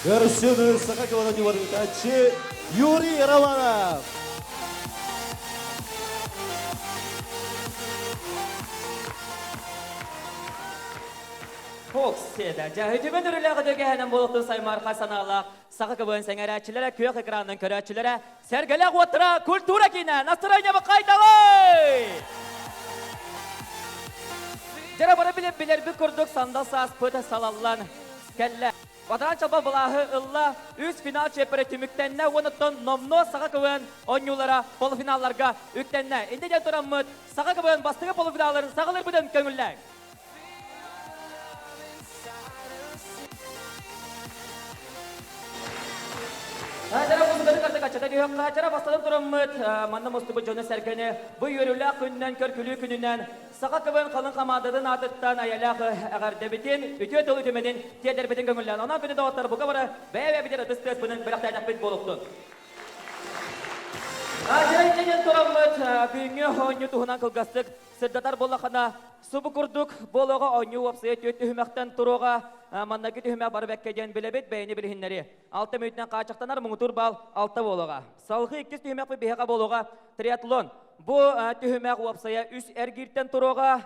Вершину Сахакова Тачи Юрий Романов. Фокс седа. Жахытыбын үрілігі әнім болуқтың саймарқа саналақ. Сақы көбін сәңәрәтчілері, көк экранның көрәтчілері, сәргілік отыра культура кейіне, настроение қайталай! Жара бары білер бір күрдік сандал саас пөті салалан кәлі. Ватан чалба бұлағы ұлла үз финал чепері түміктенне оныттың номно саға көбін ойнулара полуфиналларға үктенне. Инде ден тұрамыд саға көбін бастығы полуфиналларын сағылыр бұдын көңілләң. Жара бұзығыды қарды қачата дүйіққа жара бастадың тұрамыд манна мұстыбы жоны сәргені бұй өрілі күнінен көркілі күнінен сақа көбін қалың қамадыдың атыттан аялағы әғар дәбітен үтіе толы төменен тедер бітін көңіллән. Онан бені дауаттар бұға бары бәйбә бітер ұтыстыз бұның бірақтайдақ бет болуқтың. Жара иннен тұрамыд бүйіңе ойны тұғынан қылғастық сырдатар болақана субы күрдік болуға ойны уапсыя төтті хүмәқтен тұруға маннаки түхімәк бары бәккеден білебет бәйіні білігінлері. Алты мүйтінен қачақтанар мұңытур бал алты болуға. Салғы 2 түхімәк бір бейіға болуға триатлон. Бұ түхімәк уапсая үс әргірттен тұруға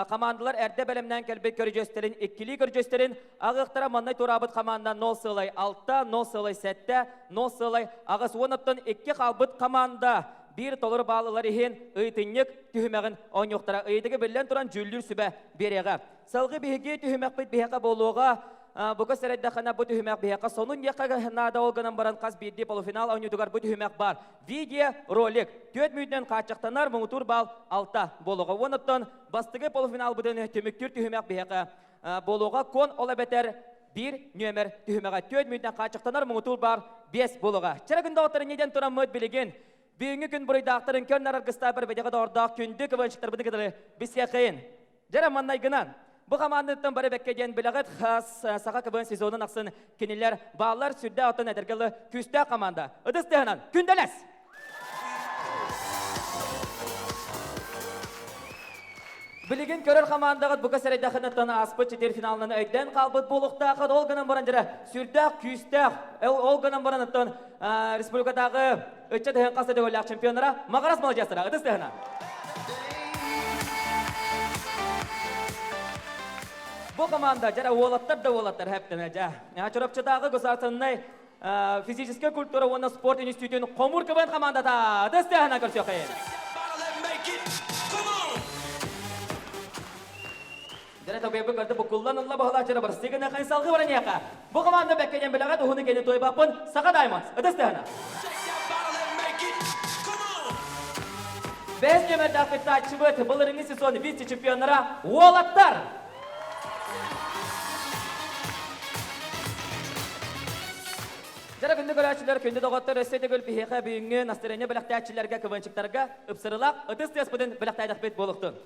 командалар әрді бәлімнен кәлбет көржестерін, еккілі көржестерін ағықтара маннай турабыт командан 0 сылай 6, 0 сылай 7, 0 сылай ағыз 10-ттан 2 қалбыт команда. Bir толыр балылар ехен ұйтыннек түхімәғін оңықтара ұйдығы білен тұран жүлдір сүбә береға. Салғы бейге түхімәқ бейт бейға болуға, бұғы сәрәддіқана бұ түхімәқ бейға. Сонын еққа нада олғынан баран қаз бейді полуфинал ойнудығар бұ түхімәқ бар. Видео ролик. Төт мүйтінен қачықтанар мұңытур бал алта болуға. Оныттан бастығы полуфинал бұдың түміктір түхімәқ бейға болуға. Кон ола бәтер бір нөмір түхімәға. Төт мүйтінен қачықтанар мұңытур бар 5 болуға. Чәрігінде отыры неден тұран мүд білеген. Бүйінгі күн бұрайды ақтарын көн нарарғыста бір бәдеға дордақ күнді көбіншіктір бұды кедірі біске қиын. Жәрі маннай гынан. Бұл қамандықтың бары бәккеден біліғіт қас сақа көбін сезонын ақсын кенелер балалар сүрді атын әдіргілі күсті қаманда. Үдістігінен күнделес! Білеген көрір қамандағыт бұқа сәрейдақынықтан аспыт жетер финалынан өйден қалбыт болуқтақыт олғынан баран жыры сүрдақ, күстақ, олғынан баранықтан республикадағы өтчі дұхын қасы дөғілік чемпионлара мағарас малжастыра, ұдыстығына. Бұл қаманда жара олаттар да олаттар әптіне жа. Чұрапчыдағы ғысартыннай физический культура оны спорт институтын қомыр көбін қамандата, ұдыстығына көрсе қиын. Жара табиабы көрді бұқылдан ұлла бағыла жара бар. Стегіне қайын салғы баран еқа. Бұл қаманда бәккеден біліғат ұғыны кені той бапын Сақа Даймонс. Үдістіғына. 5 нөмірді ақытта чыбыт бұлырыңы сезоны вице-чемпионлара Уолаттар. Жара күнді көрәтшілер күнді доғаттар өссейді көл пейеқа бүйінгі настырыне біліқті әтшілерге көвіншіктарға үпсырылақ үдісті еспідін біліқті айдақ бет болуқтың.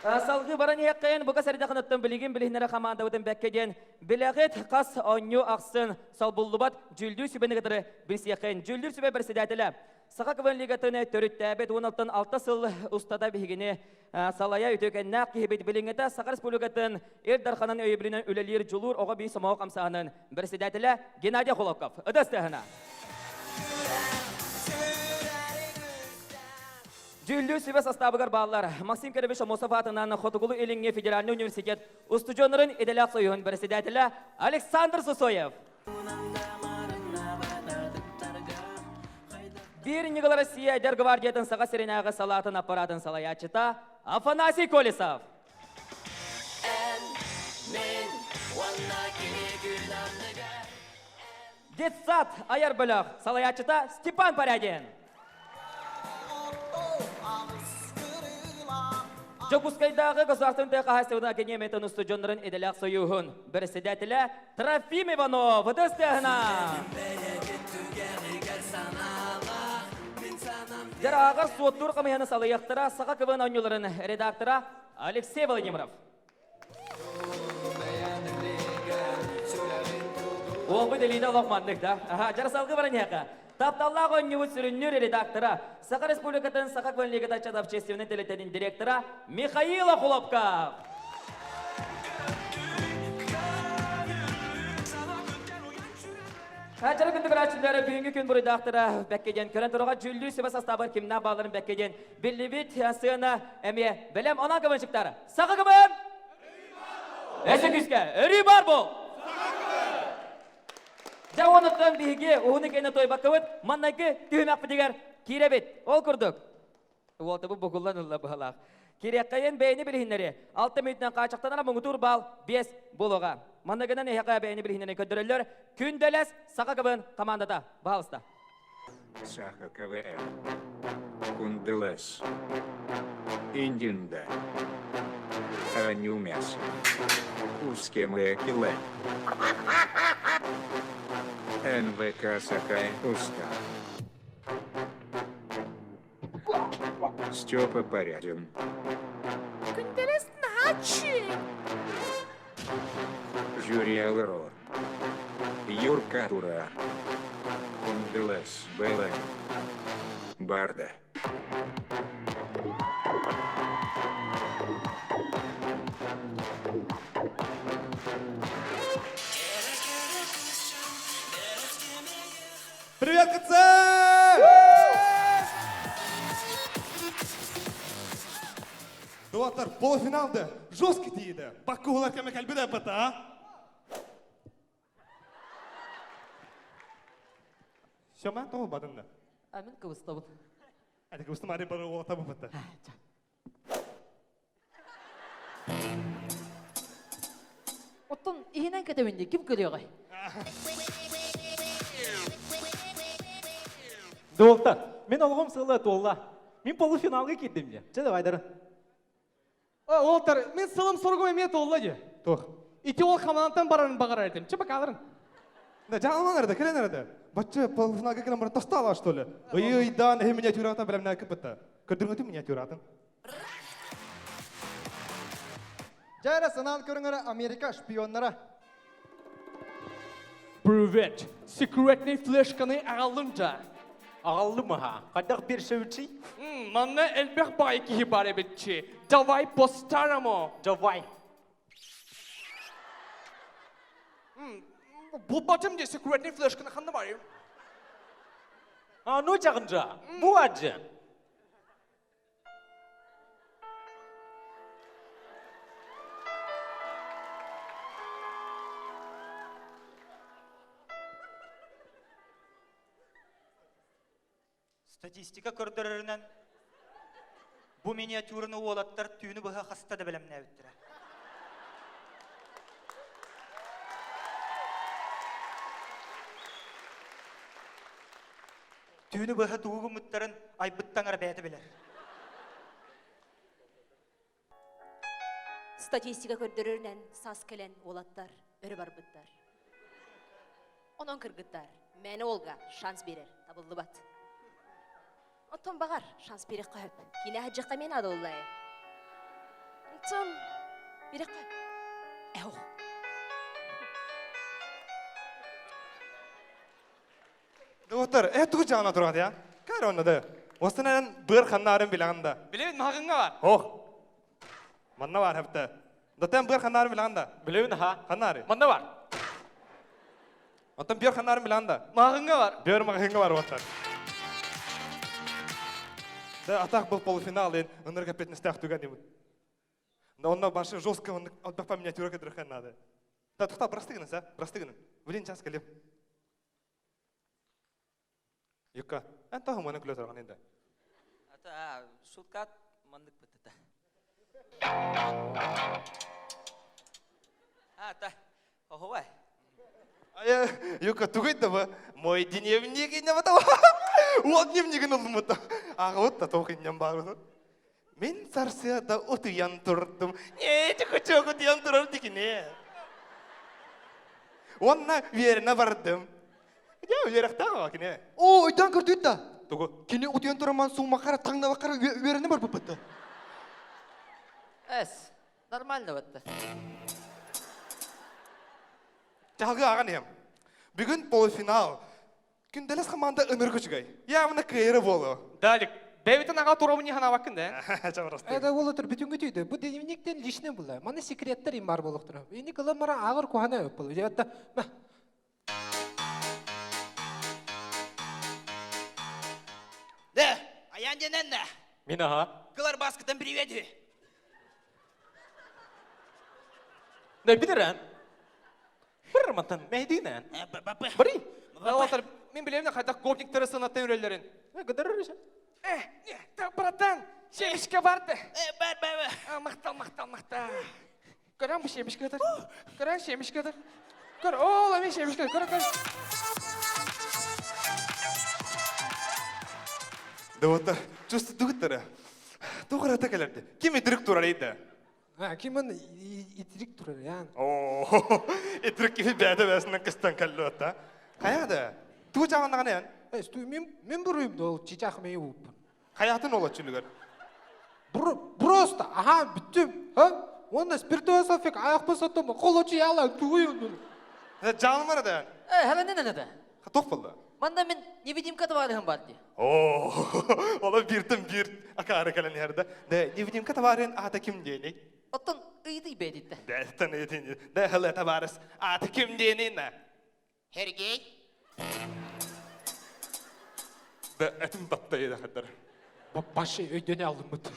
Салғы баран еққайын бұға сәрдіқыныттың білеген білігінері қаманда өтін бәккеден біліғет қас оңю ақсын салбуллубат жүлдір сүбені қыдыры білс еққайын. Жүлдір сүбе бір седәтілі. Сақа көбін лигатыны төрітті әбет 16-6 сыл ұстада бігіне салая өтөкен нақ кейбет біліңеті Сақа республикатын Ердарханын өйбірінен өлелер жұлур оға бей самауы қамсағының бір седәтілі Геннадий Холовков. Үдістіғына. Жүлді сөбе составығар балалар. Максим Керевич Амосов атынан Хотугулу Элинге Федеральный университет ұстыжонырын еделек сойын председателі Александр Сусоев. Bir Никола Россия Дер гвардиятын саға серенағы салатын аппаратын салаячыта Афанасий Колесов. Детсад Аяр Бөліқ салаячыта Степан Порядин. Жопускайдағы государственный қағастығына академиятын ұстыжонырын еделек сойуғын председателі Трофим Иванов. Үдістіғына. Жара ағыр суыттур қамияны салаяқтыра Сақа көбін ойнуларын редактора Алексей Владимиров. Оңғы делейді лоқмандықта. Жара салғы баран еқа. Тапталлағы ойнуы сүріннер редактора Сақа республикатын Сақа көбін легітачат общественный телетенің директора Михаил Охуловков. Хачары күнді көрәтшілері бүгінгі күн бұрыда ақтыра бәккеден. Көрін тұруға жүлді сөбі састабыр кімна бағларын бәккеден. Білі біт сығына әме білем она кымыншықтары. Сақы кымын? Әсі күске, өрі бар бұл. Жауыныттан бігі оғыны кені той баққывыд, маннайкі түйімәк бідігер кейребет. Ол күрдік. Ол табы бұғылан ұлла бұғалақ. Кереккайын бәйіні білігінлері. 6 минуттан қачықтанара мұңытур бал 5 болуға. Маннайкынан ехақая бәйіні білігінлері көндірілер. Күнделес Сақа КВН командада. Бағылыста. Саха КВН. Кунделес. Индинда. Анюмяс. Ускемые киле. НВК Сакай Уска. Степа Порядин. Күнделес начи. Жюри Алро. Юрка Тура. Кунделес Белэ. Барда. Привет, КЦ! Дуаттар, полуфиналда жесткий тиді. Баққығылар кәмек әлбіді бұты, а? Шама, тоғы бадында? Әмін көвісті бұл. Әді көвісті мари бары оғыта бұты. Оттон ихинен кетебинде ким көлüyor гай? Doğultar, men olğum sığla tolla. Мен полуфиналга кеттім де. Чеді Айдарын. Олтар, мен сылым соргу еме толла же. Тоқ. Ити ол хаманантан барарын бағар айтым. Че бақалырын? Да, жаңылман әрді, кәлен әрді. Батчы полуфиналга кәлен бұрын тастала, что ли? Ой-ойдан, әй миниатюратын білім нәкі бұтты. Көрдің өті миниатюратын? Жайра сынан көріңірі Америка шпионлары. Привет. Секретный флешканы ағалымжа. Ағалды мыға, қадақ бір шәуітші? Манна әлбәқ бай кихи бар әбетші. Давай по-старому. Жавай. Бұл батым де секретный флешканы қанды бар ем? Ну жағынжа, бұ аджы. Статистика көрдірерінен bu миниатюрны олаттар түйіні бұға қаста да біліміне өттірі. Түйіні бұға туғы мұттарын айбыттаңар бәйті білер. Статистика көрдірерінен сас келен олаттар, өрі бар бұттар. Онын кіргіттар, мәні олға шанс берер, табылды бат. Оттон бағар, шанс берек қойып. Кіне хаджыққа мен ады олай. Оттон берек қойып. Әуқ. Дуаттар, тұғы жағына тұрғады, я? Кәрі онады. Осынан бір қаннарын білағында. Білемін мағыңа бар. Оқ. Манна бар әпті. Даттан бір қаннарын білағында. Білеуін ха? Қаннары. Манда бар. Оттан бір қаннарын білағында. Мағыңа бар. Бір мағыңа бар, оттар. Да, атақ бұл полуфинал, ен ұнырға петін істәқ түген деймін. Онна башы жостқа отбақпа миниатюра кедіріқан нады. Да, тұқта, бірастығыныз, а? Бірастығының. Білін час кәлем. Юкка, ән тағым оны күлі тұрған енді. Ата, шуткат мандық бітті. Ата, оғывай. Ая, Юкка, түгейді ба? Мой дневник ине бата. Ол дневнигін ұлым бата. Аға отта тоқиннен барыды. Мен сарсияда отыян тұрдым. Не, чөкі отыян тұрар декіне. Онна веріне бардым. Я веріқтаға кіне. О, үйдан көрді үйді. Тұғы. Кені ұтыян тұраман суыма қара, таңна бақара веріне бар бұппытты. Әс, нормально бітті. Жалғы аған ем. Бүгін полуфинал. Күнделес қаманда ыныр күшігай. Явны кайры болу. Далик. Бәйбітін аға турабы не хана бақын да? Чамырасты. Это ол отыр бүтінгі түйді. Бұл дневниктен лишне бұлай. Маны секреттер им бар болып тұры. Ені кылы мара ағыр кухана өп бұл. Жеватта, Да, аян денен да. Мен аға. Кылар баскытын привет. Да бидерен. Бір мантан мәйдинен. Бari. Да отыр, мен білемін қайдақ гопниктері сынаттан өрелерін. Гыдырыр ишен. Братан, шемішке барды. Бар. Мақтал. Көрәң бұл шемішке дыр. Көрәң шемішке дыр. Көр, ол, әмен шемішке дыр. Көр. Да вот, чувство дугтара. Тугара текелерди. Ким директор арайда? Киман итрик турар ян. О, итрик кифи бәді бәсінен кыстан кәлі өтті. Қаяда? Ту жағандаған ян? Мен буруйм да ол чичах мей уп. Қаятын ол өтшілігер. Просто, ага, бүттім. Онда спиртуа салфек аяқ басаттым, қолочы яла тугуйын. Жағын бар да? Хәләнен әнә. Тоқ болды. Манда мен невидимка табарым бар ди. О, ола биртім бирт. Акары кәлін ерді. Да, невидимка табарын ата кім дейні? Оттон ыйды бедитте. Да, тан етені. Да, хылы табарыс. Ата кім дейні на? Хергей. Да, әтім татта еді қадыр. Башы өйдене алдым бұт.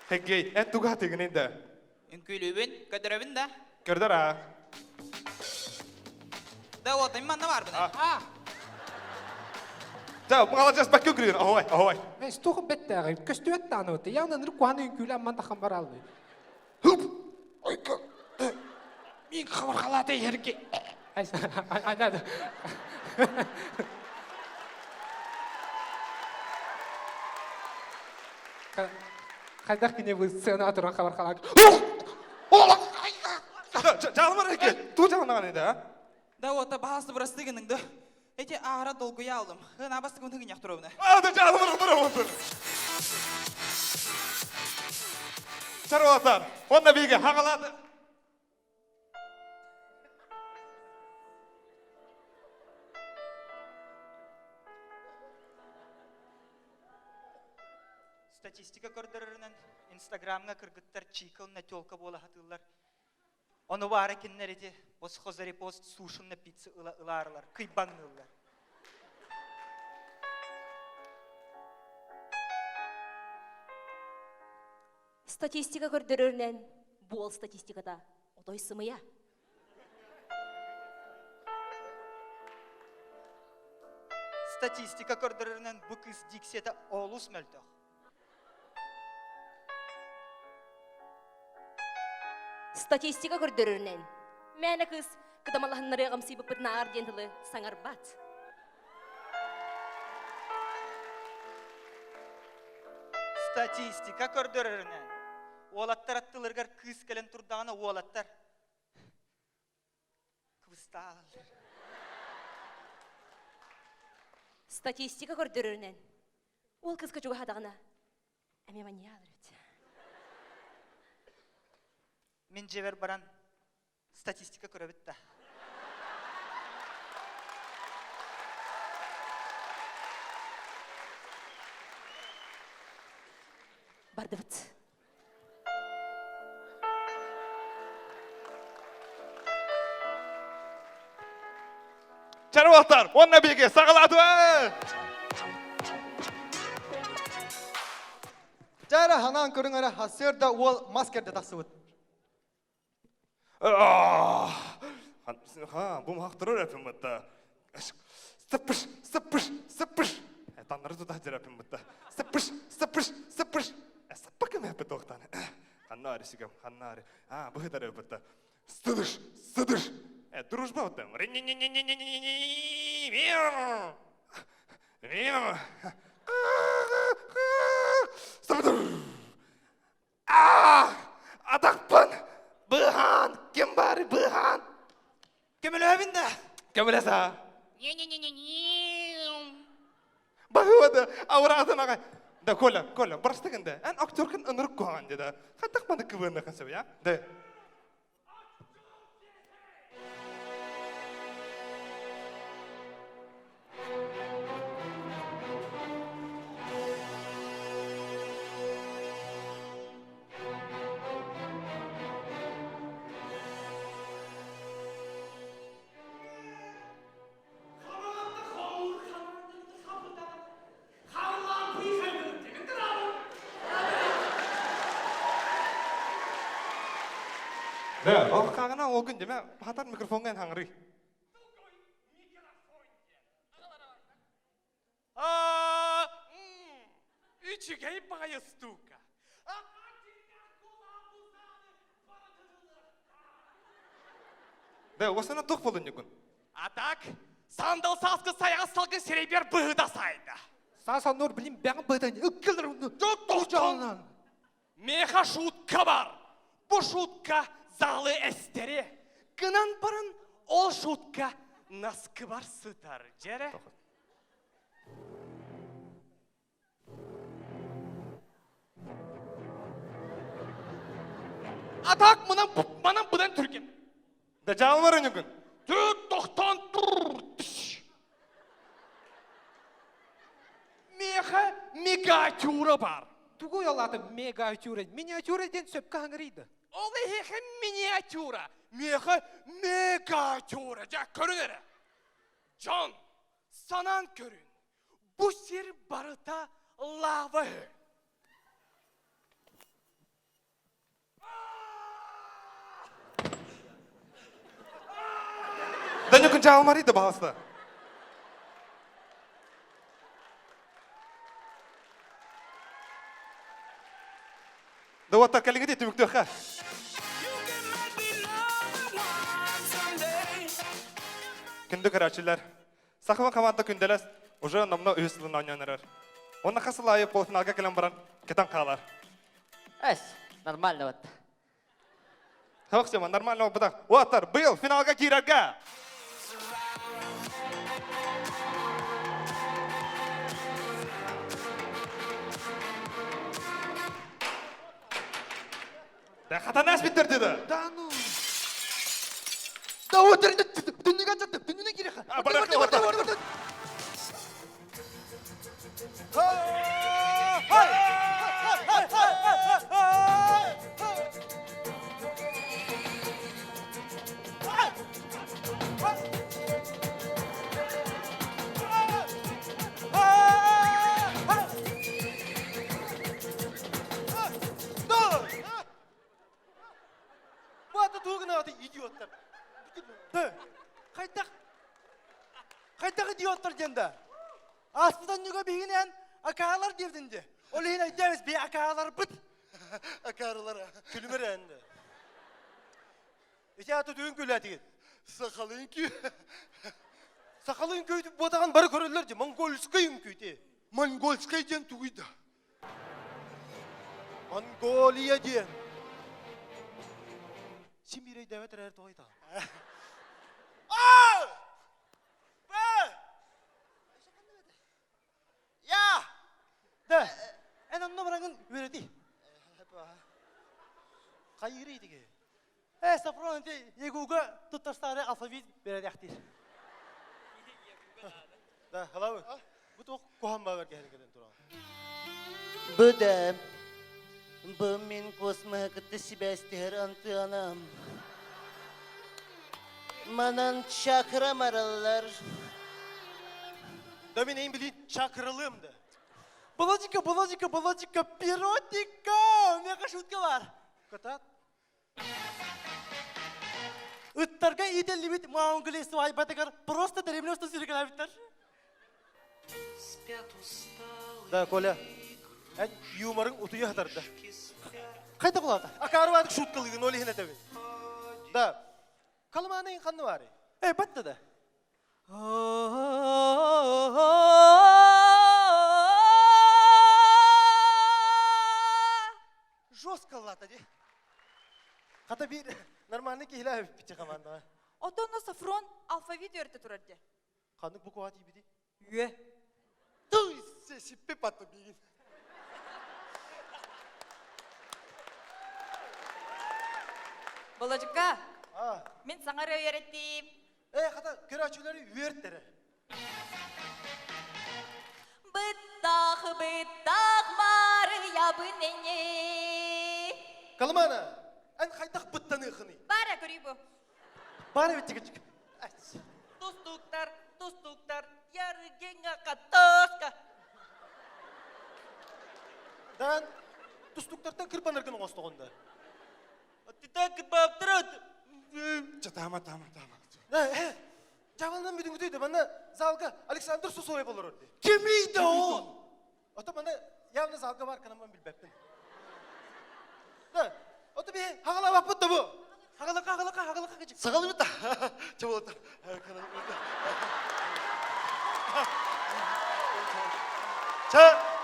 Хегей, әт туға тегінен да. Үnkülübün, ködürübün da. Көрдір а? Da otayım manna var buna. Жа, мұғала жас бәкке көрген. Ахуай. Стуғы бетті ағай, көсті өтті аны өтті. Яғына нұры қуаны үnkülі амман таққан бар алды. Мен қабыр қалады ерге. Айнады. Қайдақ кене бұл сцена тұрған қабар қалады. Жағын бар әке. Ту жағындаған еді, а? Да ота бағасы бұрасы дегенің да. Эти ағыра долгуя алдым. Хына бастығын түгін яқтыр өбіні. Да жағын бар отыр. Шаруаттар, онда бейге хағалады. Статистика көрдірірінен Инстаграмға кіргіттер чикылына тёлка бола хатылар. Оны бар екенлер еде, осы қозари пост сушынна пицца ыларылар, кыйбаңнылар. Статистика көрдірірінен бол статистикада отой сымыя. Статистика көрдірірінен бұл кыз диксеті олус мөлтіқ. Статистика көрдірірінен мәні кыз кыдамалахыннары ғамсый бұппыт нағар дентілі саңар бат. Статистика көрдірірінен олаттар аттылырғар кыз кәлін тұрдағына олаттар. Квыстағылыр. Статистика көрдірірінен ол кыз көчуға хадағына әме мания алыр өт. Мен жебер баран статистика көрөбітті. Барды бұт. Шаруаттар, онда бейге сағалады. Жара ханан көрің ара хасырда ол маскерді тақсы бұд. Бұл мақтырыр әпім бұтта. Сыппыш. Танры тұта жер әпім бұтта. Сыппыш. Сыппы кім әпі тоқтаны. Ханнари сігім, ханнари. Бұғыдар әпі бұтта. Сыдыш. Дружба бұтта. Атақпын! Бұған! Кем бары бұған? Кемел өбінде? Кем білесі? Бағывады, ауыратын ағай. Да, Коля, барыстығында, ән актеркін ұнырық қоған деді. Қаттақманды көвіріне қынсып, я? Да. Да, ол қағына ол күн деме, қатар микрофонға хаңырый. Üçügey baya stuka. Да, осына тоқ болын екін. А так, сандал саскы саяға салғы серейбер бұғыда сайда. Сасан нор білім бәңі бәдән үккілдір ұнды. Жоқ тоқтан. Меха шутка бар. Бұ шутка залы әстері. Гынан барын ол шутка наскы бар сытар. Жәрі? Атак манам бұдан түрген. Да, жауын барын екін. Түк тоқтан тұр. Меха мегатюра бар. Тугу ялаты мегатюра. Миниатюра ден сөпкі хаңырыйды. Ол ехе миниатюра. Меха мегатюра. Жа көрінері. Жан, санан көрін. Бұ сер барыта лава. Да, екін жауын барыйды бағасында. Да, оттар кәліңгі де түмікті өқа. Күнді көрәчілер. Сақыма команда күнделес, уже намна үйсілін ойнанырыр. Оны қасыл айып полуфиналға кәлім баран, кетен қалар. Әс, нормально вот. Халық сема, нормально бұдақ. Оттар, бұл финалға кейрерге. Да, қатан әс біттір деді. Да ну. Да өтірінде дүннеге жатты, дүннеге керек. Барақ, идиоттар. Қайтақ идиоттар денді. Аспыдан нүге бейінен акағалар девдінде. Ол ең айдамыз бей акағалар бұд. Акағалар күлімір әнді. Ете аты дөйін көл әтеген. Сақалын күй. Сақалын көйді бодаған бары көрілер де. Монгольскайын көйді. Монгольскай ден түгейді. Монголия ден. Симирей дәвет әрі тоғайда. Я! Да, ән анна бараңын өреди. Қайыры едіге. Сафрон әнте егуға тұттастары алфавит береді әқтер. Да, халауы. Бұ тоқ қоған бағар кәлікеден тұрған. Бұда, бұл мен космаға күтті себәстер анты анам. Манан чакра маралар. Да мен ең білейін чакрылым да. Баладика, пиротика. Меға шутка бар. Катат. Үттарға етелі бет мауңгілесі айбатығар просто дәремлесті сүреген әбіттер. Да, Коля. Ән юморың ұтыя атарды. Қайта құлады? Ақары бадық шуткалығын олығын әтәбін. Да. Қалымағына ең қанны бары? Бәтті да. Жосткалады де. Қата бір нормальный кейлі әбіп бітті қаманда. Отонна Сафрон алфавит өрті тұрарды. Қандық бұқуа дейбіді? Үйе. Тұй, сеппе патты бейін. Балажыққа, мен саңары өйереттім. Қата көрәчілері өйерттері. Бұттақ мары ябынене. Қалымана, ән қайтақ бұттаны ұқыны. Бара көрей бұ. Бара беттігі. Тустуктар, ярыгенға қатосқа. Дан, тұстуктартан кірпан әргінің остоғында. Оттитак баптырат. Тама. Жабылынан бүдің үтейді, мана залға Александр Сусой болыр орды. Kim iyiydi o? Ото мана явно залға бар канаман билбеппін. Да, ото би хағала баппытты бұ. Хағалақа кечік. Сағалы бітті. Чабыл отыр.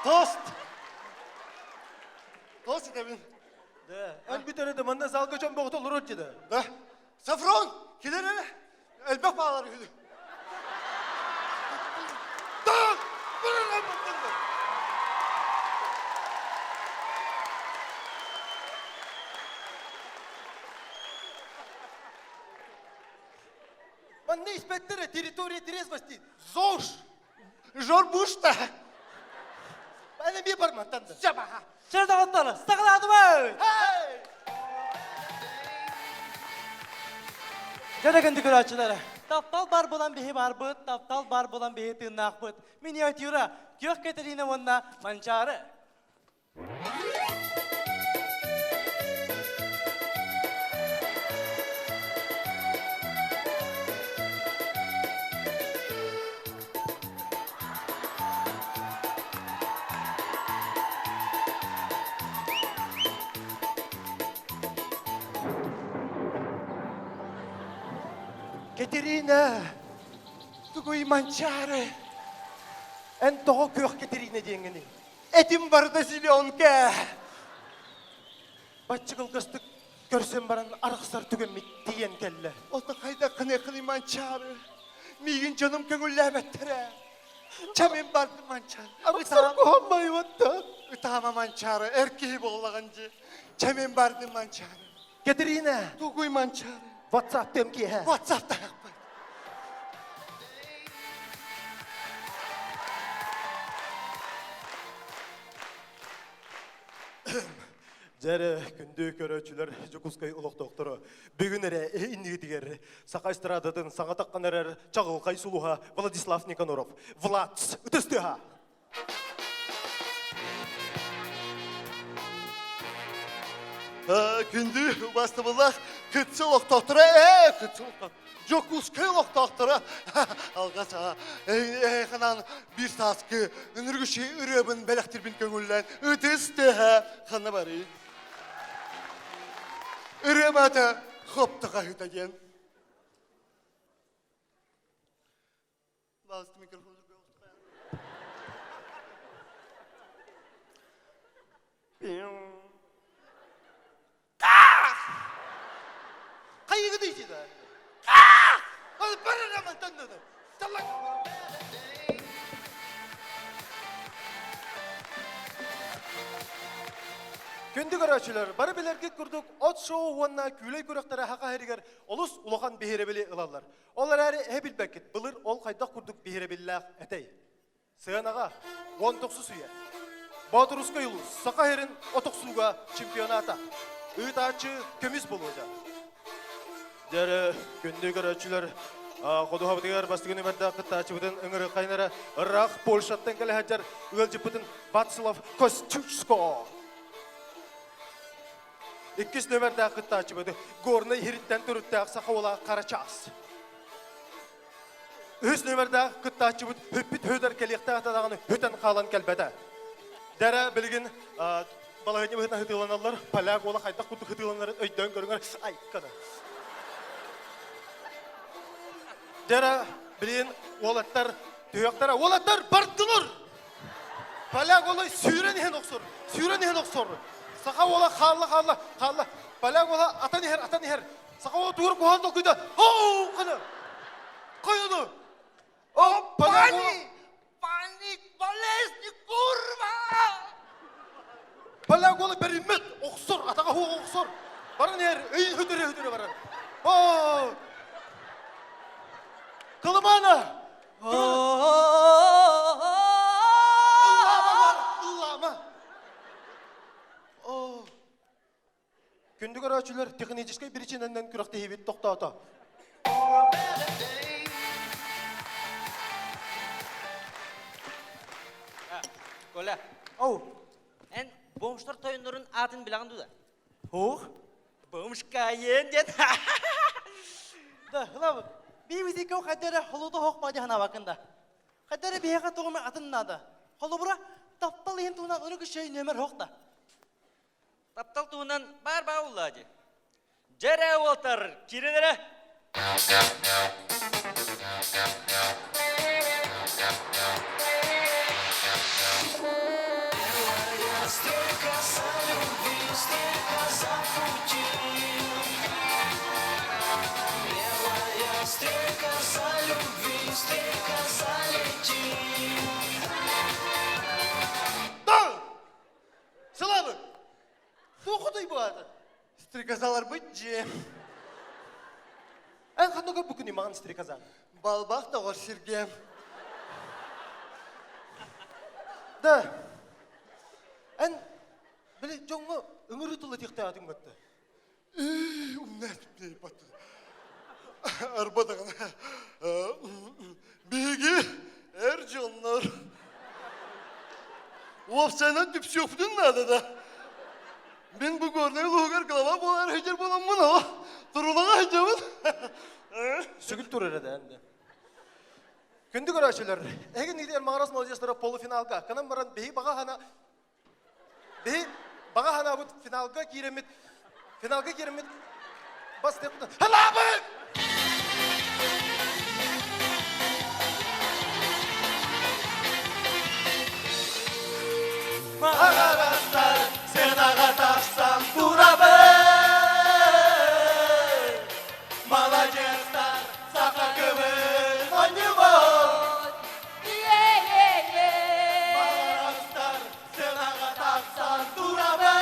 Тост. Тост етемін. Да, ән бүтереді, мана залға жон боғыт олыр орды. Да. Сафрон, келер әлі. Әлбәк bağları gülü. Dağ! Bırırgan bakıldı. Манны инспекторы территория трезвости. Zor. Zor bu işte. Әні бе барман, танды. Жабаға. Çırda ottalı. Sağladı mı? Hey! Жарагынды көрәтшілері. Таптал бар болан бейі бар бұд, таптал бар болан бейі тыңнақ бұд. Миниатюра, Кёк Катерина онна манчары. Катерина, тугой манчары. Ән тоғы көк Катерина деңгені. Etim barda zilyonka. Батчы қылғыстық көрсен баран арықсар түгенмет дейен кәлі. Ota kayda kını kılıman çağrı. Migin canım köngüllәbettere. Çamin bardı mançar. Арықсар қоғанмай отты. Ütama mançarı. Erkeği boğulağıncı. Çamin bardı mançarı. Катерина, Tuguy mançarı. WhatsApp демке. WhatsApp'ta yapma. Жәрі күнді көрөчілер Жукускай ұлық доқторы. Бүгін әрі иннигі дегер. Сақай стрададың саңа таққан әрі Чағылқай сұлуға Владислав Никаноров. Владс, үтістіға. Күнді басты бұлақ күтсі ұлықтақтыры, күтсі ұлықтақтыры. Жокускай ұлықтақтыры. Алға саға, қанан бір сасқы, үніргіші үребін бәліқтірбін көңіллән. Үтістіға. Қаны бары. Үребәті қоптыға үтәген. Басты микрофон жүрге ұқтыға. Қайығы дейсі да? Ал бір раман таңдады. Күнді көрәтшілер, бары білерге күрдік, от шоу онна күлей көріқтері хақа әрігер олыс ұлақан бейіребілі ұлалар. Олар әрі әбіл бәкет, бұлыр ол қайдақ күрдік бейіребілләқ әтей. Сығанаға, 19 сүйе. Батырусқа ұлы, сақа әрін отықсуға чемпионата. Үйтачы көміз болуыда. Дәрі күнді көрәтшілер, қоду хабытығар бастығыны бәрді қыттачы бұдың үңірі қайнары ұрақ Польшаттан кәлі әджар өлжі бұдың Вацлав Костючско. Иккіс нөмірді қыттачы бұды горны еріттен түрітті ақсақа ола қарачас. Үз нөмірді қыттачы бұд хөппіт хөдер кәліқті атадағыны хөтен қалан кәлбәді. Дәрі білген балағыне бұғытна хытыланалар, поляк ола қайдақ құдды хытыланарын өйден көріңер. Айқаны. Дәрі білген олаттар, түйіқтара, олаттар бардылыр! Поляк олай сүйрен ен оқсор. Сақа ола қалла. Поляк ола ата нехер. Сақа ола туғыр қоғандыл күйді. Оу, қаны! Қойыны! Паник, болезни, курва! Поляк ола бәрімет, оқсор, атаға хуға оқсор. Барын ер, өйін хөтіре барар. Оу! Қылыманы! Ұллама! Күнді көрәтшілер техническай бірічіненден күріқті хебет тоқтауыта. Коля. Ау! Ән бомштар тойындырын атын білағын дұда. Оқ! Бумшкайен ден. Да, хлаб. Бивизикау хаддары холуды хоқпады хана бакында. Хаддары бияға тоғымы атыннады. Холубыра таптал ен туынан ұры күшей нөмір хоқта. Таптал туынан бар бауылады. Жәрі олтар, киренері. Сылабы! Тоқыдай болады. Стрекозалар быть же. Ән қануға бүкіне маған стрекоза. Балбақ да ғор Сергей. Да. Ән, біле, жоңғы үңірі тұлы текті атың бөтті. Умнәт бей баты. Арбадағына. Беги, әр жонлар. Опсайнат дүпсөптің нады да. Мен бұл көрнең луғар қылава болар хеджер болам мұна. Тұрулаға хеджемін. Сүгіл тұрыр еді әнді. Күнді көрәшілер, әген недер мағарас молодеждары полуфиналға. Канан баран бейі баға хана бұд финалға керемет. Бас тепті. Халабы! Мағарастар, сен аға тақсан турабы. Молодеждар, сақа көбір ойнымын. Мағарастар, сен аға тақсан турабы.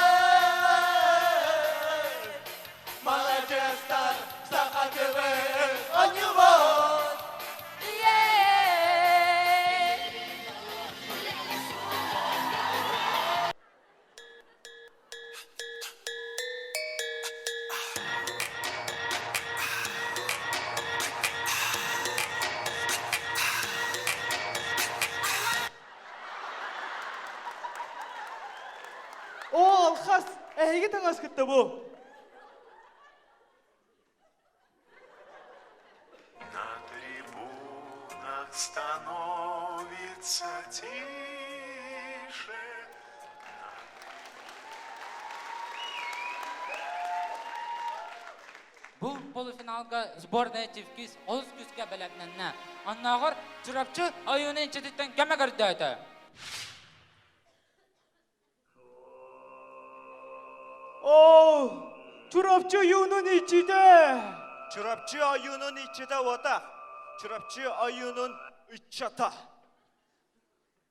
Молодеждар, сақа көбір ойнымын. О, алқас, әйге таңас күтті бұл. На трибунах становится тише. Бұл полуфиналға сборная тевкис олыс күске бәләтнәнна. Аннағыр чырапчы айуынын чететтен кәмә көрді әті. О, чурапчы юнun içinde. Çırapçı ayının içinde otak. Çırapçı ayının içata.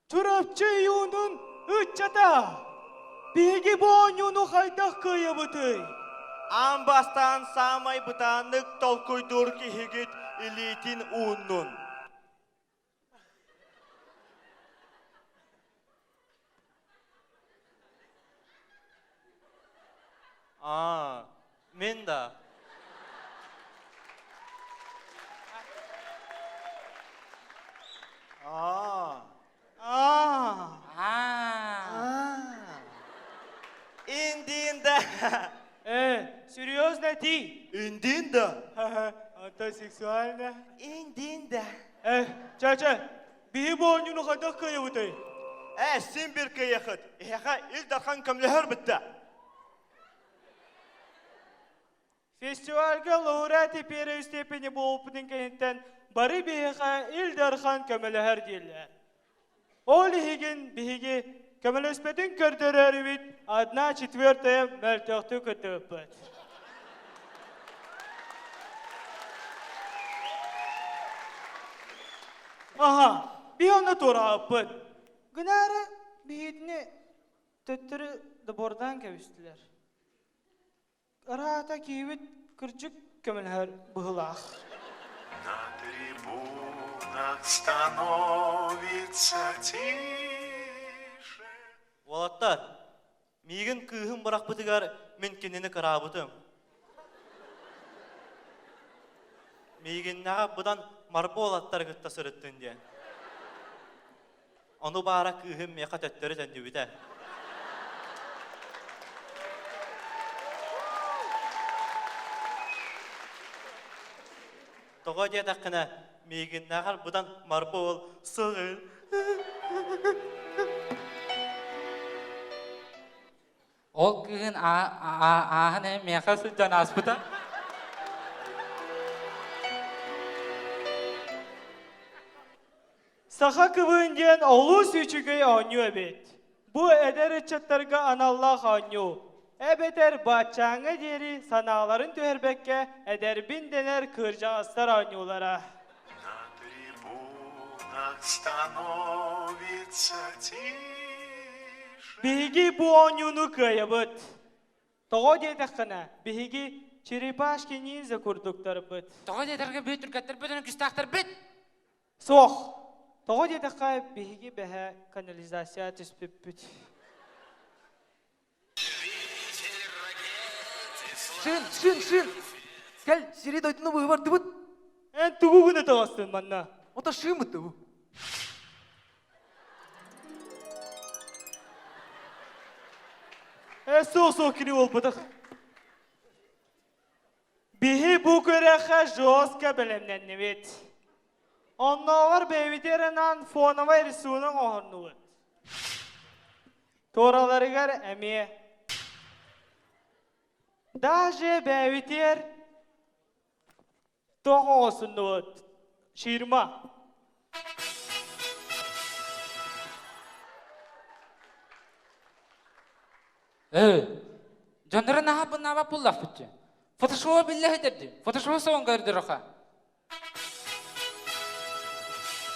Чурапчы юнun içinde. Беги bon юну хайдақ күйі бұты. Амбастан самай бұтанық толкойдур кихигит илитин уннун. Мен да. Индинда. Серьезно ты? Индинда. Это сексуально. Индинда. Чача, беги bon юну хайдақ күйі бұты. Сен бір күйеқіт. Еға илдархан көмліғір бітті. Фестивальга лауреаты первой степени болупының кенттен бары бейіға Илдархан көміліғір дейлі. Ол егін бейге көміліспетін көрдірер бит 1/4 мөлтөқті күтіп бұд. Аха, бей оны тұрағып бұд. Гүнәрі бейдіне төттірі дыбордан кәвістілер. Рата киевит кырчык көмөлөр быгылах. На трибунах становится тише. Олаттар, мейгін күйім бұрақ бұтығар мен кенені қарабытым. Мейгін наға бұдан марбы олаттар күтті сұрыттын де. Оны бара күйім меқа төттері тәнді біті. Тоға дедаққына мейгін нағар бұдан марпы ол сығыл. Ол күйін ағын меқасы жан аспыта. Саха кыбынден олу сүйчүгей оңю әбет. Бу әдер etçatlarga anallah oňu. Эбетер бачаңы дери саналарын төһәрбәккә әдәрбин денер кыржагастар оňулара. На трибунах становится тише. Биги бу оňуну кыйыбыт. Того дедәккәнә биги черепашки ниндзя курдуктар бит. Тоға дедерге бөй түркеттер бөтін күстақтар бөт. Сох. Того дедәккә биги бәһә канализация төспеп бит. Шын. Кәл, сире дойтыны бұғы барды бұд. Ән тугугуны тағастын манна. Ота шын бұдды бұ. Соқ кені ол бұдық. Бихи бұ көрәққа жоска білімнен невет. Оннағыр бәйвитерінен фоновай рисуының оғырнуы. Тораларығар әме. Даже бәйвитер тоғы осынуы. Ширма. Жандары наға наға пуллақ бүтті. Фотошоу білі едерді. Фотошоу соң көрді роқа.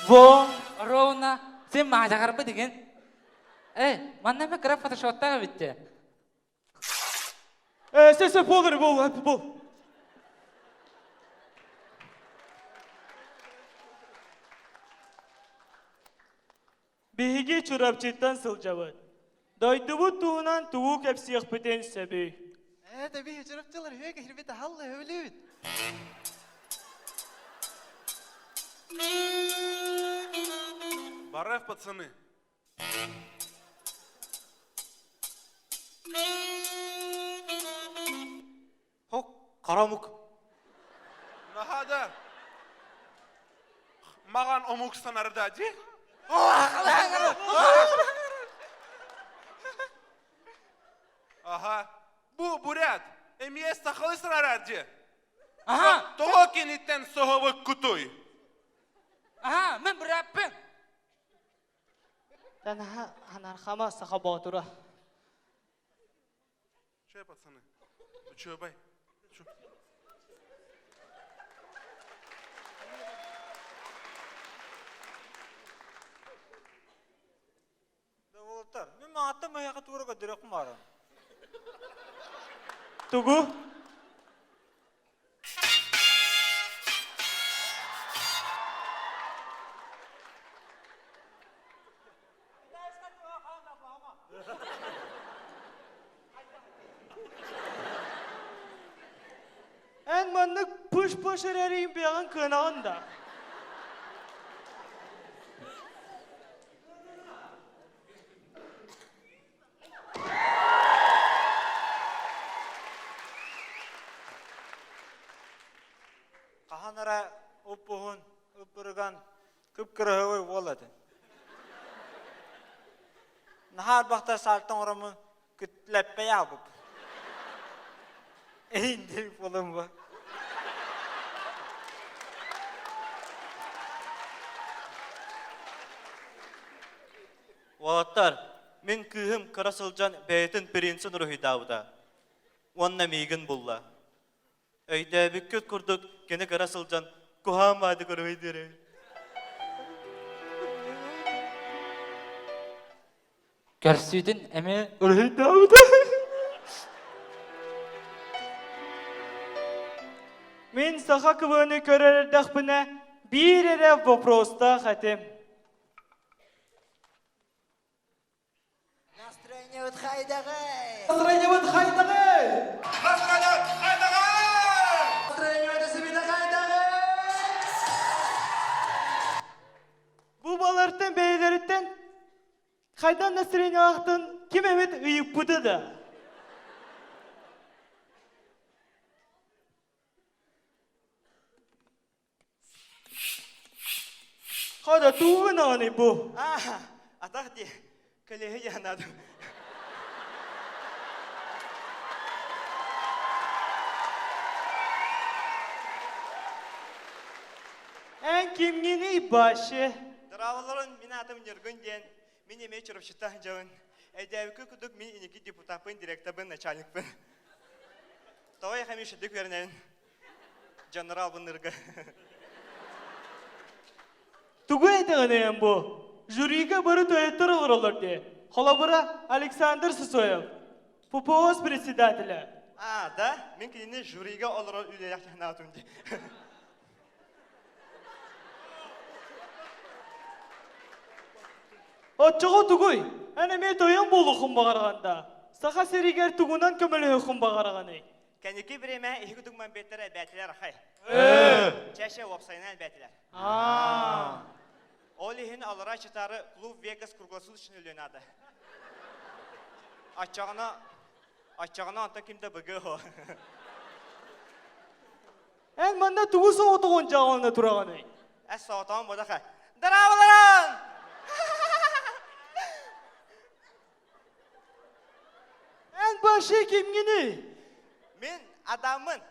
Вон, Роуна, сен мағажағар бұ деген. Манна бі кіріп фотошоуттағы бітті. Сесі болыр, бол. Биһиги чурапчыттан сылжабыт. Дойдубу туунан туу кепсиях бітен сәбі. Бихи чурапчылар хөйге хирбеті халлы өвілі Барев, пацаны. Қарамук. Нахада. Маған омук станарда де? Ага. Бу бурят. Эмиес тахалы сырарар де. Ага. Того кенеттен соғывы күтуй. Ага, мен бірәппін. Анархама саха батура. Че, пацаны? Че, бай? Davultar, men matta mayaqa tuğraga direk mara. Tugu? En manlık puş ereriyim bir ağın kınağında. Qahanara uppuhun, uppurgan, kıpkırıhıvı oladı. Nahar bakta saltan oramı kütleppe yapıp. Eğindirip olun bu. Валаттар, мен күйім қарасылжан бәйтін перенсін рухи дауда. Онна мейгін бұлла. Өйді бүккет күрдік, кені қарасылжан күхам ады көрі дері. Көрсүйдің әме рухи дауда. Мен саха кывыны көрердақ бұна бір әрі вопроста қатем. Настроение вот хайдағай! Настроение вот хайдағай! Настроение вот сібіді хайдағай! Бұл баларттан бәйлеріттен қайдан настроение ақтын кем әмет үйіп бұды да. Hadi tuğun anı bu. Атақ де, көлеге янаdım. En kimgini başı. Дырауылырын, мен атым Нергүнден, мен еме чырып шыттан жауын. Әдәукі күдік мен инекі депутатпын, директорбын, начальникпын. Тауай қамеші дүк вернен, жанралбын ырғы. Тугу этегенен bu. Jüriga barı toyettir olur de. Halabıra Alexander Сысоев. ППОС председателя. Да? Мен кенені жюриге олыры үйле яқтан атым де. Отчығы тугуй. Әне мен тойын болу құм бағарғанда. Сақа серигер тугунан көмілі құм бағарғаны. Кәнеке біреме екі күдігмен беттері бәтілер қай. Чәші опсайынан бәтілер. Олихин алыра чытары клуб Вегас круглосуд үшін өлінады. Ачағына анта кімді бүгі о. Ән манда тугусы отығын жағуында тұрағаны. Әс сауатауын бұда қай. Дырауылырын! Ән başı kimgini? Мен адамын.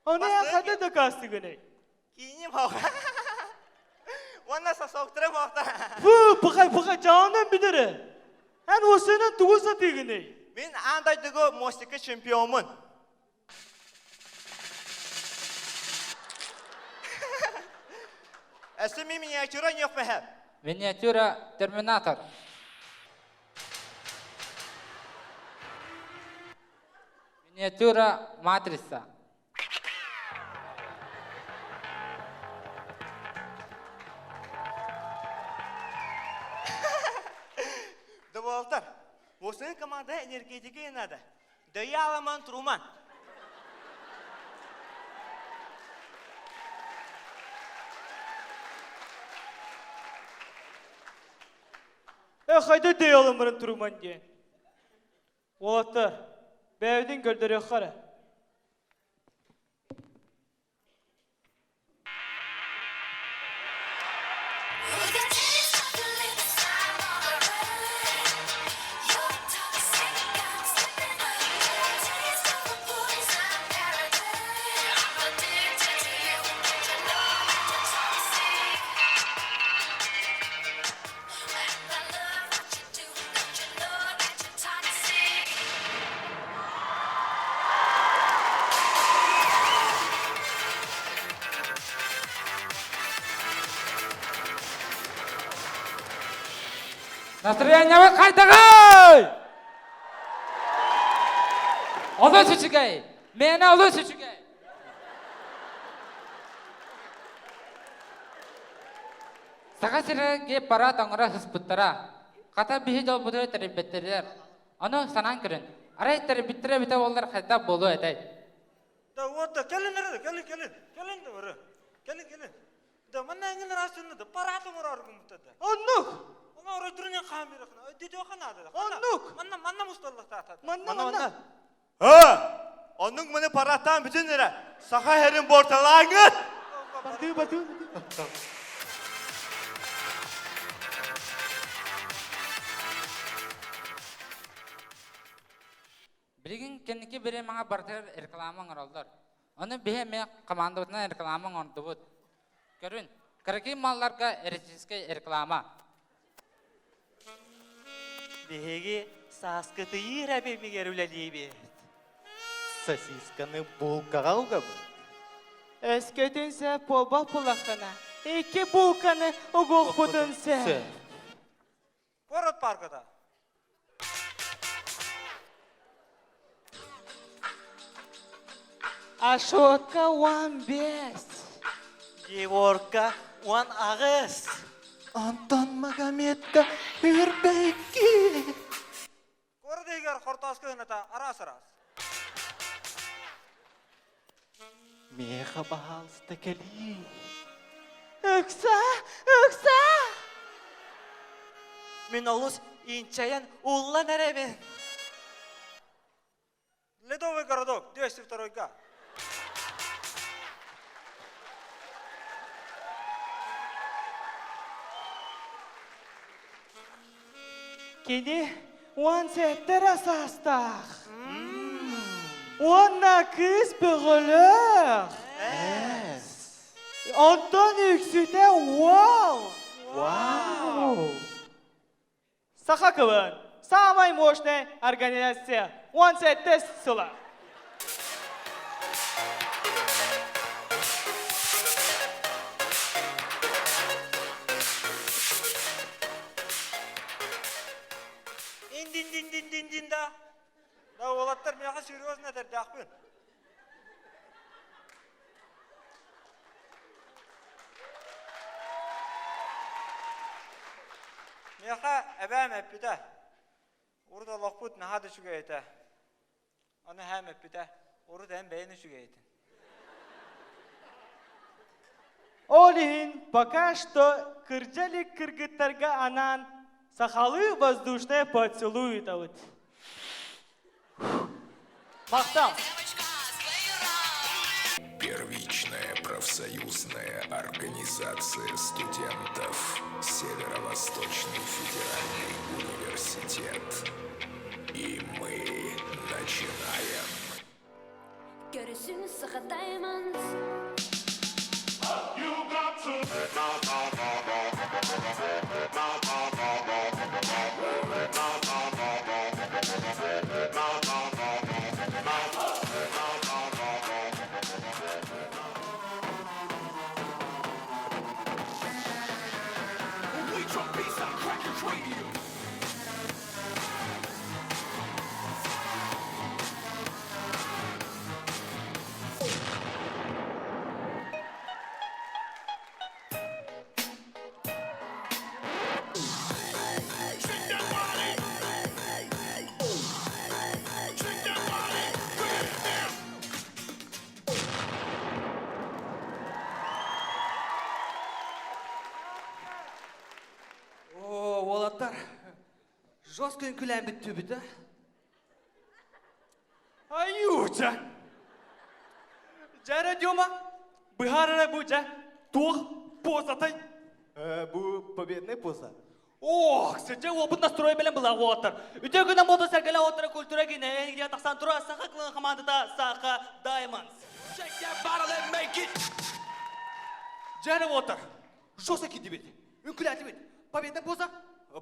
Onu en kada da kastı günü. Кейінем ауға. Онна сасауқтырым ауқта. Пықай, жағынан бідірі. Ән осының туғыса тегіні. Мен андайдығы мостика чемпионмын. Әсі мен миниатюра не өкмәхәм. Миниатюра терминатор. Миниатюра матрица. Дұбалтар, осының команда энергетика енады. Дөй аламан тұруман. Қайда дей алымырын тұруман де. Олаттар, бәудің көлдері қара. Настроение қайтағай! Олы сүчігай! Мені олы сүчігай! Саға сірге бара таңыра сұспыттыра. Қата бейі жол бұды тәрбеттердер. Оны санан көрін. Арай тәрбеттері біте олар қайта болу әтәй. Да вот, келін әрі, келін де бұры. Келін. Да манна әңгін расынды, паратым ұрар күмітеді. Оннық! Ona oraya durunca kamera kına. Ödedi o kanadı. Onluk. Manna mustallıkta atadı. Manna. Onun bunu paratan bütün lira. Saka herin bortalağın. Batı. Білген кенеке бере маңа бартыр рекламың оралдар. Оны бе мен командасына рекламың орды бұд. Көрін, кірге малларға эритический реклама. Беге саскыты ерәбе мегер үләлейбе. Сосисканы булкаға ұға бұл. Әскетінсе полбақ полаққана. Екі булканы ұғық бұдынсе. Город паркада. Ашотка 15. Еворка 10 ағыз. Антон Магометка үрбәйкі. Город егер қортаскы ғыната арас-арас. Меха бағалысты кәлі. Үкса! Мен олыс инчаян улла нәремен. Ледовый городок, 202-га. Kini on setter asastaq. Onna kız böğülür. Ondan yüksüte wow. Сахаковын, самая мощная организация. Он сеттес сыла. Индин да. Да олаттар меха серьезно дердақпын. Меха әбәм әппіті. Орда лақпыт нахады шүгейті. Аны әм әппіті. Орда әм бәйіні шүгейті. Олихин пока что кырджали кыргыттарга анан сахалы воздушное поцелуй дают. Мақтам. Первичная профсоюзная организация студентов Северо-Восточный федеральный университет. И мы начинаем. Görürsün sıkı diamonds. You got to we drop bass on Crackers Radio. Олаттар, жосткын күлән бітті біті. Аюча. Жара дема. Быхарара буча. Тух позатай. Бұл победный поза. Ох, сәтче опыт настрой белән була отыр. Үтә генә мода сәргелә отыр культура генә. Әгә тахсан тура сахаклы командада Саха Diamonds. Shake that bottle and make it. Жара отыр. Жоса киди бит. Үкүләти бит. Победный поза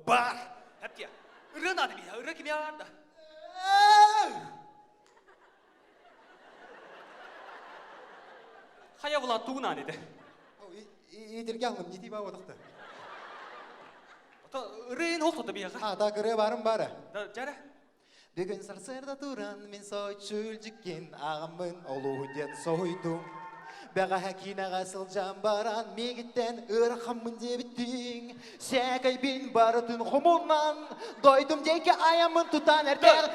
бар. Әпке. Рынады бит. Ры ким ярда. Хая була тугынан иде. Идерге аңым не дейба одықты? Рейн олтоды бияға. Ада кірі барым бары. Жара. Бүгін сарсырда туран мен сойчул жіккен ағымын олуын сойдым. Бәға хәкинаға сылжан баран мегіттен ұрқамын дебіттің. Сәкай бен барытын құмынан дойдым деке аямын тұтан әртен.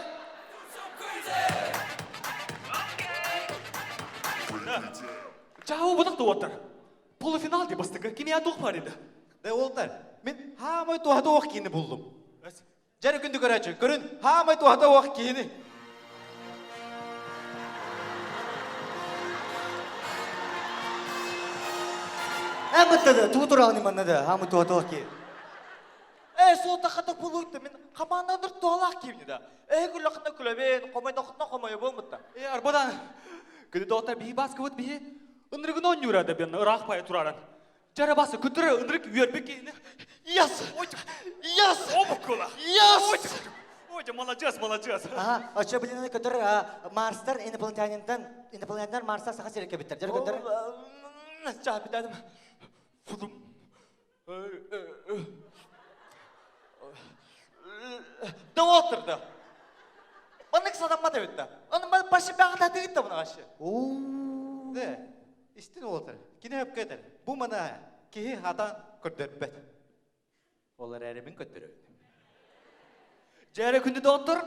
Жауы бұдықты отыр. Полуфинал деп бастығы кеме атуқ бар еді. Де олдар, мен хамай туғады оқ кейіні бұлдым. Жәрі күнді көрәчі, көрін, хамай туғады оқ кейіні. Әміттеді, туғы тұрағын иманнады, хамай туғады оқ кейіні. Сол тақаты бұлуйды, мен қамандандыр туғалақ кейіні да. Күлі қында күләбен, қомайда құтына қомайы болмытта. Арбадан, күді доғытар бейі басқы өт бейі, ұнырығын он юрады бен ұрақ пайы тұрарын. Жара басы күтірі ұнырық үйербек кейіні. Яс! Яс! Обық көла! Яс! Ойда, молодец, молодец. Оча біліні көтір Марстар, инопланетяндар Марстар сақа серекке біттер. Жар көтір. Жа бітәдім. Фудым. Да отырды. Оның садамма да өтті. Оның башы бәғыда дегітті бұны қашы. Де, істін отыр. Кені өп көтір. Бұл мұна кейі атан көрдірбет. Олар әрімін көтірі. Жәрі күнді доғыттыр,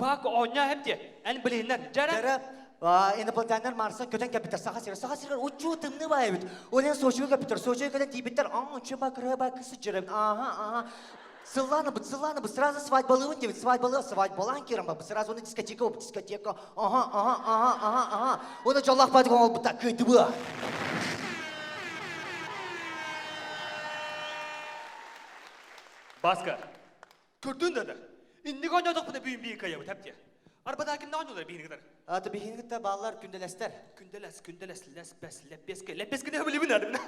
бақ оңя әпте. Ән білейінлер. Жәрі? Инопланетяндар Марстар көтен кәпітер сақа серек. Сақа серек ұчу тымны бай біт. Олен сочуы кәпітер. Сочуы көтен дейбіттер. Че бақыры бақысы жүрем. Сыланы бұд, сразу свадьбалығын дебіт, свадьбалан керім ба, сразу оны дискотека оп, дискотека, оны жолақ бадық оңал бұтта, көйті бұ. Басқа, Көрдün dedi. İndik oynadık bunu büyün kayabı tepti. Arabada kim ne oynuyorlar büyün kadar? Аты бихингітті балалар күнделестер. Күнделес, лепески ne bileyim nerede?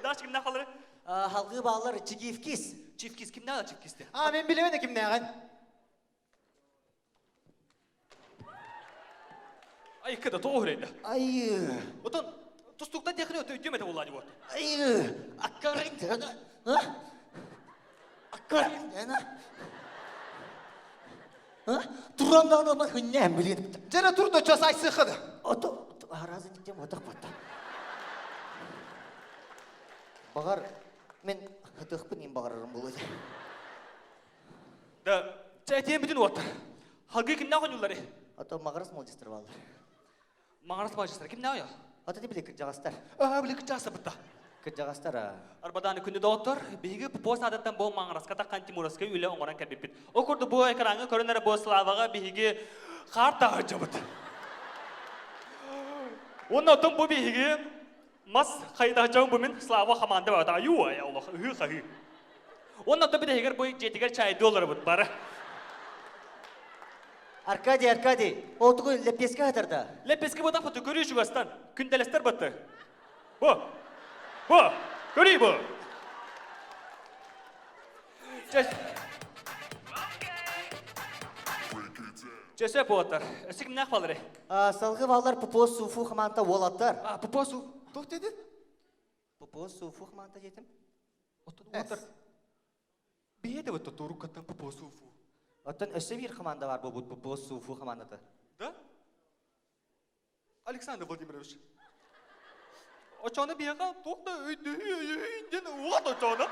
Daha kim ne kalır? Халғы балалар чигифкис. Çiftkiz kim ne alır çiftkiz de? Мен білемін кім неғын. Ay kada doğru edi. Айы. Otan tustukta tekne ötü ötüyemedi vallahi bu. Айы. Аккарин дана. Аккарин дана. Турандан ama hünnем bilin. Жана тұр да час айсы қыды. Ото аразы диктем отақ бата. Бағар мен хытықпын ем бағарырым болады. Da çaytiyen bütün otu. Halgı kim ne oynuyorlar? Ото мағарас молдистер балдар. Mağarası majistler kim ne oynuyor? Ото не білек жағастар. Bilek çağısı bıtta. Жағастар. Arbadan günde doğutur, bihi popos adattan bu mağaraska ta kantimuraska üle ongoran kerbipit. O kurdu bu ekranı körünere bu slavaga bihi karta harcabıt. Onun atın bu bihi mas kayda harcabın bu min slava hamanda var. Da yuva ya Allah, hü kahü. Onun atın bir de heger bu jetiger çay dolar bud bara. Аркадий, ол тұғын лепеске атырды. Lepeski bu da foto görüyor şu gastan. Gündelester battı. Bu. Görüyor bu. Cese bu atar. Esik ne yapalım? Салғы балдар пупос суфу хаманта олаттар. Пупосу. Тоқ деді? Пупос суфу хаманта жетім. Отар. Бейеді bu tutu katan puposu. Оттан өсі бір хаманда бар бұл пупос суфу хамандаты. Да? Александр Владимирович. Очаны бияға тоқта өйден оғат очаны.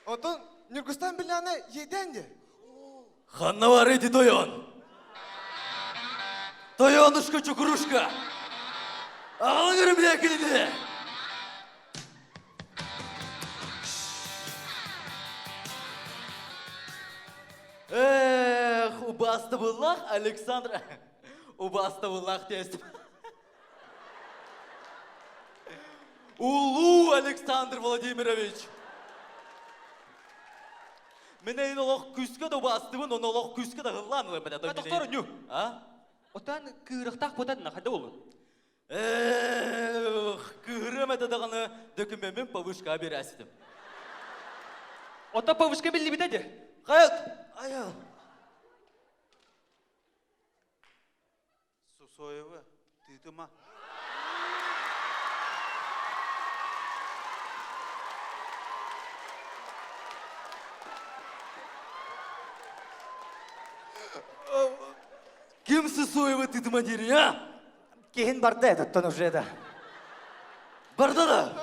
Отын Нүргістан біляны еден де. Ханна бар еді тойон. Тойонышка чукурушка. Ағылы көрім ләкілді. Эх, убасты бұллақ, Александр. Убасты бұллақ тестім. Улу, Александр Владимирович. Мен әйін олақ күскі да бастымын, оны олақ күскі да ғыллан. Доктор, ню. Отан кырықтақ бұтадына қайда олы? Эх, кырым әтедіғаны дөкіменмен павышқа берәсідім. Ота павышқа белі бітеді? Қайық, аял. Сусоевы, тытыма. Кем Сысоева тытыма дері, а? Кейін барды әдіттен уже да. Барды да?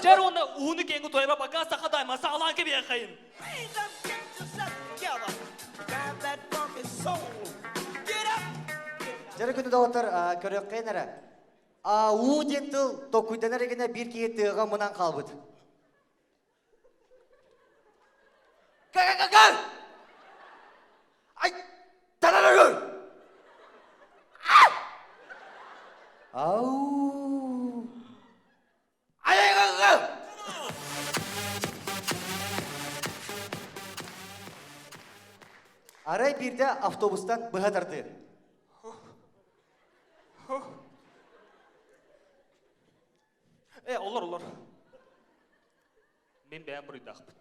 Жер оны уыны кеңі тойба бақа сақадайма сағалан кебе қайын. Жәрі күні дауыттар көрек қайынары. У дентіл токуйданар егіне бір кейі тыға мұнан қалбыд. Кай! Ай, танарығыр! Ау! Ай! Арай бірде автобустан бұғадырды. Олар. Мен бәйін бұрыйды ақпын.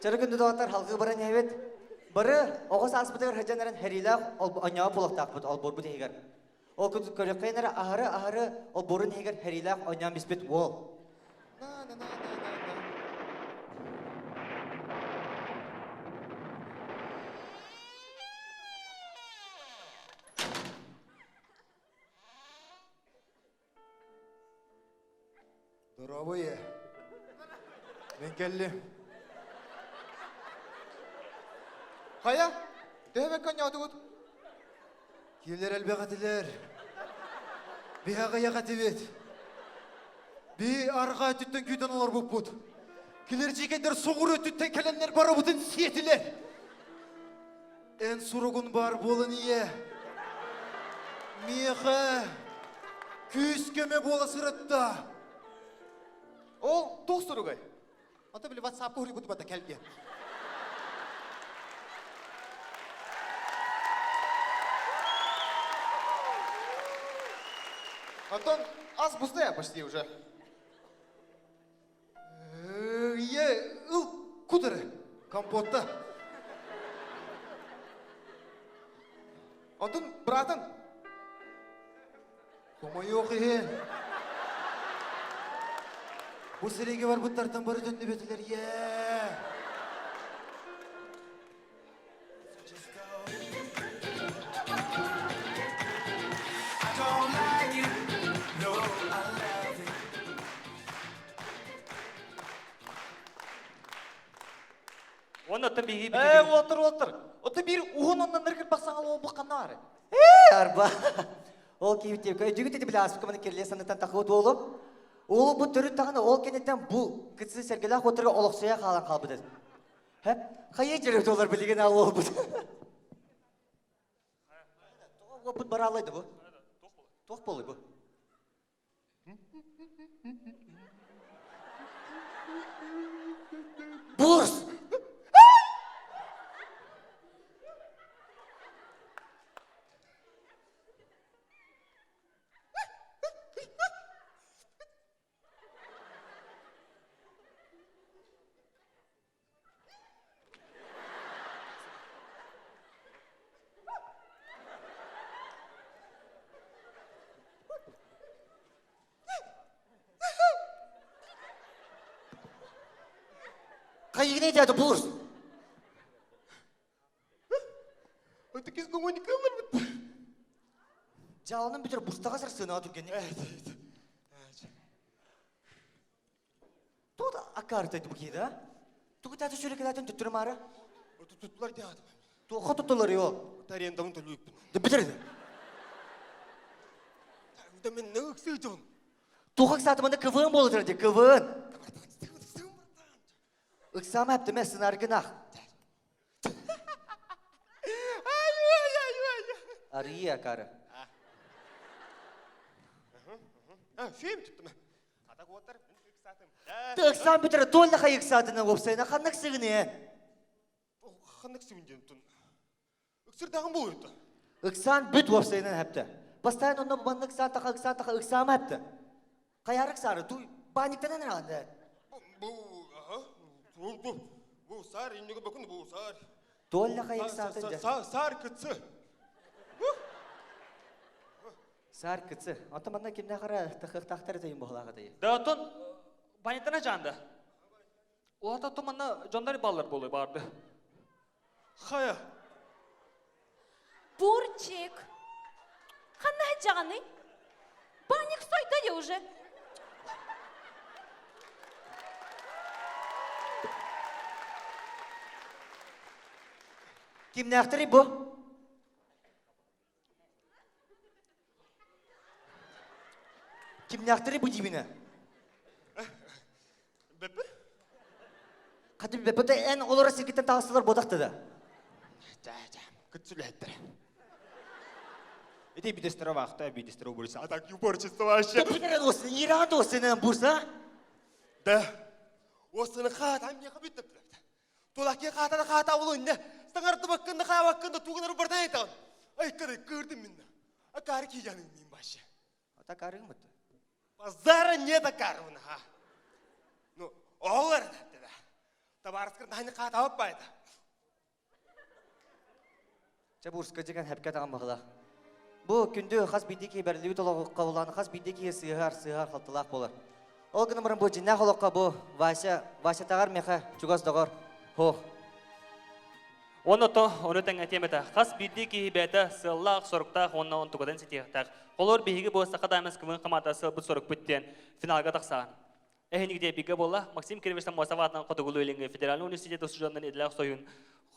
Жәрі күнді дауыттар халқы баран әйбет. Бары оғыз аспытығыр хәжанарын хәрилақ оңяға полықтақ бұд, ол борбуд егер. Ол күнді көрек қайынары ағары ол борын егер хәрилақ оңяға беспет ол. Здоровые. Мен келли. Қая? Дәбек қanya отығыд? Келер әлбе қатылер. Бияға тебет. Бей арға түттен күйден олар боп бұд. Келер жекендер соғыр өттіттен кәленлер бара бұтын сетілер. Ән сұрығын бар болын ие. Меха күйіскеме бола сұрытта. Ол тоқ сұрығай. Ата білі ватсапы хүрі бұты бата кәлге. Антон, аз пустая почти уже. Кудыры, компотта. Антон, братан. Хомай yok ең. Бұл сіреге бар бұттартан бары дөнді бетілер, Оны оттан бейгі Отыр. Оты бір уғын оннан ныргір бақсаң алуы бұққанна ары. Арба. Ол кейбіттеп, жүгіт еді білі аспықыманы керле саныттан тақуыт олып. Ол бұл түрі тағына ол кенеттен бұл күтсі сәргелі ақ отырға олықсуя қалан қалбыды. Қайы жүріп олар білеген ал ол бұд. Тоқ бұд бара алайды бұл. Тоқ болы бұл. Бұрс! Қайығын етеді бұрс! Өті кез көңіні көмір бұтты. Жалының бүтір бұрстаға сыр сына түргені. Туғыда аққарыт айтып кейді, туғыда әті шөлі кәләтін түттірі мары? Тұттылар де адым. Туға тұттылар ео. Тарендамын төлі өкпін. Бітірді. Тарында мен не өксейді оны? Туғақ сатымында кывын болу тұрды, кывын. Үксам әптіме сынаргын ақ. Ария кары. Фейм түттім. Атақ отыр, мен үксатым. Үксам бүтірі толлаға үксатыны опсайына қанық сығыны. Қанық сығын түн. Үксір дағын бұл өтті. Үксан бүт опсайынан әпті. Бастайын онына бұбанны үксан тақа үксам әпті. Қаярық сары, туй баниктенен рағанды. Бұл сар, енеге бөкін бұл сар. Толлаға үксатынды. Сар күтсі. Сар күтсі. Онта манна кемне қара тақықтақтар дейін бұғылаға дейін. Да отын банеттана жанды. Олата отын манна жондары баллар болы барды. Қая? Бурчик. Қанна жағаны? Баник сойда де уже. Кемне ақтыры бұ? Кемне ақтыры бұ дейміне? Бәпі? Қады бәпі ән олары сергеттен тағысылар бодақты да. Күтсілі әттірі. Эти бидестера вахта, бидестера уборщица. А так уборщица вообще. Ты бедерен осы, иран осының бурса? Да. Осының қата мне қабитті біліпті. Толаке қатаны қата болуын не? Стаңарды баққынды, қая баққынды, туғынары бардан айтауын. Ай, қыры көрдім мінді. А кәрі кейжаның мен башы. Ата кәрің мұтты? Базары не да кәріуіні, ха? Ну, олар дәтті да. Табарыскыр дайны қата баппайды. Чабурска деген әпке тағын бағыла. Бұл күнді қас бейдеке бәрлеу толығы қауыланы қас бейдеке сығар қалтылақ болар. Ол күні мұрын бұл жинна қолыққа бұл Вася тағар меха жүгаз дағар. Хо. Оны тәң әтеметі. Қас бейдеке бәді сыллақ сұрықтақ, онына он тұғыдан сетеқтақ. Қолыр бейгі болса қадамыз күмін қыматасы бұл сұрық бүттен финалға тақсаған. Әйінігде бейгі бола, Максим Киревичтен Мосаватынан қотығылы өліңі Федеральный университет ұсыжанын еділәқ сойын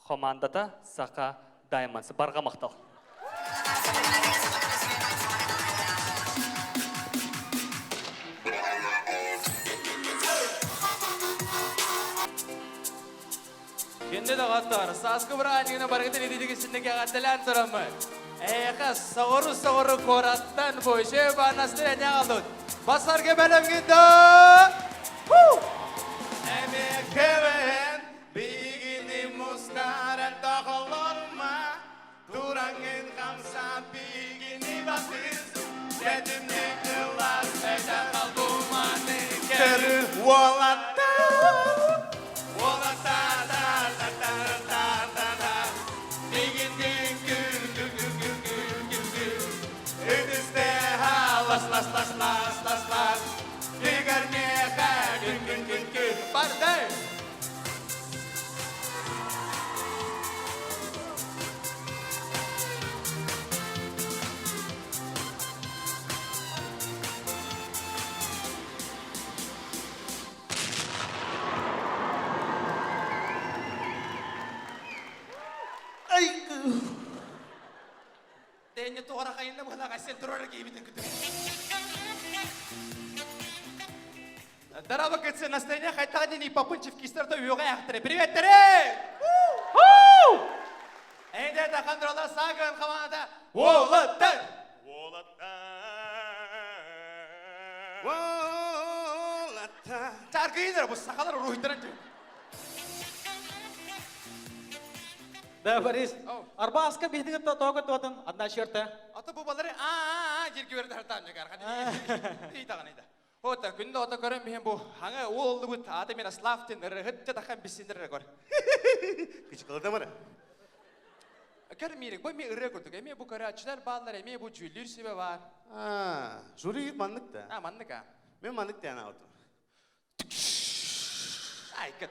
командата Сақа Даймансы. Барға мақтал. Önde de katlar. Saskı bırakın barıkta ne dedik içindeki katlayan soramı. Soğuru korattan bu şey banasına ne aldın? Basar gebelem gitti. Emek hemen bigini muskaran takılırma. Durangin kamsa bigini basız. Dedimni kılas eden kalbumani kerir. Volata. Volata da da da da da da. Bigini gül gül gül gül gül gül gül. Ödüste ha las las las las las las. Digar meha gül gül gül gül. Barday. Denye tuğra kayında bu kadar sen durur gibi bir tıkıdı. Дорога к настроение, хотя не попунчив кистерто юга яхтыре. Привет, Тере! Энде да контрола саган команда. Волоттан! Волоттан! Çarkı indir bu sakalar ruhitlerin. Да, Борис. Арбаска биһдиге тоогот туатын адна шерте. Ата bu baları жерге берді хартам жегар. İyi tağınıydı. Ota günde ota görün bihen bu. Hangi oğuldu bu adamına slavtin hıtça takan bisindir rekor. Küçük kıldı mı? Görmeyerek bu mi ırre kurduk. Emi bu karaçlar bağlar emi bu cüllür sibe var. Jüri git manlık da. Ha manlık ha. Ben manlık diyana oldu. Ay kıt.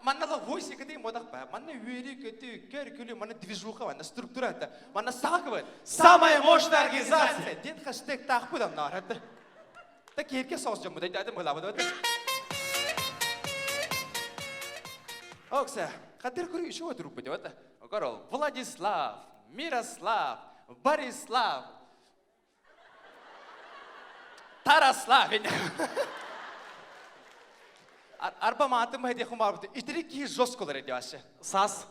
Manna la voice kıtı modak ba. Manna üyeli kötü kör külü manna divizluğa var. Struktura hatta. Manna sağ var. Самая мощная организация. Den hastek takpıdam nar hatta. Ta kerke soscam bu da dedim hıladı. Oksa. Kadir kuru işe oturup bu da. Karol Vladislav, Miroslav, Borislav, Taraslav. Arba matım hadi kumar bu. İtiri ki joskolar ediyorsa. Sas.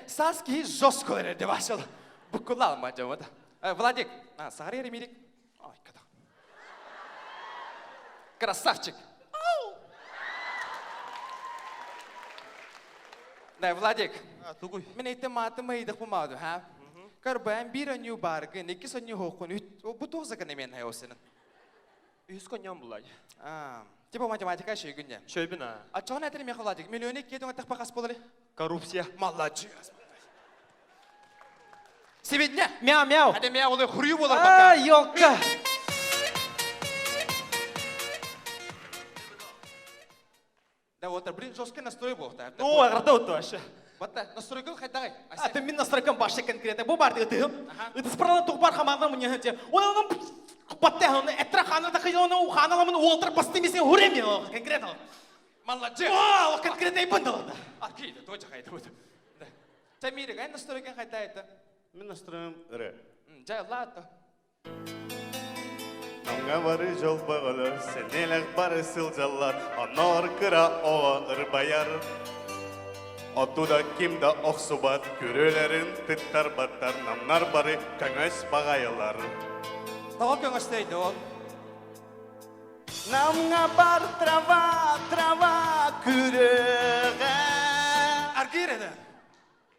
Sas ki joskolar ediyorsa. Bu kullanma acaba da. Vladik, sarı yeri mirik. Ay kadar. Красавчик. Да, Владик. Тугуй. Мен айтам матым айдах помаду, ha? Кар бән bir anyu bargı, ne kis anyu hokun. Bu toza kan men hayosının. 100 konyan bulay. Типа математика şey günce. Şöybün ha. Açan edelim ya Владик. Milyonik kedon atak pakas bolari. Korrupsiya. Молодец. Сегодня. Мяу-мяу. Hadi мяу oluyor, хурyu bolar baka. Ёлка. Да вот, блин, жесткий настрой был. Ну, аграда отто аша. Вот так, настрой был, хоть давай. А ты min настройкам башы конкретно. Бу барды ыты. Ыты справа тугбар хамагына мне ханте. Onun kupatте onu etrafında kıyı onu hanalamın oltır bastımisi huremi конкретно. Молодец. О, конкретно и бандала. Окей, точно хайда вот. Да. Тамирик, ай настройкан хайда это. Мен настроем ыры. Жай ладно. Аңа бары жол бағылыр, сенелек бары сылжалар, анар кыра оға ырбаяр. Отуда кимда оқсубат, көрелерін тыттар баттар, намнар бары көңөс бағайылар. Тағы көңөстейді ол. Намға бар трава күріға. Аргиреді.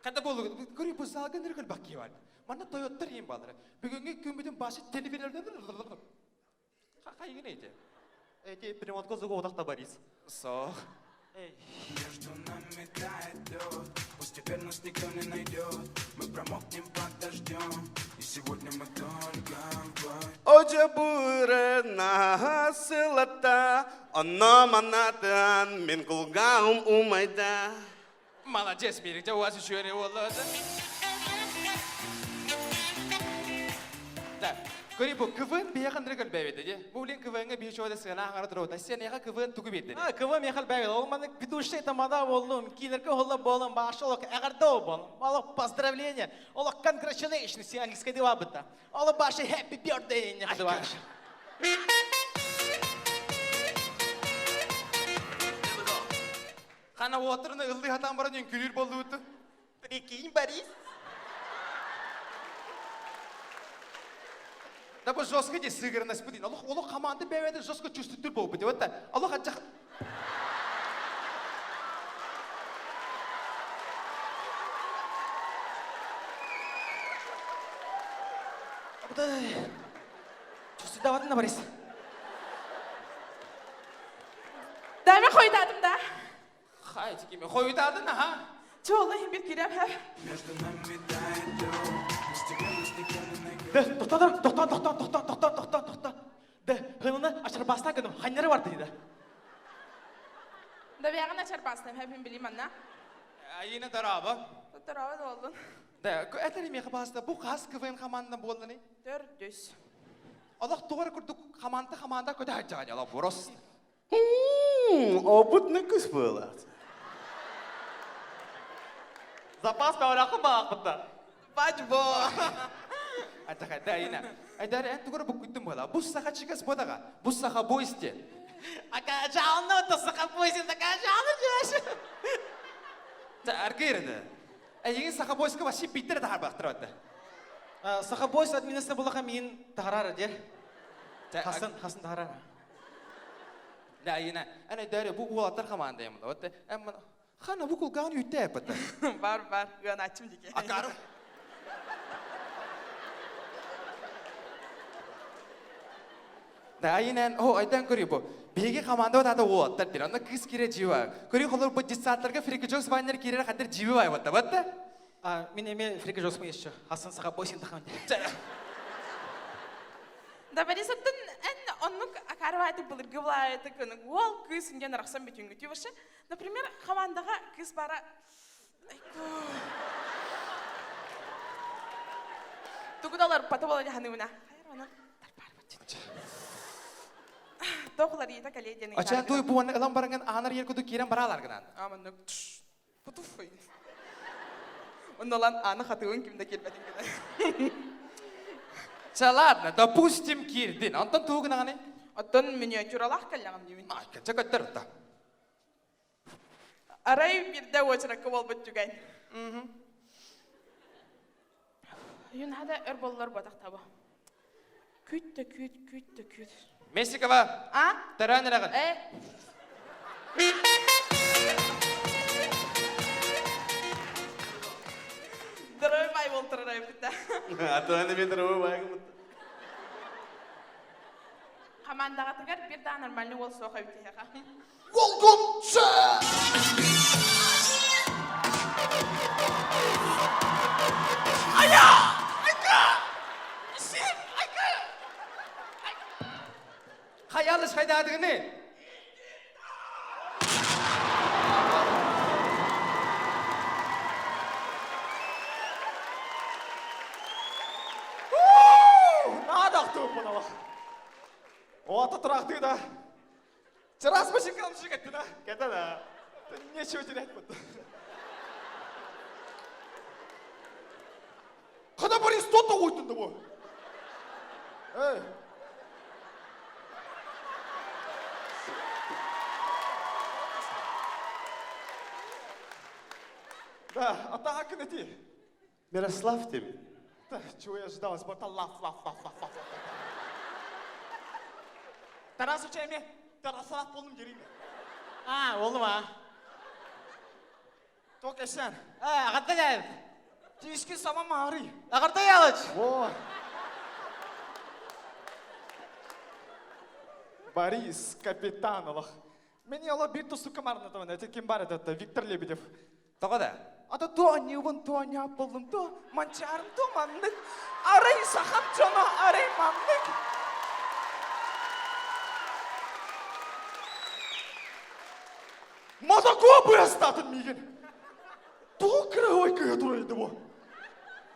Қанда болу, көрі бұл салған үргіл бақи бар. Мана Toyota ем балыры. Бүгінгі көмбеден башы телевизордан қайын ейді. Эти перемотка зуга одақта Борис. Со. Между нами тает лед, пусть теперь нас никто не найдет. Мы промокнем под дождем, и сегодня мы только вдвоем. Oca buruna sılata, anlamanatan min kulgağım umayda. Молодец, Мирик, жауазы шөре олады. Да, көрі бұл кывын бияған регіл бәведі де. Бұл лен кывынға бейші ода сығына аңары тұрауды. Сен еға кывын түгі бейді. Кыва мехал бәгел. Ол маны ведущий тамада болдым. Кинерке холла болым. Башылық әғарда болым. Олық поздравление. Олық congratulations. Сен английский дева бұта. Олық башы happy birthday. Хана отырына ылды хатан баран ен күлір болду өтті. Прикинь, Борис. Да бұл жосқа де сығырын аспы дейін. Олы команды бәуәді жосқа чүстіктір болып біді. Өтті. Олы қатжақ... Абдай. Чүсті даватын да, Борис. Дәме қойдадым да. Хай, текеме, қойдадың, аха? Жолы бір керем әп. Тоқта. Хылыны ашарбасына көдім, хайнары бар дейді. Да бәғін ашарбасына әпін білейм анна. Айына дарабы. Тұрауы да олдың. Да, әтері меқі басында бұл қас КВН командынан болды не? Төрдіс. Аллах туғар күрді команда көді әджаған, аллах бұрыс. Опытный кыз была. Запас бәурақы бақ бұтта. Бач бо. Атақа, да, айына. Айдары ән туғар бұл күттім бола. Бұл сақа чигас бодаға. Бұл сақа бой істе. Ака жалны өтті сақа бойсын, ака жалны жөші. Әргі ерді. Әйеген сақа бойсқа баши биттері тағар бақтыр өтті. Сақа бойс администры болаға мен тағарары дер. Хасын тағарары. Да, айына. Әне дәрі бұл олаттар команда емді. Өтті. Әмін, қана бұл күлгауын үйтті әпітті. Бар, үген açım деке. Акарым. Да, айынан, айдан көрі бұл. Беге команда өт ады олаттар дер. Онда кыз кере живі. Көрі қолыр бұл жitsaatlарға фрики жокс байнер керері қадыр живі бай бұтты. Бұтты? Мен еме фрики жокс мы еші. Хасын сақа бойсын тақамын. Да Борис оттын ән оннук акарвайты бұлырғы бұлайты күнің. Ол кыз инген рақсан бетін күті башы. Например, командаға кыз бара... Тугудалар паты болады ханымына. Хайыр оны тарпар бәтін. Тоқылар ета кәлейденің. Ачан той бұуаны ылан барыңын анар ер күді керен баралар гынан. Аманнық пұтуфай. Оннолан аны қатуын кімді келбәтін күні. Ладно, допустим, кирдин. Антон туғын ағаны? Оттон миниатюралақ кәлләғым деймін. Кәнчә көттір ұтта. Арай бірді очырақы бол бұт түгән. Юн хада өр болылар батақ табы. Күт. Месикова. Таран ырағын. Дұрой бай бол тұрырай бұтта. Атыраны мен дұрой бай бұтта. Командаға тұғар бір да нормальный ол соға өтеға. Волгонча! Ая! Айка! Сен! Айка! Қаялыш қайдадығыны? Ота тұрақты да. Чырас башын қалымшы кәтті да. Кәті да. Неше өтен әйтпеді. Қада бір истота ойдыңды бұл. Эй. Да, атаға кін әти. Мирослав тем. Да, чего я ожидал, смотрел лаф. Тарас учайме, Тарасалат болдым жерейме. Олды ма? Ток әшен. Ағатта жәйіп. Тешкі сама мағыры. Ағарта ялыч. Борис Капитанов. Мен ела бір тұсы комарны таван, әте кем бар әтті, Виктор Лебедев. Тоғада? Ата туаневын туаняп болдым, то манчарым, то маннык. Арай сахам чона, арай маннык. Мазако бұястатын меген. Тұл кірі көйе тұрайды бұл.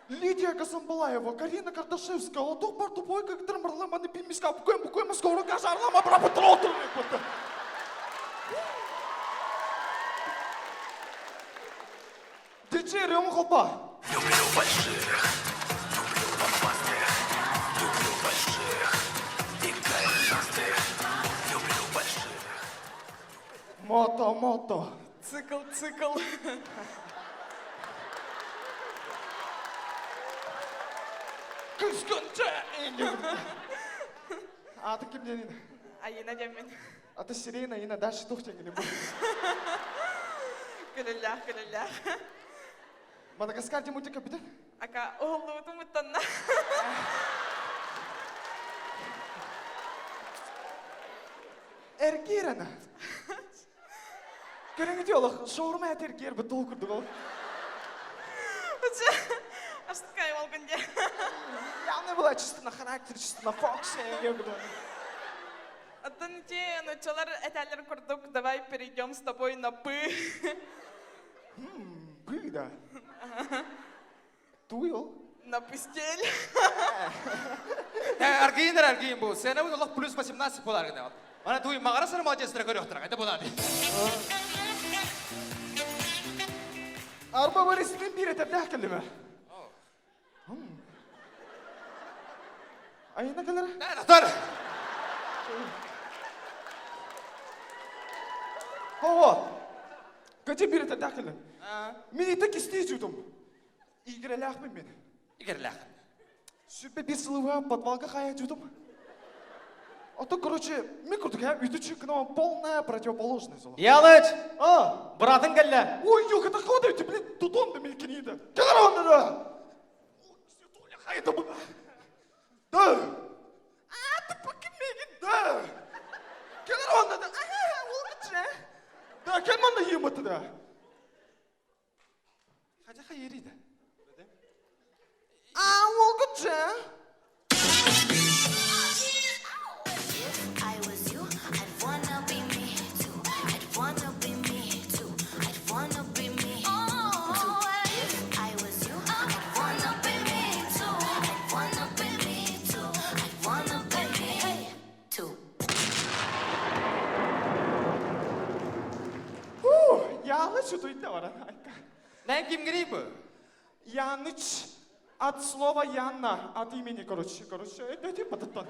Лидия Касамбалаева, Карина Кардашевская, Латух Бартубой, как трамбарламаны пимиска, букуем скоро кажарлама, брапы тротурный көтті. Диджей Рема Холпа. Люблю больших, люблю лопастых, люблю больших и голенастых, люблю больших. Мото, Цикл. Күскөнче! Аты кімден ені? Айына демен. Аты Сирена, ені Даша Тухтенгені бұл. Күлілләх. Мадагаскар де мультика бітін? Ака, оғылуыды мұттанна. Эргер ана. Көріңіз олық, шоурма әт эргер бұт ол күрді ол. Астықай олғын де. Яны была чистына характер, чистына фокс. Оттан те, ночалар әтәлер күрдік, давай перейдем с тобой на «бы». «Бы», да. Туй ол? На постель. Аргин бұл. Сені олық плюс 18 бол аргин. Ана туй мағара саны молодецтері көрі оқтырақ. Айда болады. Арба бар есімен бір етіп дәкілі ме? Айына кәлері? Тұр! Хава, көте бір етіп дәкілі. Мен еті кестей жүдім. Игіреләқпен мен. Игіреләқпен. Сүпе бір сылыға подвалға қая жүдім. А то, короче, мен күрдік, үйтічі күнау полная противоположность. Ялыч! Братың кәлі. Ой, yok, это хода, ты, блин, тут он да мелькинит. Кәлер он да! Қайда бұл? Да! Ты покемеген, да! Кәлер он да! Ол күтші! Да, кәлман да еміті да! Қайда қай ерейді? Ол күтші! Яныч утуйда бар. Нән кім керей бұл? Яныч от слова Янна, от имени, короче, это потом.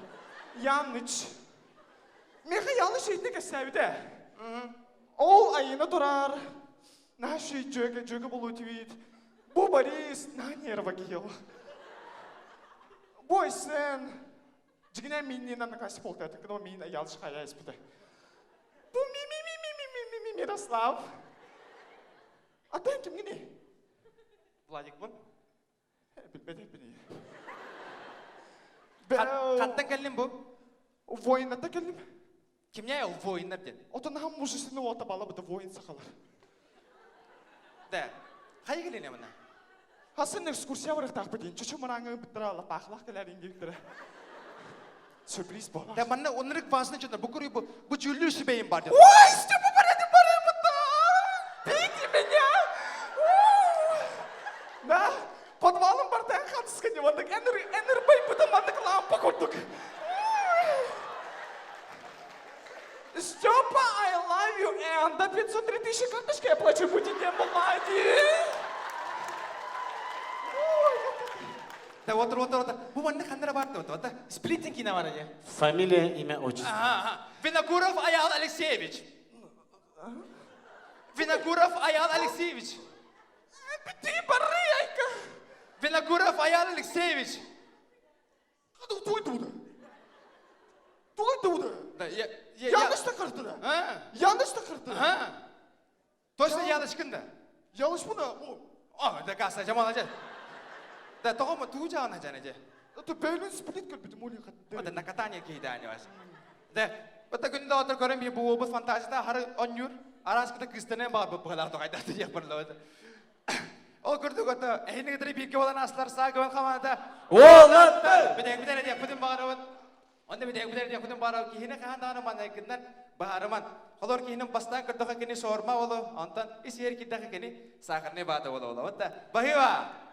Яныч. Меха Яныч етіне кәсәбіде. Ол айына тұрар. Наши жөгі бұл өтівейд. Бұ Борис, на нерва кел. Бой сен. Жігіне меннен анакасы полты әті, но мен аялыш қая еспіді. Бұ Мирослав. Атайын кім гіне? Владик бұл? Білмеді. Қаттан кәлім бұл? Воинната кәлім. Кімне ол воиннар ден? Отын хам мужесіні ота бала бұды воин сақалар. Да. Қай келіне мұна? Хасын экскурсия барық тақ бәден. Чүчі мұраңы бұттыра ала пақылақ кәлер енгектірі. Сюрприз болар. Да, манна онырық басына жүндар. Бұл көрі бұл жүлі үсі бейін бар ден. Ой, степі барады бұтта! Бейті меня! Да, подвалым бартан қатысқаны мандық. Әнір бай бұта мандық лампа көрдік. Степа, I love you, and до 503 тысячи карточки я плачу, будь не молодец. Да, отыр. Бұл манна қандыра барды, отыр. Сплиттен кино бар әде. Фамилия, имя, отчество. Винокуров Аян Алексеевич. Винокуров Аян Алексеевич. Ты бары, Айка. Винокуров Аян Алексеевич. Той туда. Да, Yanlış da kırdı. Yanlış da kırdı. Точно yanlış kında. Yanlış mı da? Да, каса, жаман ажа. Да, тоғыма туу жағын ажан ажа. Это бәйлін сплит көрбеді, молин қатты. Да, на катание кейді ане вас. Да, бұтта күнді отыр көрім, бұл обыз фантазияда хары онюр, араскыда кыстынен бар бұл бұғалар тоғайдарды ек бұрылы өті. Ол күрдік өті, әйіні кедірі бейке olan асылар сағы көвен қаманында. Олатты! Біден әдек бұдың бағары өт. Онда біден әдек бұдың бағары өт. Кейіні қағандағаны маңдай күннен бағарыман. Қолор кейінің бастан күрдіға кені сорма олы, онтан исер кедіға кені сақырны бады олы. Өтті, бағыва!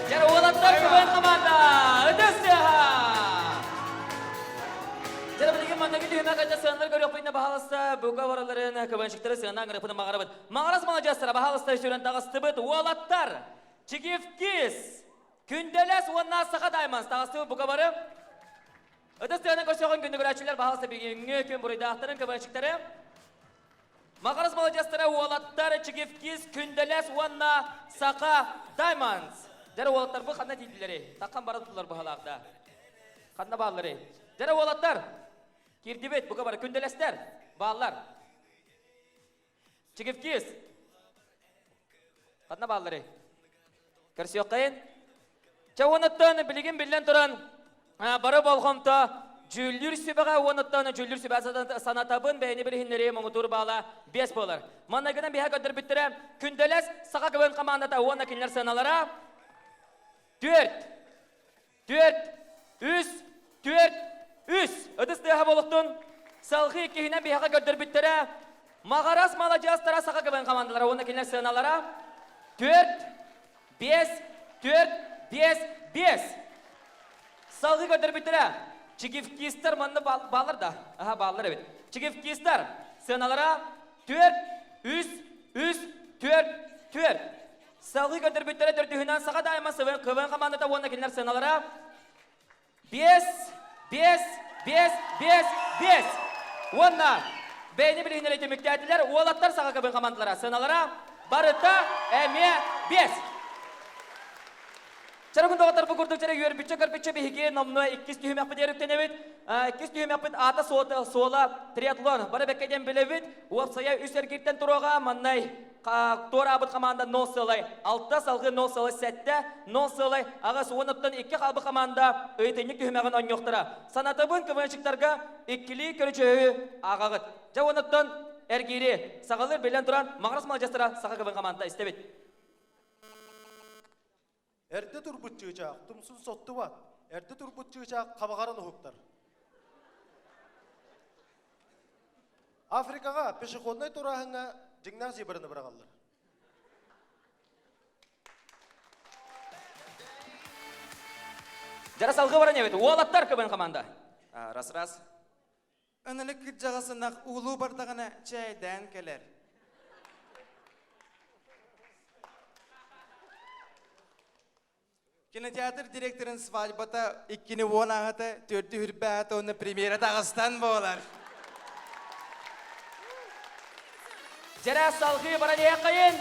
Яра, олаттар Егер мандагы түйіме қайда сығанлар көрек бұйна бағалыста бұға бараларын көбеншіктері сығаннан ғырыпыны мағарабыд. Мағарас малajастыра бағалыста үшерін тағысты бұд. Уалаттар, Чигифкис, күнделес уанна сақа дайманс тағысты бұға бары. Ыдыс тығаны көрсеғын күнді көрәтшілер бағалыста бігенге күн бұрыйда ақтырын көбеншіктері. Мағарас малajастыра уалаттар, Чигифкис, күнделес уанна сақа дайманс. Дәрі уалаттар бұл қанна дейділері. Таққан барадылар бұғалақта. Қанна бағылары. Дәрі уалаттар. Кирдибет, бұға бары күнделестер. Бағылар. Чигифкис. Қанна бағылары. Көрсі өққайын. Чауыныттан білеген білден тұран. Бары болғымта. Жүлдір сүбіға оныттан жүлдір сүбі санатабын бәйіне білігінлері мұңытуыр бағыла 5 болар. Маннагыдан бейхе көдір біттірі. Күнделес сақа көбін қамандата оңна кенлер саналара. 4, 3. Ыдыс дыға болуқтың. Салғы еккейінен бейхе көдір біттірі. Мағарас малajастыра сақа көбін қамандалара оңна кенлер саналара. 4, 5. Салғы көдір біттірі. Чигифкистер манны балыр да. Балыр әбет. Чигифкистер сыналара 4. Салғы көдір біттірі дүрдігінен саға дайма сывын көбін қамандата онына келінер сыналара 5. Онына бәйні білігінер етемікті әділер олаттар саға көбін қамандалара сыналара барыта әме 5. Чарагын доғатар бұл күрдік жәрі үйербітші көрбітші бейге номны 2 түйім әппіт еріктен әбет. 2 түйім әппіт ата сола триатлон. Бары бәккеден білебет. Уапсая үс әркеттен тұруға маннай тора абыт қаманда 0 сылай. 6 салғы 0 сылай 7, 0 сылай. Ағас оныптан 2 қалбы қаманда өйтенік түйім әғын он yoқтыра. Санатыбын көмәншіктарға 2-лі көрічі ағағыт. Жа оныптан әргері сағалыр белен тұран мағырас малajастыра сақа көбін қаманда істебет. Әрді тұрбыт жығычақ, тұмсын сотты бат. Әрді тұрбыт жығычақ қабағарын ұғыптар. Африкаға пешеходнай тұрағыңа жыңнақ зебіріні бірағалар. Жарасалғы баран ебет, уалаттар көбін қаманда. Рас. Өнілік күт жағасынақ ұлу бардағына чайдан келер. Кинотеатр директорын свадьбата 2-ні 10 ағыты 4-ті хүрбәті оны премьера тағыстан болар. Жарасалғы баран еқайын.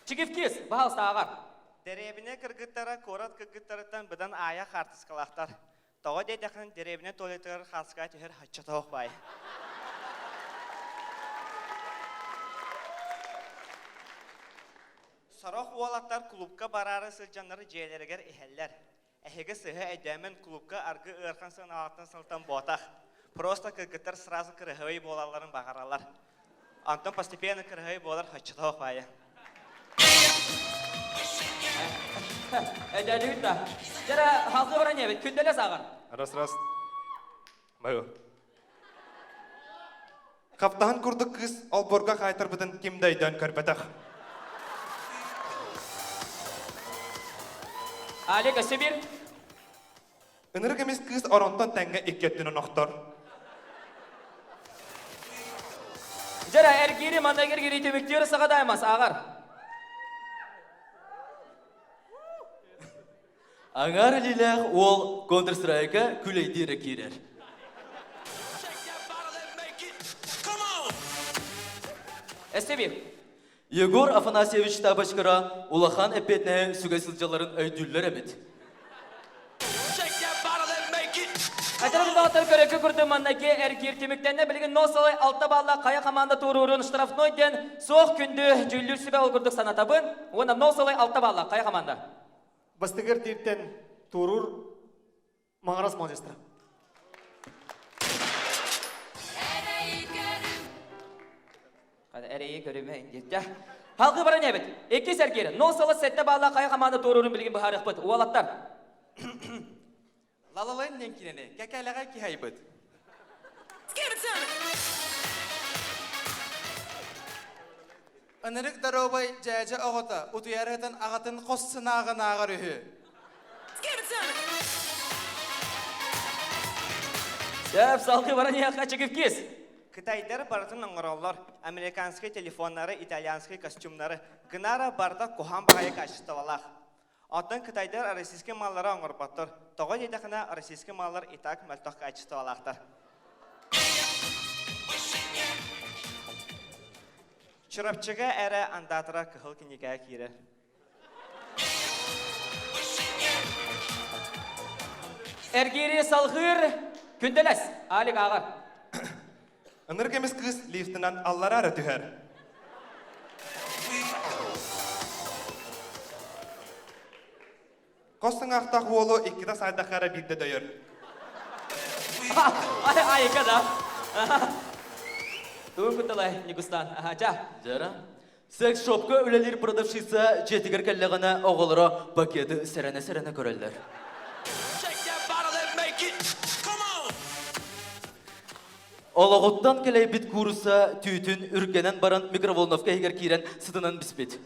Чигифкис, бағалыста ағар. Деребіне кіргіттара, корат кіргіттарыттан бұдан ая қартыс қалақтар. Тоға дейдіқін деребіне толетігір қасқа түйір хатча тоқ бай. Сарох уалаттар клубка барары сылжанлары жейлерігер ихеллер. Әхеге сыхы әдәмен клубка арғы ұрқан сығын ағаттан сылтан ботақ. Просто кіргіттар сразу кірғывай болаларын бағаралар. Антон постепенно кірғывай болар хатчатауқ байы. Әдәді үтті. Жара халқы баран ебет, күнделес ағар. Рас. Байу. Қаптағын күрдік қыз алборға қайтыр бұдын кемдайдан көрбетақ. Алек, Асибир. Үнірік емес қыз оронтан тәңгі еккеттінің оқтар. Жара әргері, мандагер гері төміктері саға даймас, ағар. Аңар лилях ол Counter-Strike'a küleydirek girer. Асибир. Yegor Afanasьевич Tabaşkara Ulahan epetne sügesizcaların öydüller emet. Açarım dağıtır köreki kurdu mannaki ergir temiktenine bilgin nosalay altta bağla kaya kamanda tuğrurun ştrafnoyden soğuk kündü cüllür sübe olgurduk sanatabın. Ona nosalay altta bağla kaya kamanda. Бастығыр тейттен тұрur мағарас малajастыра. Әреyi görüme indikte. Halkı bara ne bit? İki sergeri. Nosala sette bağla kaya kamanda tuğrurun bilgin bu harıq bit. Uvalattar. Lalalayın nenkinene, kekalağa ki haybıd. Anırık darobay jaja ağıta, utuyarıtan ağıtın qossınağın ağır ühü. Дәп салқы баран яққа чекіп кес. Кытайдар бардын оңыроллар, американский телефонлары, итальянский костюмлары, гынара барда кухан бағайы качествовалақ. Оттан Кытайдар российский маллары оңырбаттыр. Тоғы едіқына российский маллар итак мәлтоқ качествовалақтар. Чырапчыға әрі андатыра кығыл кенеге кейрі. Әргері салғыр күнделәс, алик ағар. Ыныргеміз қыз лифтінен аллара әрі түхер. Қостың ақтақ олу 2 сайдақары бірді дөйір. Айыка да. Туы күттілай, Негустан. Жа. Жара. Секс-шопқа өлелер продавшиса жетігір кәлліғана оғылыра пакеті сәрәне көрелдер. Олағыттан келей бит курса түйтін үргенен баран микроволновка егер кейрен сытынан біспет.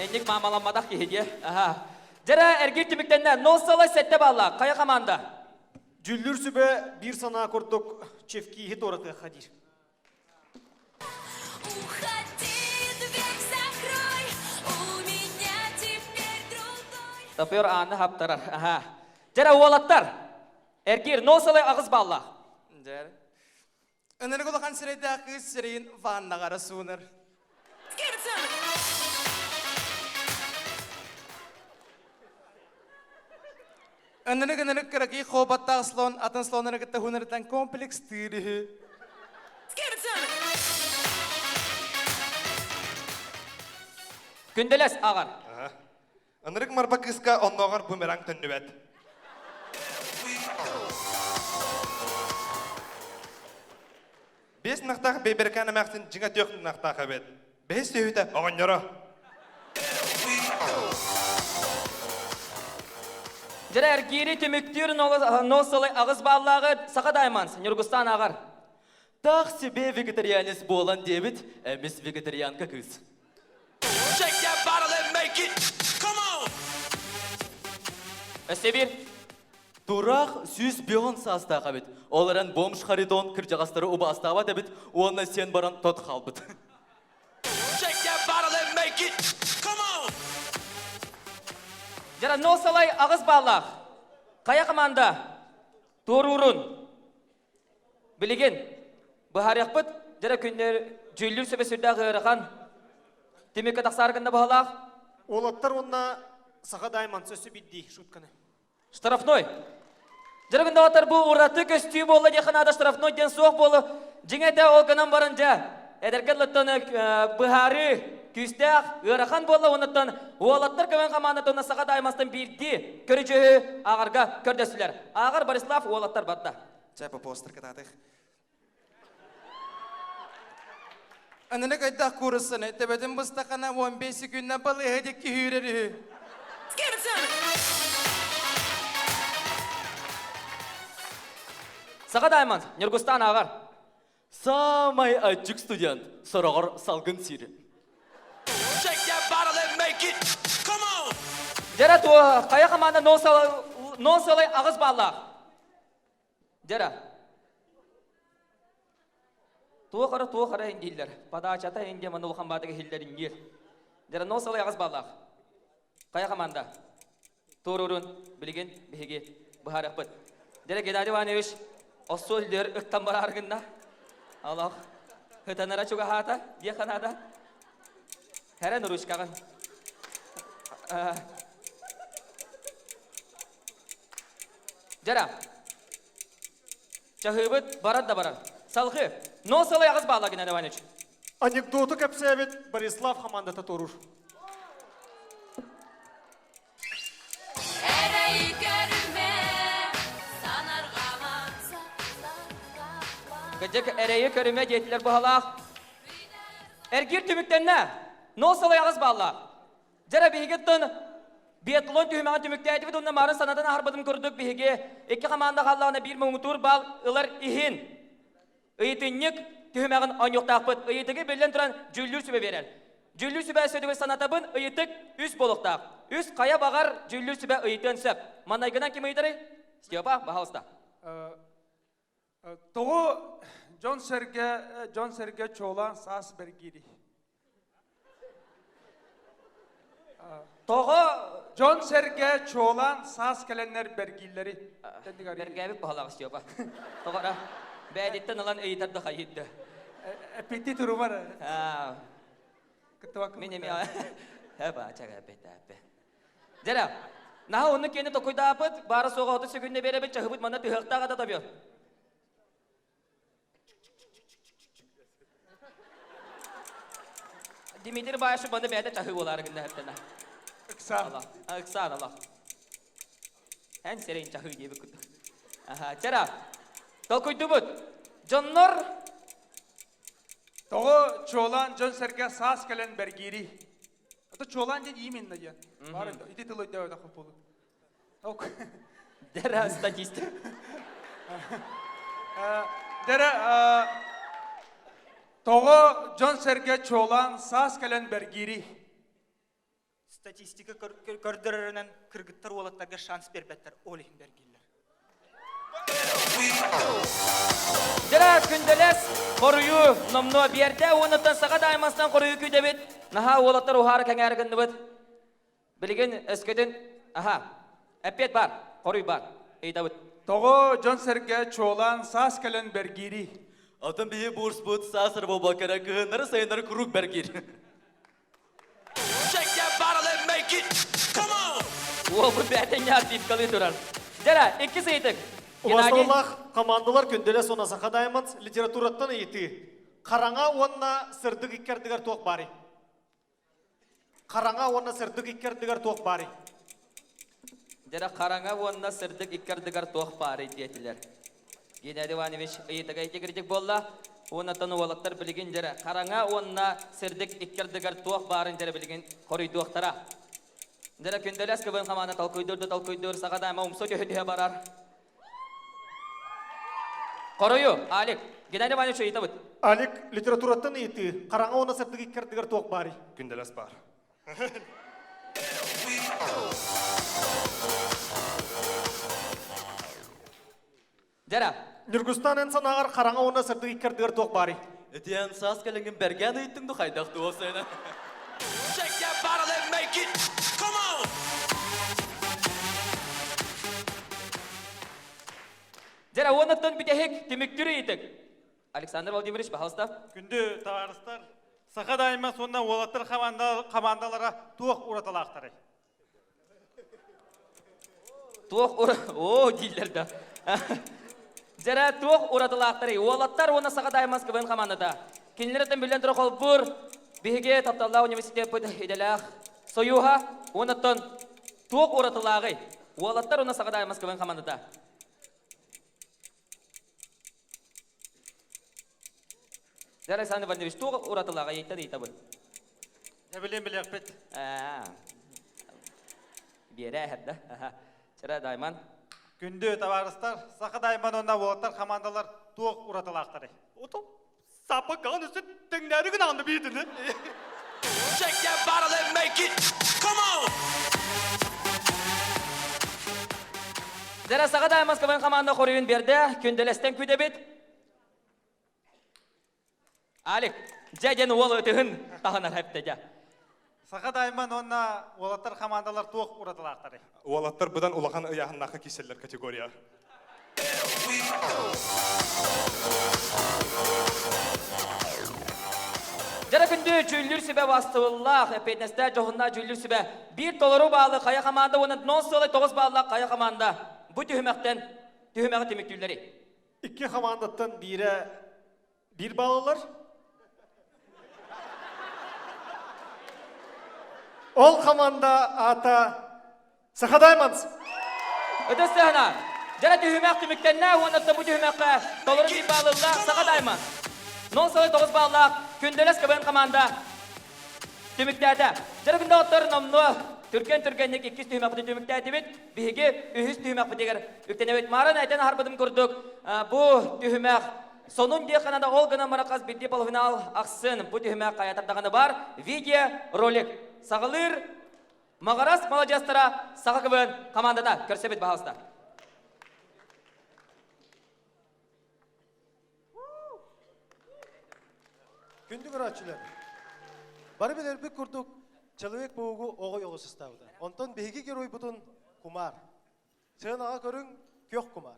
Әндік мамаламадақ кейде. Жара әргер түміктеннен носалы сәтті бала, қая қаманда? Жүллүр сүбе бір сана көрдік чевки хит орақы қадир. Тапыр аны хаптарар. Жара уалаттар, әргер носалы ағыз бала. Жара. Өнері қолақан сірейді ақыз сірейін ваннағары суыныр. Өнері кірігі қобаттағы слон, атын слоныры кітті хүнірден комплекс түйірі. Күнделес ағар. Ынырық марба қысқа оннағар бумеранг түнні бәд. Бес нақтақ бейберканы мәқсін жыңа төқтін нақтақ әбет. Бес сөйді оғынныры. Жара әргері түміктер носылы ағыз баллағы сақадайманс, Нюргустан ағар. Тақ себе вегетарианец болан дебіт, әмес вегетарианка кыз. Өсебір. Турақ сүйіс беғын саста қабет. Оларан бомж харидон кіржағастары ұба астава дебіт, онына сен баран тот қалбыт. Жара носылай ағыз баллақ. Қая қаманда? Торурун. Білеген. Бұхаряқ бұд. Жара күндер жүллір сөбе сүрдағы ғыраған. Демекке тақсарғында бұхалақ. Олаттар онна саға дайман сөсі бидді шутканы. Штрафной. Жара күнді отар бұл ұраты көстүй болы деканада штрафной ден соқ болы. Жеңеде олғынан барынжа. Әдіркетліттіні бұхары күстәқ ғыраған болы оныттан олаттар көмен қаманытыны саға даймастын бірді көрі жөйі ағарға көрдесілер. Ағар Борислав олаттар бадда. Жапа постер катадық. Ананы қайдақ көрісіні, тәбәдің бұстақана 15 күнна балы әдекке үйрері. Саға дайман, Нюргустан ағар. Самай ачык студент, сұрағыр салгын сирі. Жара туы, қая қаманда носылай ағыз баллақ. Жара. Туы қара ендейлер. Пада ачата енде мұны ұлған бадығы хелдерін ер. Жара носылай ағыз баллақ. Қая қаманда. Торурун, білген, беге, бұхарық бұд. Жара Геннадий Иванович, осы өлдер үқтан бар арғында. Allah, hıtanara çok hata, diye kanada. Her nuruş kagan. Jara. Çahıbıt barat da barat. Salgı. No salı yağız bağla gene devam et. Anekdotu kapsayabet Borislav hamandata torur. Gıcık ereği körüme getiler bu halak. Ergir tümükten ne? No salı yağız bağla. Jara bihigittin. Biatlon tühümeğin tümükte edip onunla marın sanadan harbadım kurduk bihige. İki kamanda kallağına bir muğutur bal ılar ihin. Iytinlik tühümeğin an yok taqbıt. Iytigi belden turan cüllür sübe verer. Cüllür sübe södüğü sanatabın iytik üst boluqtaq. Үс қая бағар жүллүр сүбә ыйтын сөп. Манайгынан кем ыйтыры? Степа, бағалыста. Тоғы Джон Серге чолан сас бергири. Тоғы Джон Серге чолан сас келенler бергилleri. Бергәбік бағалағы Степа. Тоғыра, бәдеттен алан ыйтарды қайытты. Петти турумар. Мен еме әбі ачаға әпет. Жара, наға оны кені тоқойда апыт, бары соға оты сөгінде беребет, чағыбыт мана түйіқтаға да табио. Димитр байшы баны бәді чағы олары күнді әптіна. Үксан Allah. Ән серейін чағы дебі күнді. Жара, тоқойды бұд. Джоннор Тоғы чолан Джон Серге сас келен бергири. Это чолан ден имен надя. Барында, иди ты лой давай таху полу. Дера статистика. Дера Тоғы Джон Серге чолан сас келен бергири. Статистика көрдірінен кіргіттір олаттарға шанс бербеттер олейін бергилер. Жара күнделес қорыю номно берді, оныттан саға даймастан қорыю күйде бет. Наға олаттар ұхары кәңәргінді бет. Білген өскөден, әппет бар, қорыю бар. Eyda bit. Togo John Serge çoğulan sas kelen bergiri. Atan bihi burs but sasır bol bakara gınları sayınları kuruk bergir. Shake that bottle and make it. Come on. O bu beten yar deyip kalıyor duran. Jara, iki sayıdık. Ubastollah komandalar köndele sona Saka Diamonds literaturattan iyiti. Karanga onna sırdık ikkerdigar tuğuk bari. Karanga onna sırdık ikkerdigar tuğuk bari. Jara karanga onna sırdık ikkerdigar tuğuk bari diyetiler. Gennady Ivanovic ıyıtıga girecek bolla. Ona tanı olatlar bilgin jara. Karanga onna sırdık ikkerdigar tuğuk bari jara bilgin koruy tuğuktara. Jara kündeles kıvın kamana talkoydur Saka Diamond umso köhüdüye barar. Koruyu, Alik. Gennady Ivanovic ıyıtı bit. Alik literaturattan iyiti. Karanga onna sırdık ikkerdigar tuğuk bari. Gündeles bar. Jara. Nürgüstan en sanagar karanga onna sırdık ikkerdigar tuğuk bari. Etiyen sas kelengin bergen ıyıttın da kaydaktı o sene. Shake that bottle and make it. Come on. Jara onattan bitehek timiktürü iyitик. Александр Владимирович, пожалуйста. Күнді тағарыстар, Сақа дайыма сонда олаттыр командалара туық ұраталақтары. О, дейлерді. Жара туық ұраталақтары. Олаттар оны Сақа дайымас көвен командада. Кенілерден білен тұры қол бұр. Беге Тапталла университет бұд еделақ. Союға онаттан туық ұраталағы. Олаттар оны Сақа дайымас көвен командада. Jara Alexander Valdivich, tuğ uğratılağa yetti deyta bu. Ne bileyim pet. Bir yere həddə. Jara dayman. Күнді тағарыстар, Сақа дайыман онда олаттар командалар туық ұраталақтары. Oto, sapa kan üstü dinleri gün andı büyüdün. Shake that bottle and make it. Come on. Jara Saqa Diamonds kıvın komanda koruyun berdi. Kündelesten küde bit. Alik, jajeni ol ötühün tağınar hepte ja. Сақа дайыман онда олаттар командалар туық ұраталақтары. Olatlar budan ulağan ıyağındaki kişiler kategoriya. Jara kündü çüllür sübe vastıvıllah, epeynesler çoğunlar çüllür sübe. $1 bağlı kaya komanda, onun non solu 9 bağlı kaya komanda. Bu tühümekten, tühümeği temiktürleri. İki komandattan bir bağlılar. Ol komanda ata Saka Diamonds. Ötesi hana. Jara tühümeği temikten ne? Onun da bu tühümeği doların bir bağlılığa Saka Diamonds. Non solu 9 bağlı kündeles kıvın komanda. Tümiklerde. Jara günde otur nomlu. Türkenlik 2 tühümeği tümiklerde bit. Bihigi 3 tühümeği diğer. Üktenevet maran aydan harbadım kurduk. Bu tühümeği sonun diye kanada olgana marakaz bildi polfinal aksın. Bu tühümeği kayatardağını var. Video rolik. Sağılır Мағарас молодежтара саға кыбын командада көрсебет бағалыстар. Күндік ұрачылар. Бары білер бір күрдік человек бұғы оғы оғы сыстауды. Онтан бейгі герой бұтын кумар. Сен аға көрің көк кумар.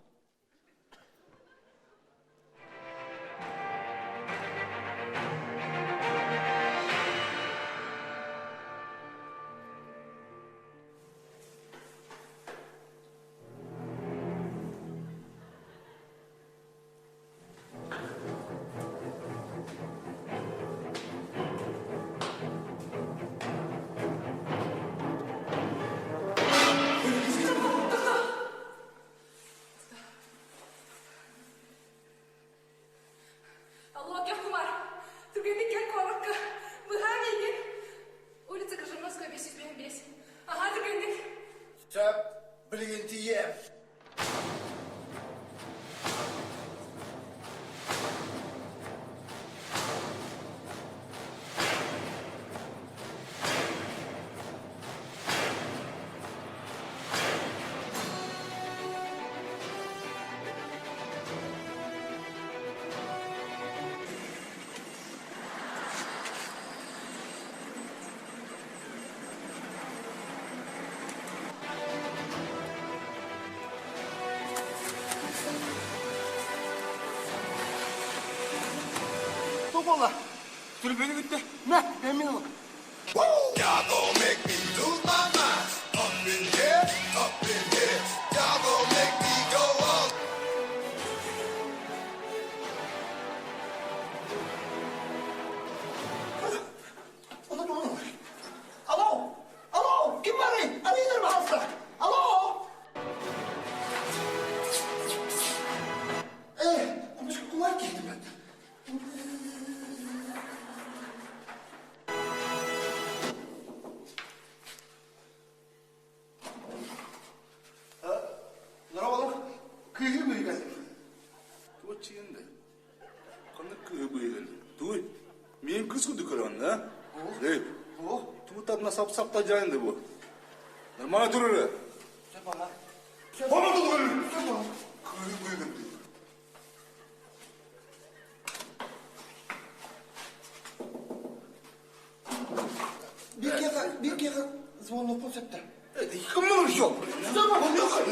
Алло, Кумар, ты где никак коротко? Выгони, улица Кожевновская, 10-10. Ага, ты где? Чап, блин, тие. Топола, түрбені күтті. Мә, мен ол. Y'all gon' make me lose my mind. Up in here, up in here. Y'all gon' make me go up. Алло, алло, kim var? Arayın mı hasta? Алло. Kumar geldi ben. Merhabalar. Kıyı bıyıgan. Tuğ çiğinde. Kanı kıyı bıyıgan. Tuğ. Men kız kudu kıran ha? Ey. Tuğ tadına sap sap da cayındı bu. Normal durur. Sepala. Bana durur. Sepala. Kıyı bıyıgan. Bir kere звонок посетте. Кому еще? Запах, нюхай,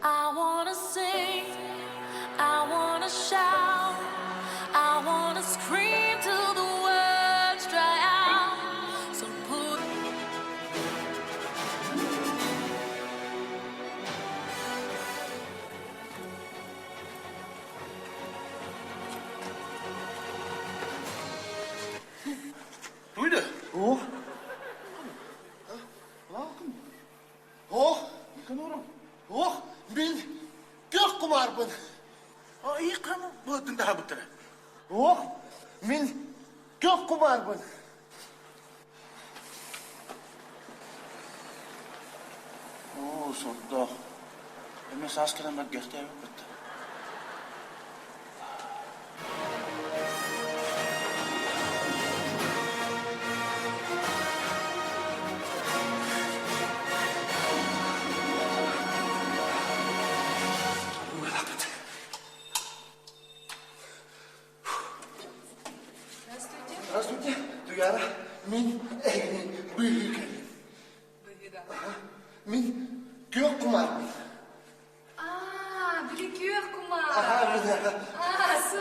I wanna sing, I wanna shout, I wanna scream till the words dry out. So put Duydu. Oh. Oh. Oh. Ben gök kumarım. İyi kanı. Bu ödün daha bıtırı. Oh. Ben gök kumarım. Oo, sonunda. Emes askeren bak gerçeğe yok bitti. Здравствуйте, Туяра. Мен бүйіген. Мен гök kumarım. bir gök kumar. Aha, bir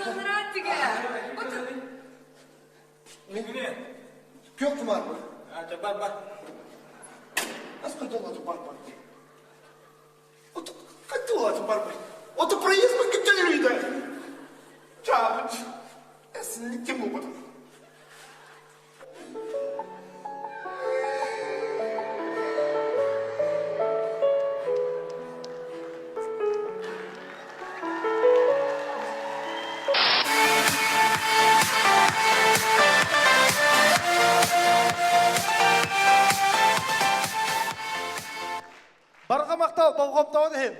Sonra tige. Men gök kumarım. Hadi bak. Nasıl kadar var? Хотела бар. Вот проезд по Китаю. Чавч. Эсни кем bu? Барға мақтау, балғоптау дейін.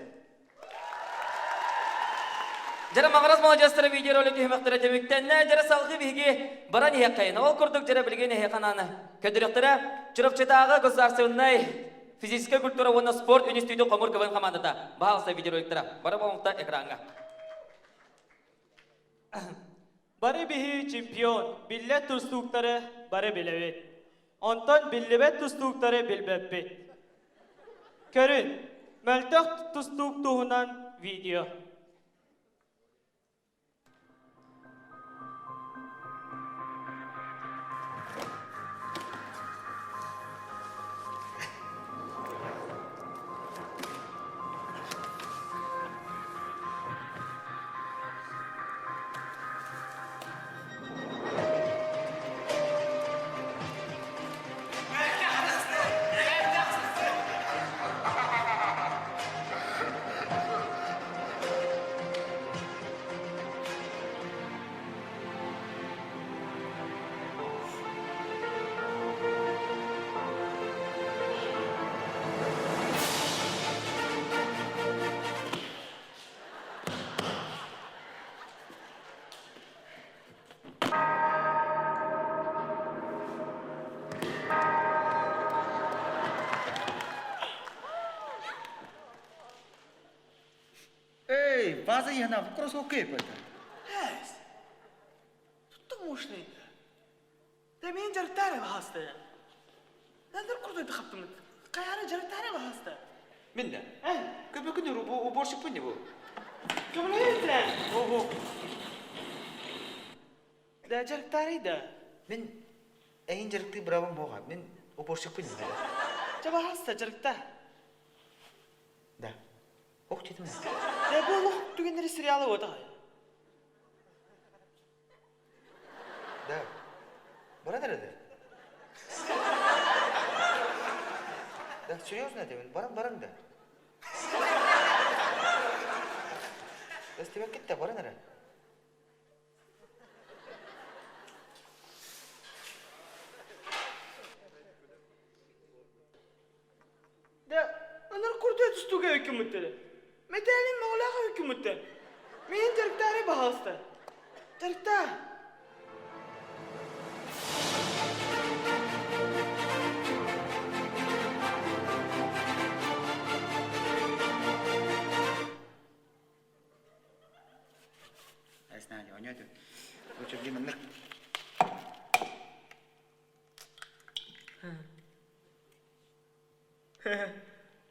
Жара мағарас молодежтары видеоролик түймектері теміктенне жара салғы биги баран еққайын. Ол күрдік жара білген еқананы. Көдіректері Чурапчатағы государственный физическая культура оны спорт институты қомыр көбін командада. Бағалса видеороликтері. Бара болыңықта экранға. Бары биһи чемпион, биллет тустуктары бары билебет. Онтон биллебет тустуктары билбеппет. Көрін, мөлтөк тустук туһунан видео. Эй, база яна, в кроссовке это. Эс. Tuttu muşnaydı. Demeyin jarıktare bahastı. Nedir kurdu tıkaptım? Kayara jarıktare bahastı. Min de. Köpek günü bu borçluk bu ne bu? Kabul ettiler. Bu. Da jarıktareydi. Min eyin jarıktı bravo boğa. Min o borçluk bu ne? Çaba hasta jarıkta. Da. Oh dedim. Ne bu Allah tügenleri serialı o da. Da. Bana nerede? Da серьезно demin. Barın da. Da Steven gitti. Barın nerede? Da onlar kurdu tustuğa hükümetleri. Metalin Mevla'ya hükümeti. Men jarıktare bahastı. Jarıkta. Знали, понятно. Лучше где на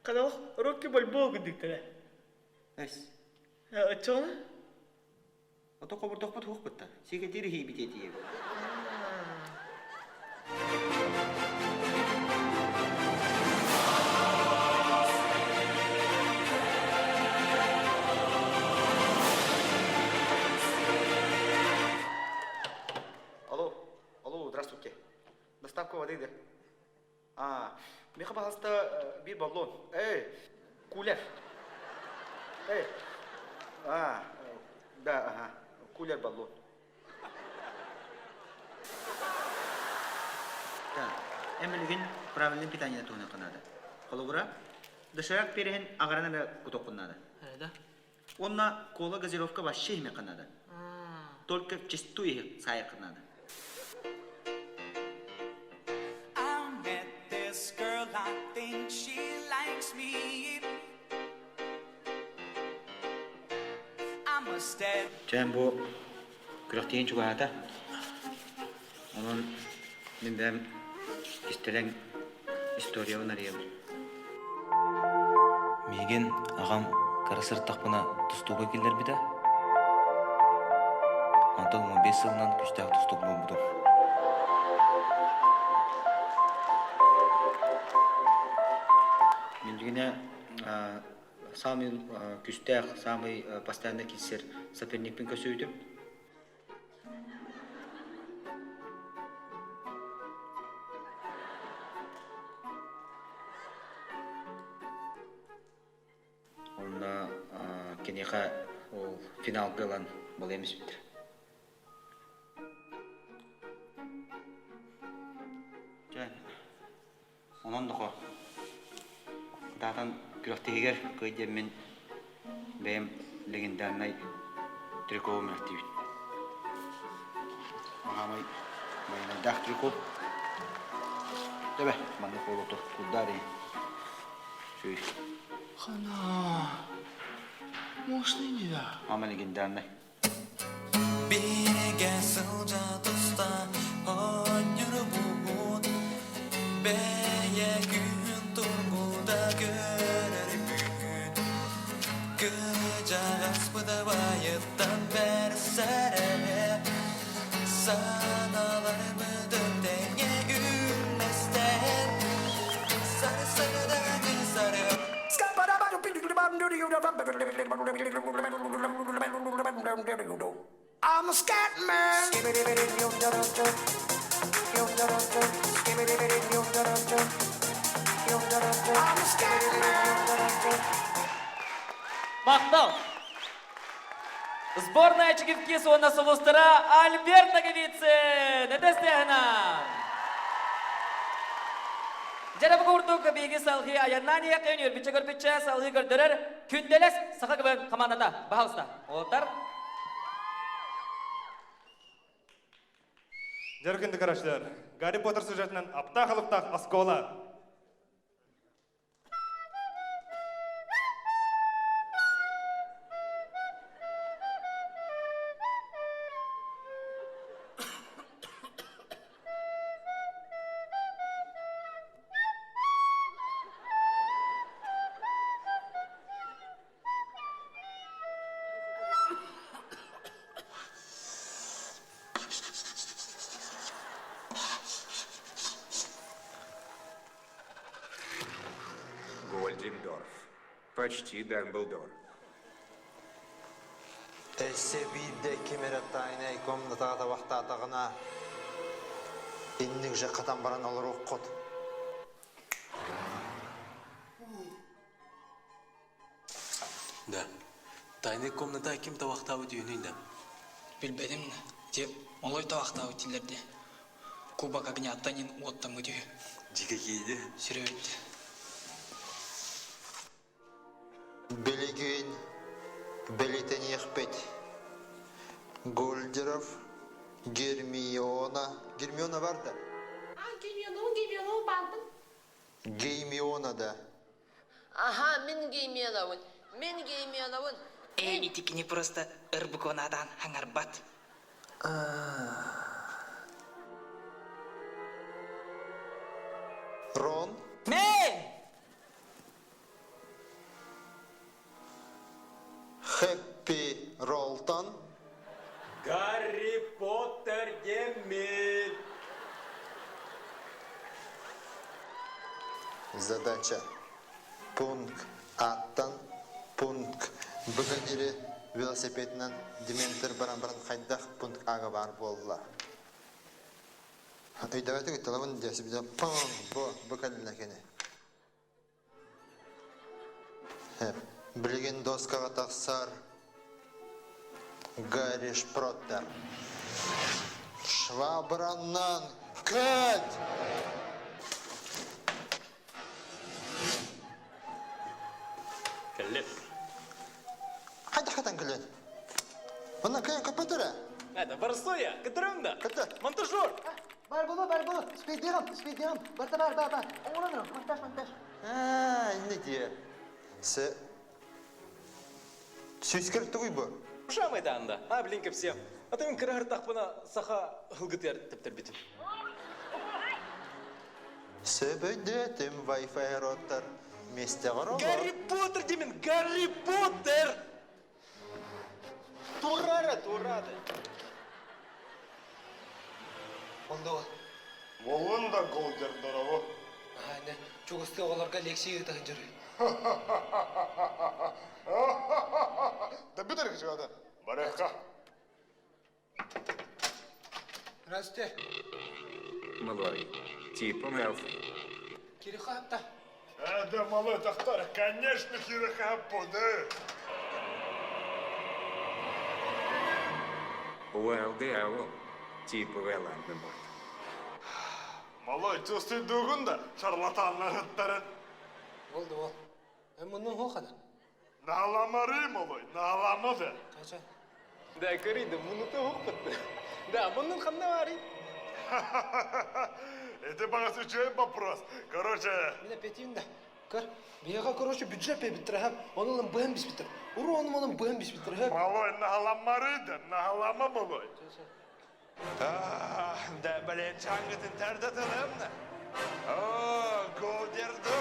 Kadal Rocky Balboa gidikler. Эс. Açana? Ото кобурдок бут хук бутта. Сиге дири хи битети. Алло, здравствуйте. Доставка воды, да? Мне, пожалуйста, бир баллон. Кулер. Да, ага. Кулер баллон. Да. Эмилген правильное питание туна канада. Холобура. Доширак перехен агарана куток канада. Да. Онна кола газировка вообще име канада. Только вчистую их сая канада. I met this girl, I think she likes me. Sen bu kırıktığın çukurata. Onun ben istenen istoriya onarıyım. Меген ағам қарасыр тақпына тұстуға келдер біді. Антон 15 жылынан күштағы тұстуқ болмыдым. Мен дегене самый күштақ, самый постоянно кесер соперникпен көсөйдім. Онда кенеға ол финал ғылан бұл емес бітір. Онан дұқы. Дағдан күріқтегер көйден мен бәйім легендарнай Трико мертвит. Мамай, моя дах трико. Тебе, маны полото, кудари. Сюй. Хана. Можно не да? Мама легендарная. Birge sılca tusta Hanyur buğun Beye gün turguda görür gün Gıcağız bu da bayıttan versere Sanalarımı döndenge ünmesten Sarı sarı da güzarı I'm a scat man. I'm a scat man. Мақтау! Сборная Чигирки суына сулустыра Альберт Наговицын! Эдестегна! Жарабы көрдік бейгі салғы аяннан еқ өнер бітчі көрбітчі салғы көрдірір күнделес сақа кібін командада бағалыста. Олтар. Жаркенді қарашылар, Гарри Поттер сюжетінен аптақ-алыптақ аскола. Гольдендорф. Почти Дамблдор. Эссе бийде кемереттайнай комнатага табакта атагына инник же катан баран олар оккот. Да. Тайный комната ким табактабы дүйүнүндө. Билбедим, деп олой табактабы тилерде. Кубак огнятанин оттамы дүйү. Жиге кейде. Сүрөбүт. Белегин, Белитен ехпет. Гольдеров, Гермиона. Гермиона var da. Гермиона бардым. Геймиона да. Ага, мен Геймионовын. Итикини просто ырбуконадан хаңарбат. Рон. Мен! Хэппи Ролтон. Гарри Поттер Демид. Задача. Пункт аттан, пункт бүгінері велосипедінен Дементер баран-баран қайдақ пункт аға бар болла. Үйдәветі күттілімін десі біде бүкәліне кені. Білген доскаға тақсар Гарри Шпроттер. Швабраннан көт! Кәллеп. Қайда қатан кілен? Бұнан кәйін көппетірі? Это Барсоя, кітіріңді. Кітті. Монтажер. Бар болу. Спейдерім. Бар. Оңырын, монтаж. Не де. Сі... Сөйскерікті ғой бұ? Ушамайды анда. Блинка всем. А ты мен кірағыр тақпына саха ғылғытер тіптір бітім. Сі бөйдетім Wi-Fi роттар. Месте ғару. Гарри Поттер демен, Гарри Поттер! Турады. Олды Болын да Голдендорф. Айне, чугысты оларға лекция етігін жүрі. Да бітір кішіғады. Бараққа. Здравствуйте. Малой. Типа Мелфи. Кириха апта. Да, малой доктор, конечно, Кирихаппу, да. Уэлди Эвел. Типа Веланденбург. Малой, чувствуй дугунда, шарлатанлар ыттарын. Болды ол. Мұның хоқады. Наламары, малой, наламады. Қайша? Да, Карида, мұны оқытты. Да, мұның қандай бар? Это богатый вопрос. Короче... Мен апетим да. Кар, бияға короче бюджет бебиттір, оның бұғын беспиттір. Ұры оның бұғын беспиттір. Малой, нағаламарыды, нағалама малой. Да, блин, чаңғытын тәрді тылымны. О, голдерді.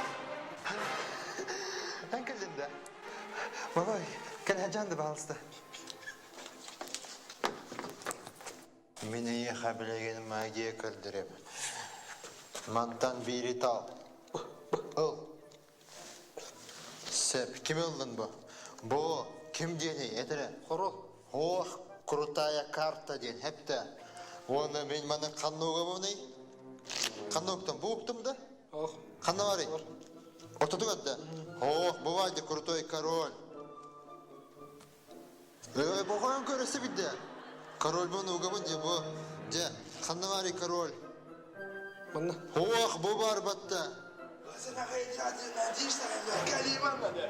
Әңкілінде. Малой, кәлі жанды балысты. Мені еға білеген магия көлдірем. Маттан бейрі тал. Ол. Сәп, кім олдың бұ? Бұ, кім дені, етірі? Құрыл. Ох, крутая карта ден, хепті. Оны мен мәнің қанны оға мұны? Қанны оқтым, бұ оқтым да? Ох. Қанны бар ей? Ортадың өтті? Ох, бывайды крутой король. Бұған көресі біді. Король бұны оға мұны, бұ. Де, қанны бар ей король? Мұны? Ох, бұ бар бәтті. Сен ағай жадына дейшті, кәлейман да.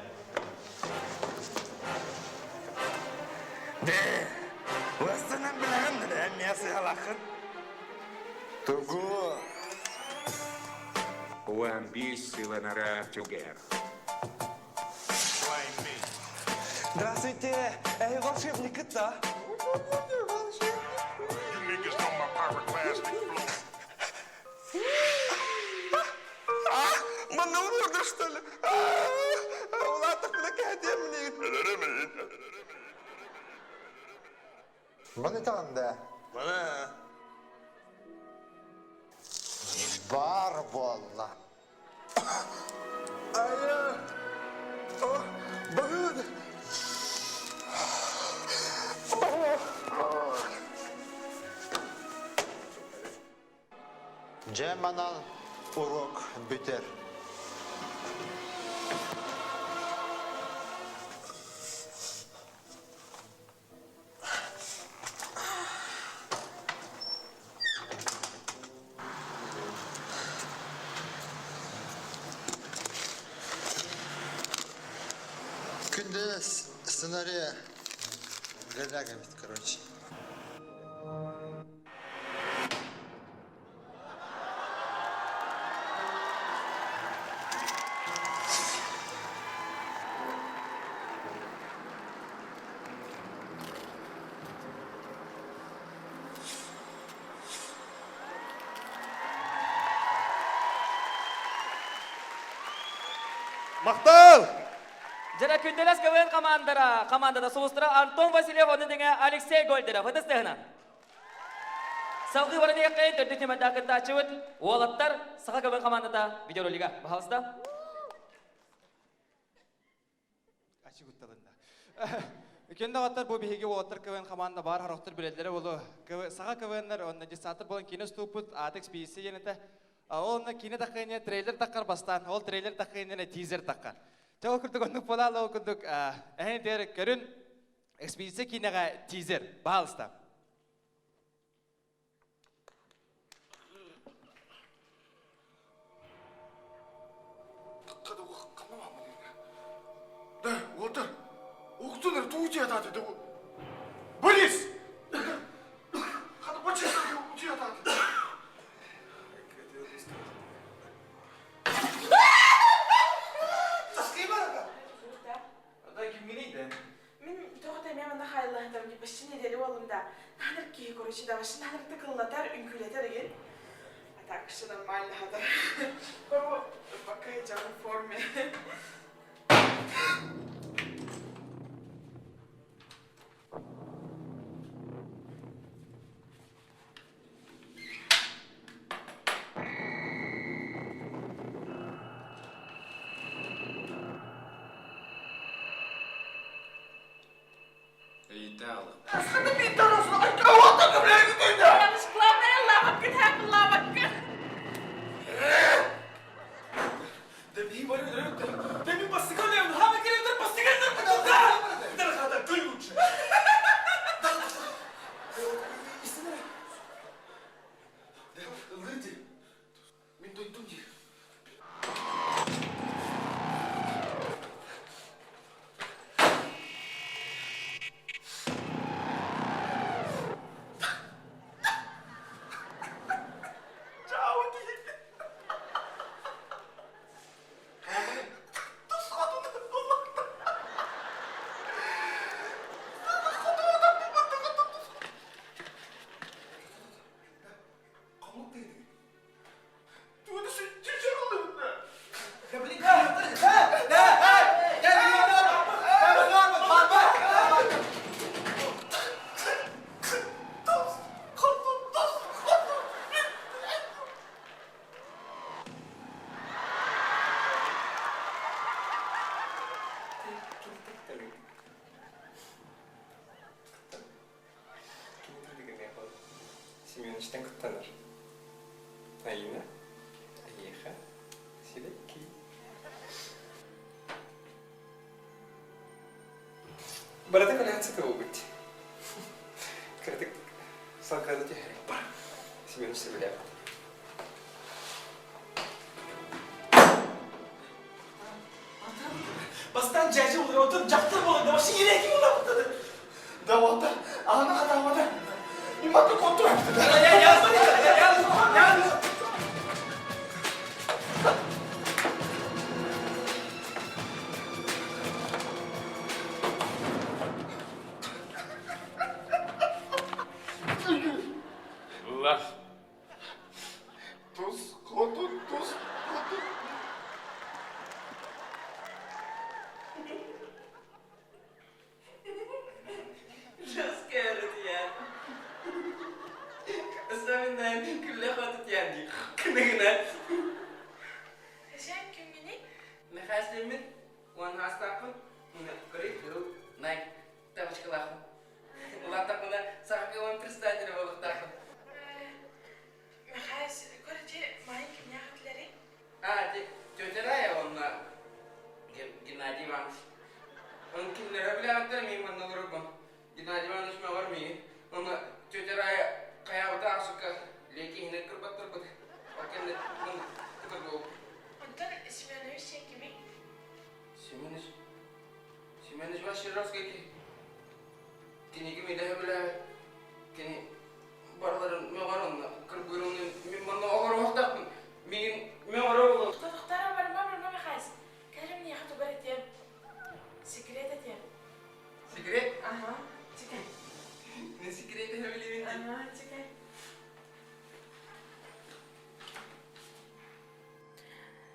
Де, өстінің білігін де, мәсі алақын. Тугу. One piece Ivanara together. Здравствуйте, эй, волшебник, это? You niggas know my pyroclastic flow. Маны ұрды, что ли? Улатық мінеке әдемінен. Мұны тағында? Мұны. Бар болла. Айя. О, бағыды. Жеманан урок бітер. Күнде сценария голяга бит, короче. Мақтал! Жара күнделес КВН командада солыстыра Антон Васильев, оны деңе Алексей Гольдеров. Ыдыстығына. Сауғы барыны еққайын төрді темәді ақында ачывыд. Уалаттар сақа КВН командада видеоролига. Бахалыста? Ачы күтталында. Үкенді ағаттар бұл бейге уалаттар КВН команда бар харақтар білелдері олы. Сақа КВН'лер онына десатыр болын кені ступыт атекс бейсі енеті. Олына кені таққайыне трейлер таққар бастан, ол трейлер таққайыне тизер таққар. Тоғы күрдік ондық болалы ол күрдік әйін дәрі көрін экспедиция кинеға тизер, бағалыста. Қады оқы қамама мұныңа. Да, олдар, оқытыныр туыте атады да бұл. Борис! Қады почесарға ұте атады. Короче, да, ваши надо таколотар, инкулятор, ген. А так, что нормально, да. Пока я в форме. Итало. Асхана пидорос, ай, кого-то говорит, ты да? Я лишь главная лавка, как лавка. Да би барю, да би постигали, хами келендер постигали, да. Да хада ключ. Истина. Да, лыди. Мен дойдунди. Tanır. Ayına. Ayıha. Sileki. Barada kalian satu ubit. Kritik sakar aja hari. Sebelum sebelum. Bastan caca oluyor, otur caktır bu arada. Başı yine kim ulan burada? Davada, ana davada. İmak bir kontrol yaptı. Ya. Allah. Tuz, kodu, tuz, kodu. Scared ya. Aslında külle katıt yani. Kınıgına. Sen kimini? Nefeslemin, wan hastakun, kırık dulu, naik, tamış kılakun. Ulan takına sakı wan pristanjene balık takın. Nefes, korece mayın kimya hatları? Çocuğa ya onlar. Gennady varmış. Onun kimlere bile hatları mıyım anılır bu. Gennady varmış mı var mıyım? Ama çocuğa ya kaya uta asuka. Leki hine kırbat. Bakın ne tıkır bu. Ondan Simeonovic şey kimi? Simeonovic başarılı ki. Kini kimi daha bile. Kini barların meğer onunla. Kırgırının mimmanla ağır vaktak. Meğer oğlu. Tutuklara varma mekaz. Kerim niye hatı baritiyem? Sikret etiyem. Sikret? Aha, çıkar. Ne sikret edebilirim? Aha, çıkar.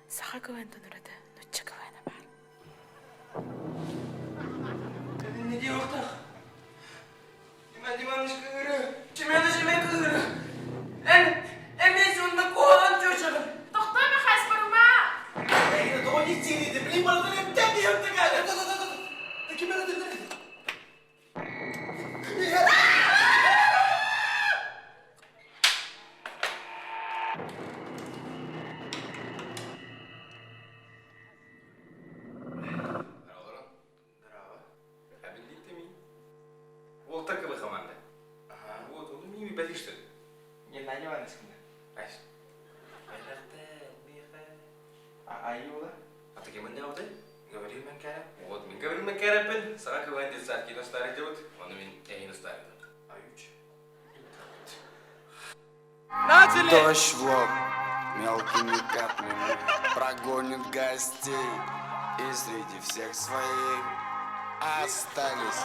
Sağa güvenden orada, nütçe güvene var. Ne diyor orta? Dimanış kığırı. Simeonovic kığırı. En sonunda kovalan çocuğum. Doktor mekaz baruma. Yine doğru içiydi. Bileyim bana da hepten diye yaptı galiba. Kim bana dedi? Вот так и вы команда. Ага, вот, он мне не что ли? Не знаю, Иван Искина. Айс. Аюла. А ты кем не удай? Говорил мен кәрәп. Вот, мен говорил мен кәрәппен. Сага кыван дед сар кино старый делают. Он мен эйно старый делают. Аюч. Дождь в лоб мелкими каплями прогонит гостей, и среди всех своих остались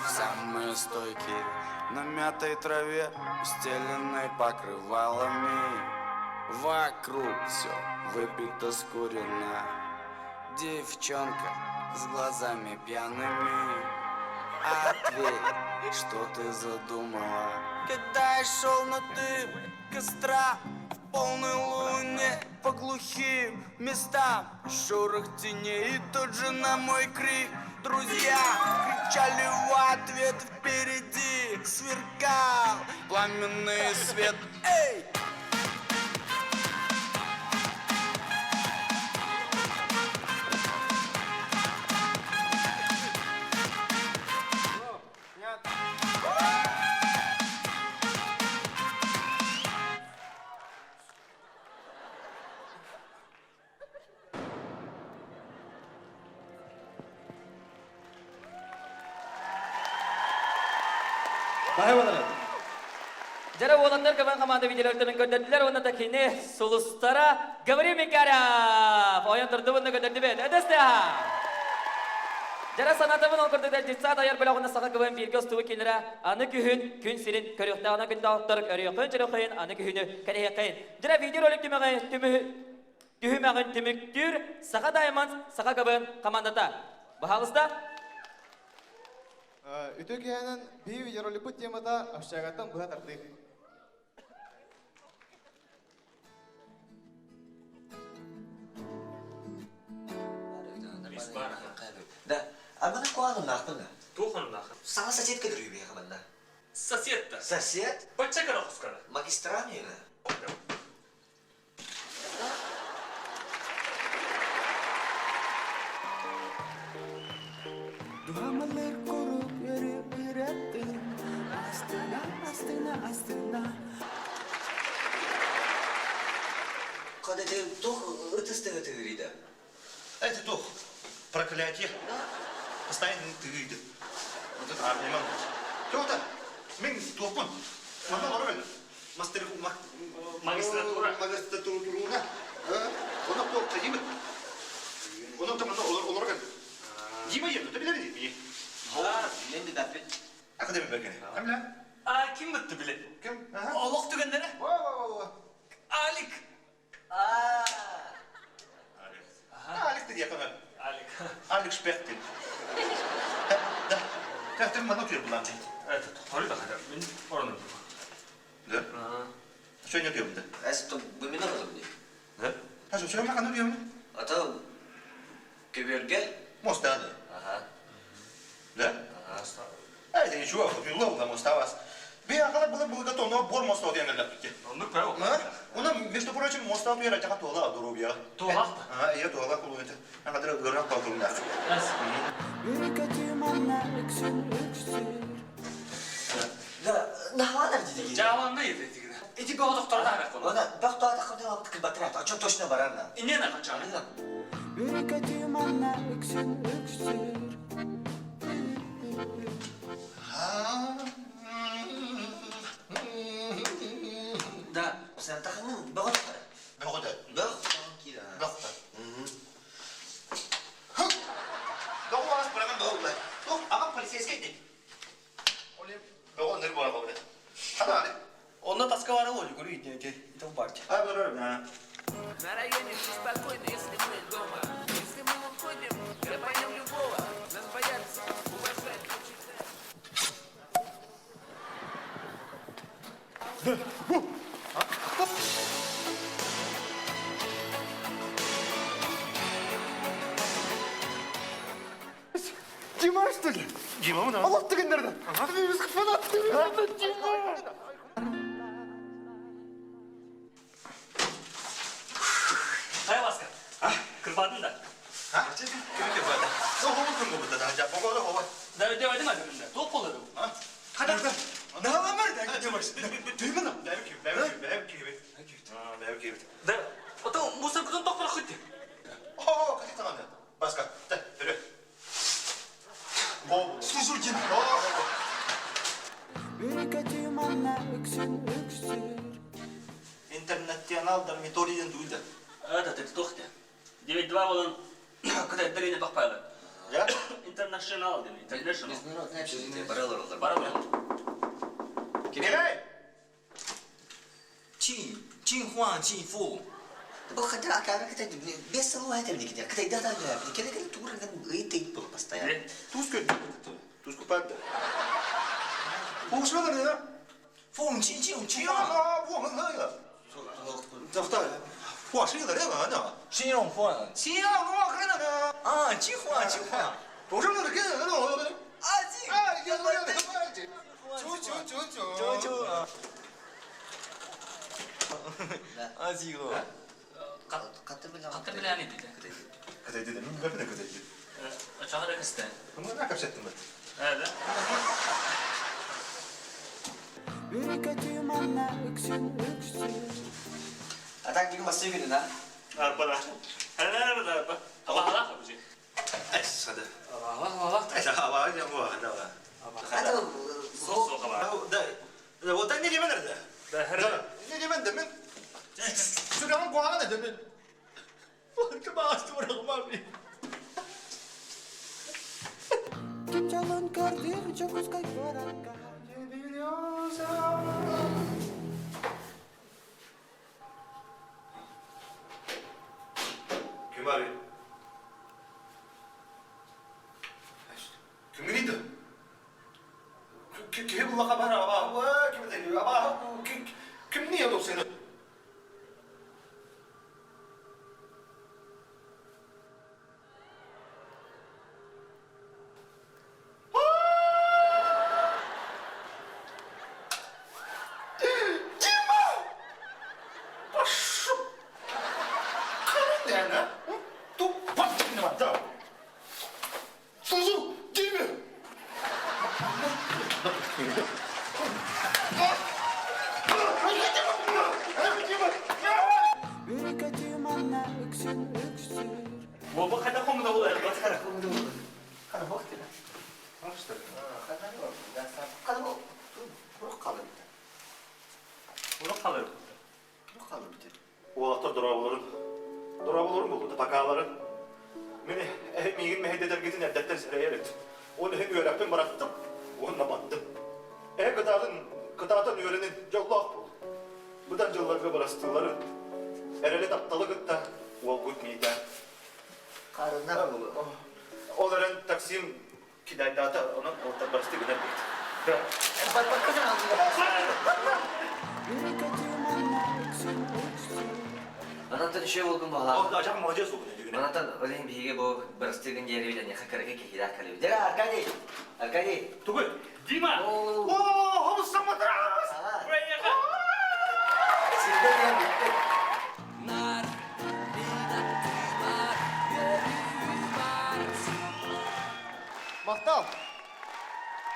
самые стойкие на мятой траве, устеленной покрывалами. Вокруг все выпито скурено. Девчонка с глазами пьяными. Ответь, что ты задумала? Когда я шел на дым костра в полной луне по глухим местам, шорох теней, и тут же на мой крик друзья кричали в ответ. Впереди сверкал пламенный свет. Эй! Жара оlanlar kaban команда видеолардан gönderdilər. Onda da kini Sulustara Gavri Mikarov. Oyun turdu bunu gönderdi ben. Edeste. Жара санатымын оқырды да жетса даяр білағына сақа көвен берге ұстуы келері аны күхін күн сирин көріқтағына күнді ақтарық өріқын жүрі қиын аны күхіні кәрі қиын. Жара видеоролик түміғін түміктүр сақа дайман сақа көвен командата. Бағалызда? Үтө киянын бей видеоролику темада ашчагаттан бұға тартық. Да, а mana kuangan nakta na. Tuhan lah. Sanga sa chat ka diri biya kamanda. Сосед-то. Сосед? Подчекара хускара. Магистрамина. Duhamalar korup yürüp yürüttün. Astına, astına, astına. Когда ты тух, это стыдно ты говорит. Это тух. Проклятие. Постоянно ты видишь. Вот это армия. Кто-то. Мен топун. Мана лорвен. Магистратура. Магистратура. Оны топта деймін. Оны там олорген. Дима еді, ты білер деймін. Мен де дәппен. Ақыда мен бергені. Әмлә? Kim bitti bile? Kim? Олық түгендері? Алик. Алик dedi yakını. Алик. Алик Шпехтин. Да. Как ты манок ее была? Это, торы да хотя, мен орын. Да? Что не пьем-то? А если то бы меня разумни? Да? А что, мы кану пьем? А то кеберге? Моста, да? Ага. Да? Ага. А это ничего, ловил на моста вас. Я когда было готово, но бор моста я на ляпке. Ну, право. У нас, между прочим, моста у меня тяга туала дорогия. Туала? Я туала кулует. А когда гора палкулна. Yürü götürmanla öksün öksün. Да, нахвалар дедеги. Жаванна еді дегені. Эти бағы доктор да бәк Она бақта атақырды алып тікіл батырат. А чем точно барарна? Инена қачаны? Yürü götürmanla öksün öksün. Да, сен тахының бағыт қара. Бағыт. Бағыт. Бағыт. Doğru az bırakın doğru lan. Doğru ama polisiye değil. Olayım. Doğru ne bu araba böyle? Hadi hadi. Onda таска var oluyor, görüyor diye. İte bu parça. Hadi böyle. На районе все спокойно, если мы дома. Если мы уходим, я поймем любого. Нас боятся, уважать Дима что ли? Дима мына. Аллах дегендерді. Біз фанат. Дима. Қай басқа? Кірбадың да. Кімге бады? Сол кім болды да? Жап боғады ғой. Дәудің әдімінде. Тоқ болады. Қадарда. Ne var da? Dimaş. Duyma lan. Belki. Да, ото мусор күтін тоқпара құтты. О, қате тағанды. Басқа. Да, yürü. Бол. Сузуркин. Yürü götürmanla öksün öksün. İnternetten aldım, meteoriden duydu. Это тоқты. 9-2 болын, күтә дәріне бақпайлы. Ya? International деймін, international. Международное общежитие, баралар олар. Баралар. Кемегай? Чин-хуан, чин-фу. Бұл қадыр ақары кітай, бес сылу айтам не кетер. Кітай да жап. Келе-келе туғырған ұйты бұл постоянно. Туз көтті. Туз көпәдді. Оғышмадар не да? Фу, чин-чин-чин. Я, оғын ғайға. Зафта. Хуашыйлар, ана. 信用换，信用换可能的啊，计划计划，不是那个那种啊计啊，有没有那个九啊，啊计划， Қатты біле әне дейді. Кытай dedi, мен көрдім кытай dedi. Çağır ekiste. Bunu ne kapsattın mı? Evet. Yürü götürmanla öksün öksün. Atak gibi masaya gidin ha. Arpada. Herhalde de arpa. Allah bu şey. Hadi. Allah. Hava ya bu hava. Hadi Soğuk hava. Da o da ne diyeyim nerede? Da herhalde. Ne diyeyim demin? Şuranın kuağına ne demin? Kim ağaçtı bırakma abi. Kim çalın kardır çok uzkay baraka. Kim abi? Kim neydi? Kim bu kabar ama? Kim dedi? Ama kim niye yok seni? yani. Dur, bak şimdi bak, tamam. Suzu, değil mi? Bir kötüyüm anne öksür öksür. Bu kadar komuda olur. Kadar komuda olur. Kadar bak dedi. Kadar yok. Kadar bak. Buruk kalır bir de. Bunu kalırım. Buruk kalır bir de. O vakta durabilirim bu burada takaların. Beni migin mehede dergitin evdetten sıraya erit. Onu hem öğretmen bıraktım, onunla battım. Gıdadan öğrenin yollar bu. Buradan yollarga bıraktıkları. Ereli taptalı da o gutmeydi. Karınlar olur. Onların taksim kidaydata onun orta bastı güzel bir. Bak kızım Bir kötüyüm anne öksür öksür. Anatan şey oldum bana. Orada acaba mucize oldu ne diyor? Anatan öyle bir hige bu bırastığın yeri bile ne kadar kehida kalıyor. Dera Arkadi. Arkadi. Tugul. Dima. Oo, havuzdan mı duramaz? Buraya gel. Sizde ya bitti. Мақтал.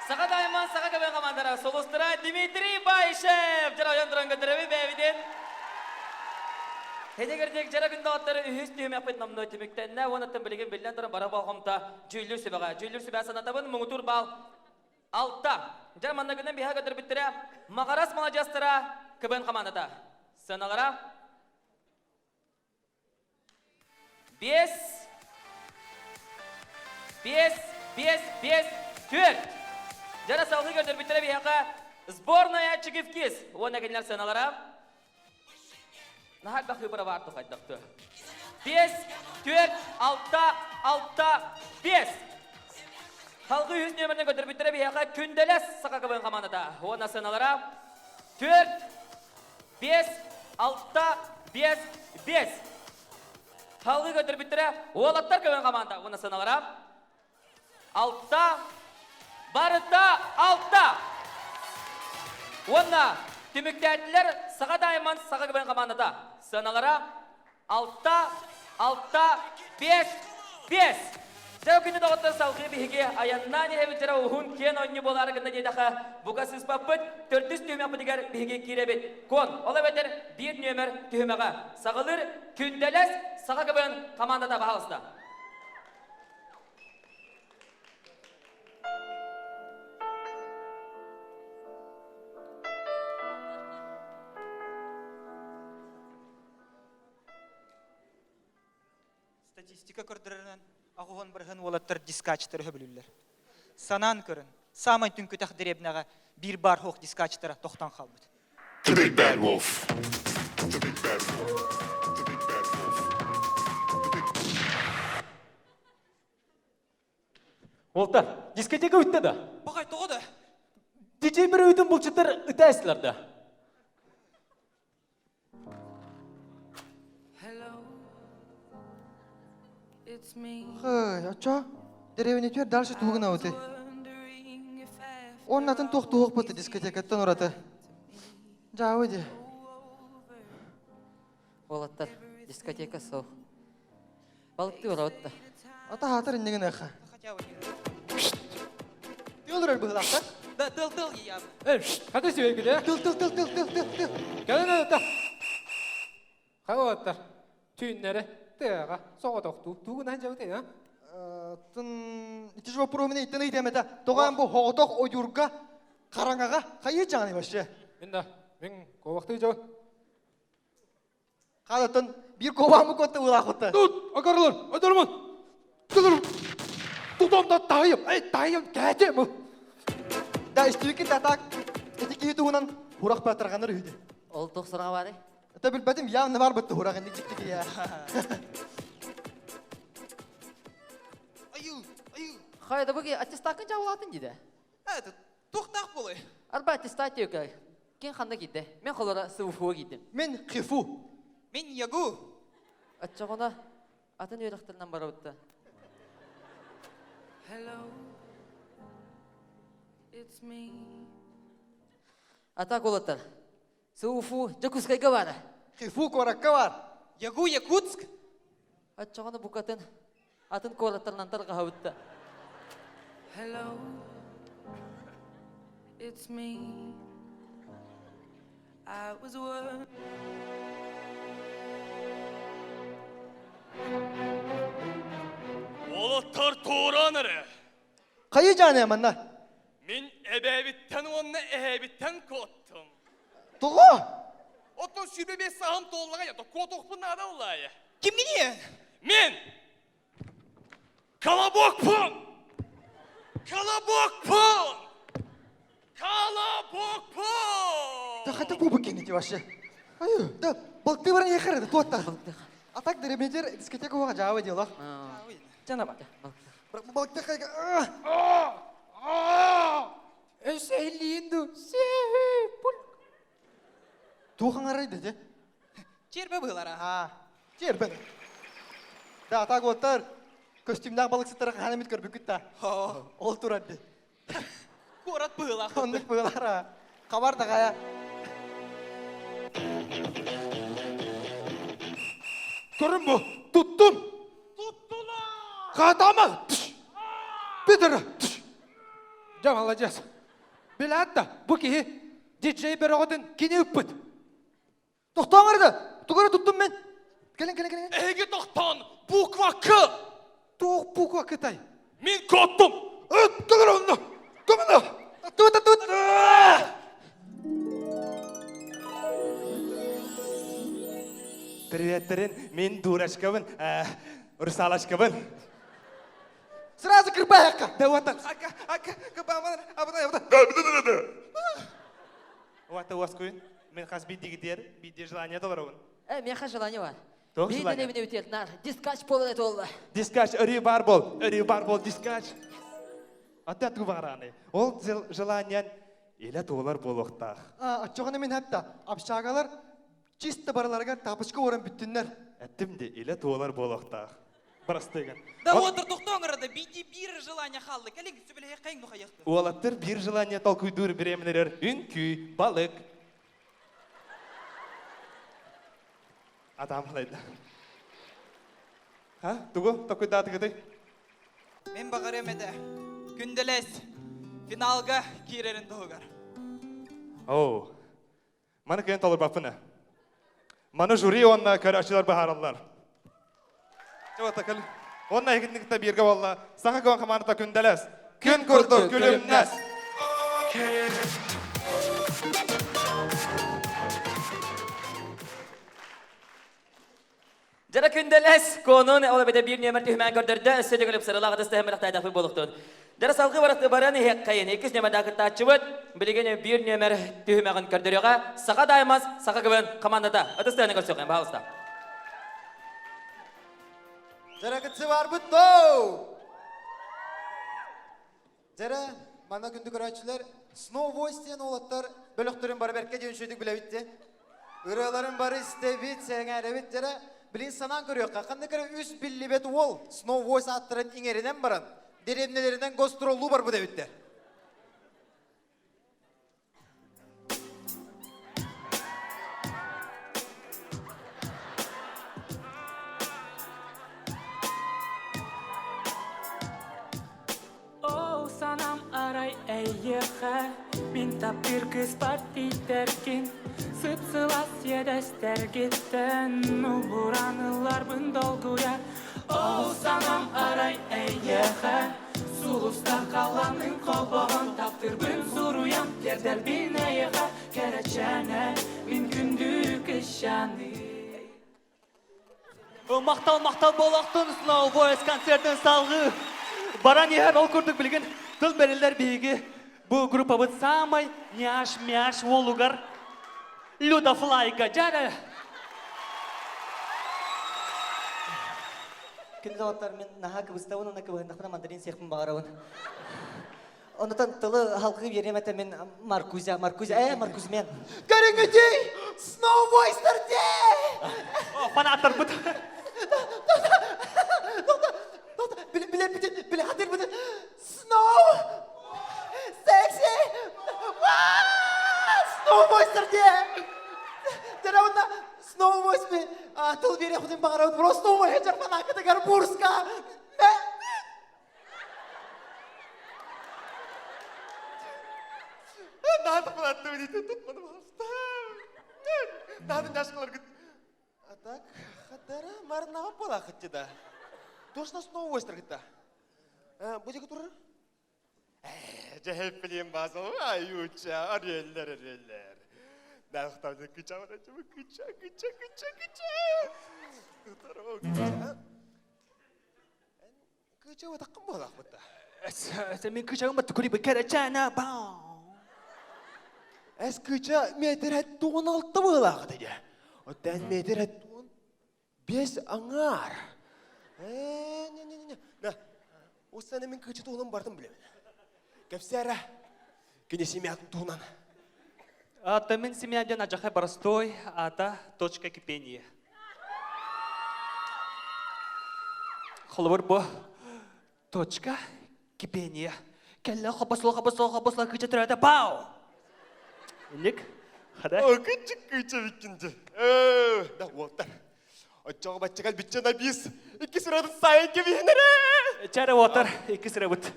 Саға дайман, саға көбен командара. Солустыра Дмитрий Байшев. Жара ояндыран көтөрөбү бәбиден. Хедегердек жара күндө аттары үһүс түйөм япыт намны өтүмүктенне. Онаттан билеген билден туран бара балгомта жүйлүр сүбәгә. Жүйлүр сүбә санатабын муңутур бал. Алта. Жара манна күнен биха көтөр биттире. Магарас малажастыра көбен командата. Саналара. 5 4. Жара салгы көтөр биттире биха сборная Чигивкис. Онна келер саналара. Нахат бақы бұра барды қайдақты. 5, 4, 6, 5. Халқы 100 нөмірін көтір біттірі бияға күнделес сақа көбін қаманада. Оны сыналара 4, 5, 6, 5, 5. Халқы көтір біттірі олаттар көбін қаманада. Оны сыналара 6, барыта 6. Оны Tümüklerdiler sağa dayaman sağa güven kamanada. Sanalara 6, 5, 5. Jauh kini dokter salgı bihige ayanani hem jara uhun ken onyu bolar ganda jedaha buka sispapet 400 tüyüm yapı digar bihige kirebet. Kon ola beter bir nömer tüyümaga sağılır gündeles sağa güven kamanada bahalısda. Статистика көрдірінен ағуған бірген олаттар дискачтары хөбілілер. Санан көрін, самай түнкі тақдыребінаға бір бар хоқ дискачтары тоқтан қалмыд. The Big Bad Wolf. The Big Bad Wolf. The Big Bad Wolf. Олтар, дискотека өтті да. Бағай тоғыды. Дичей бір өйтін бұлчыттар үті әсілерді. Хай, ача, деревне төр дальше тугна өте. Оннатын тоқтуық бұты дискотекаттан ұраты. Жауы де. Олаттар, дискотека соу. Балықты ұратты. Ата хатыр иннеген әқі. Тылдырар бұғылақта? Да, тыл ям. Қады сөйгілі? Тыл. Кәлін өті. Қауаттар, түйінлері тыға соға тоқту. Туғынан жауды, а? Тын, ити жуа проміне иттен идемеді. Тоған бұл хоғытоқ ойдурға қараңаға қайы жағаны башы? Мен ковақты жау. Қадатын, бір ковамы көтті ұлақ ұтты. Тут, ағарылар, айдарман. Тұтамда тайым, кәте мұ. Да, істеукен татақ, етеке етуінен ұрақ бәтірғаныр үйді. Ол тоқсырға бары? Та білбәдім, явны бар бұтты ұрақ енді чектеке я. Қайда бұғы аттестақын жауылатын деді? Тоқтақ болы. Арба аттестат еукі. Кен қанда кетті? Мен қолара сывуфуға кеттім. Мен қифу. Мен ягу. Атчағына атын өріқтірінен бара өтті. Ата қолаттар. Сывуфу Якутскайға бары. Қифу қораққа бар. Ягу Якутск. Атчағаны бұқатын атын қолаттарынан тарға хауытта. Hello, it's me. I was worried. Олаттар туğran әрі. Қайы жаны аманна? Мен әбәбіттен онны әбіттен көттім. Тұғы? Оттың сүрбебе сағым толлаға еді, кот оқпын ада олайы. Кім менен? Мен! Колобокпын! Колобокпын! Колобокпын! Да қайта бұл бүккен ете башы. Айы, да, балқты баран еқірді, туатта. Атак дәребедер дискотека оға жауы дейлі. Жана бақ. Балқты қайға... Өсәйлейінді. Туған арайды, де? Чербе бұлар, Чербе. Да, атак отыр. Костюмнақ балық сыттары қанамет көрбі күтті. Ол тұрады. Көрат бұлар. Ондық бұлар, қабарда қая. Көрін бұ, тұттым. Тұттыла! Қатама! Бедірі! Жамала жас. Білі атта, бұ кейі диджей бір оғытын кене үппіт. Тоқтаңырды, тұғыры тұттым мен. Келін. Әйге тоқтан, буква К. Тоқ буква К-тай. Мен көттім. Тұғыр онды. Көмінді. Тұт. Приветтерин, мен дурачкабын, русалачкабын. Сразу кірпай аққа. Да вот так. Ака, кабаман, абыдай. Вот у вас көйін. Мен қас биддегі дер, бидде желание доларовын. Мен қа желание бар. Тоқ Бейден желание. еміне өтелдінар. Дискач болын әті олы. Дискач, үрі бар бол, дискач. Аттат күбағараны. Ол желаниен елі толар болуқтақ. Атчоғаны мен әпті. Апшағалар чисті бараларға тапышқы орын бүттінлер. Әттімде елі толар болуқтақ. Барастыған. Да отыр тоқтаңырады, бейді бір желание қалды. Кәлің сөбіле қайың нұқа яқты. Олаттыр бір желание тал күйдур біремінер. Үнкүй, балық. Адам қылайды. Туғы, тоқыдаты кіді? Мен бағар емеді. Күнделес финалға керерін тұғығар. Оу, маны кейін толыр бапыны. Маны жюри онна көрі ашылар бағаралар. Жауата кіл. Онна егіндікті берге болла. Сақа көң қаманыта күнделес. Күн күрді күлімнес. Жара күнделес конун ола беде bir нөмір түймен көрдірді, сөйді көліп сырылағы дысты әміліқті әдәфі болуқтын. Жара салғы барақты бараны хек қайын, 2 нөмірдағы тачыбыт, білген 1 нөмір түймеғін көрдіріға, сақа даймаз, сақа көвін қамандата. Өтісті әні көрсеуқен, бағылыста. Жара күтсі бар бұттау! Жара, мана күнді көрәтшілер, Snow Voice ден олаттар бөліқтірін бары бәрке дейін шөйдік біле бітті. Үреларын бары істе бит, сәңе әрі бит, жара, білін санан көрі өққа. Қанды көрі үс білі бет ол Snow Voice аттырын еңерінен баран, деремнелерінен гостролу бар бұда бітті. Sanam aray eyyeğe Min tap bir kız parti terkin Sıtsılas yedester gitten Buranılar bındolguya sanam aray eyyeğe Sulusta kalanın kolboğun Taptır bün suruyan Derdel bin eyyeğe Kereçene min gündük işanı Мақтал болақтың Snow Voice концертін салғы. Баран ехер ол көрдік білген тұл бәрелер бейгі. Бұл группа бұд самай няш-мяш олуғар. Люда Флайка жары. Күнді алаттар мен наға кібістауын, оны кібігіндіқпіна мандарин сияқпын бағарауын. Онытан тылы халқы берем әті мен Маркузя, Маркузмен. Көріңгідей, Snow Voice-тар де! Фанаттар бұд. Біле қатыр бұды. Snow! Sexy! Snow Voice-тар де! Дәрі онда Snow Voice-пен тыл бере құдым бағарауд, просто умай хеджар фанака дегар бурска. Надо платно видеть, тут пожалуйста. Надо няшкалар гит. А так, хатара марнага пола хатчыда. Точно снова ойстыр гитта. Будеге тура? Жахеп билем базыл, аюча, ареллер. Нахтавды кыча барачы, кыча. Тутарау кыча. Кыча ватаккан болақ бұтта. Мен кычагым бат көрі бекер чана бау. Әс кыча метр әт 16 болақ деді. Оттан метр әт 5 аңар. На, осыны мен кыча туғылым бардым білемін. Кәпсәрі, кене семьятын туғынан. Ата мен семьяден ажахай простой, ата точка кипения. Холовар бо точка кипения. Келла хабасла кыча тұрады бау. Ник, хада? О, кыча викинді. Да, Уолтер. Отчоғы батчығал бүтчен абис. Икі сұрадың сайын кебейінірі. Чары Уолтер, екі sıra бұд.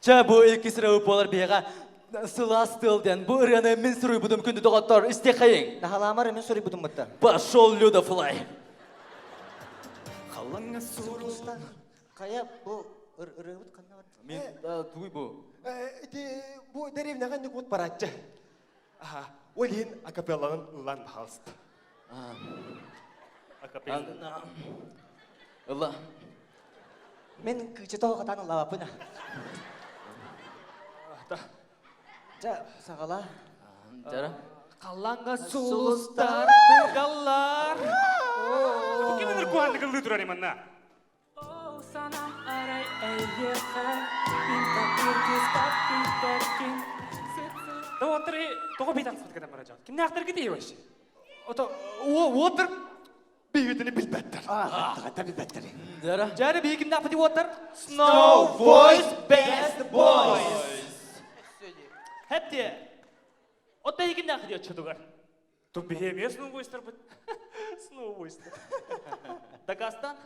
Ча бұ екі sıra бұд болар бейға сылас тылден. Бұ ұрғаны мен сұрый бұдым күнді доғаттар. Істе қайын. Нахаламар мен сұрый бұдым бұдта. Пошел, Люда Флай. Қалаңа сұрылыстан. Қая бұл ұрығы бұд қанна бар? Мен туй бұ. Бұ дәревіне қанды қот баратчы. Олейін акапелланын ұлан бағалысты. Акапелла. Ұла. Мен күчі тоғатан ұла бапына. Жа, сағала. Жара. Қалаңа сұлыстар тығалар. Кемендер қуандығы ұлы тұрар еманна? О, санам арай әйеға, минта үргіз баттиттеркин. Да отыр, тоғы бейтан сатқадан бара жағы. Кімне ақтар кетей өші? Отыр бейгетіні білбәттір. Білбәттір. Жары бейгімді апыды отыр? Snow Voice Best Boys. Хәпте. Отта егімді ақыды өтшідігар. Тұп бейеме сноубойстар бұд. Сноубойстар. Дагастан?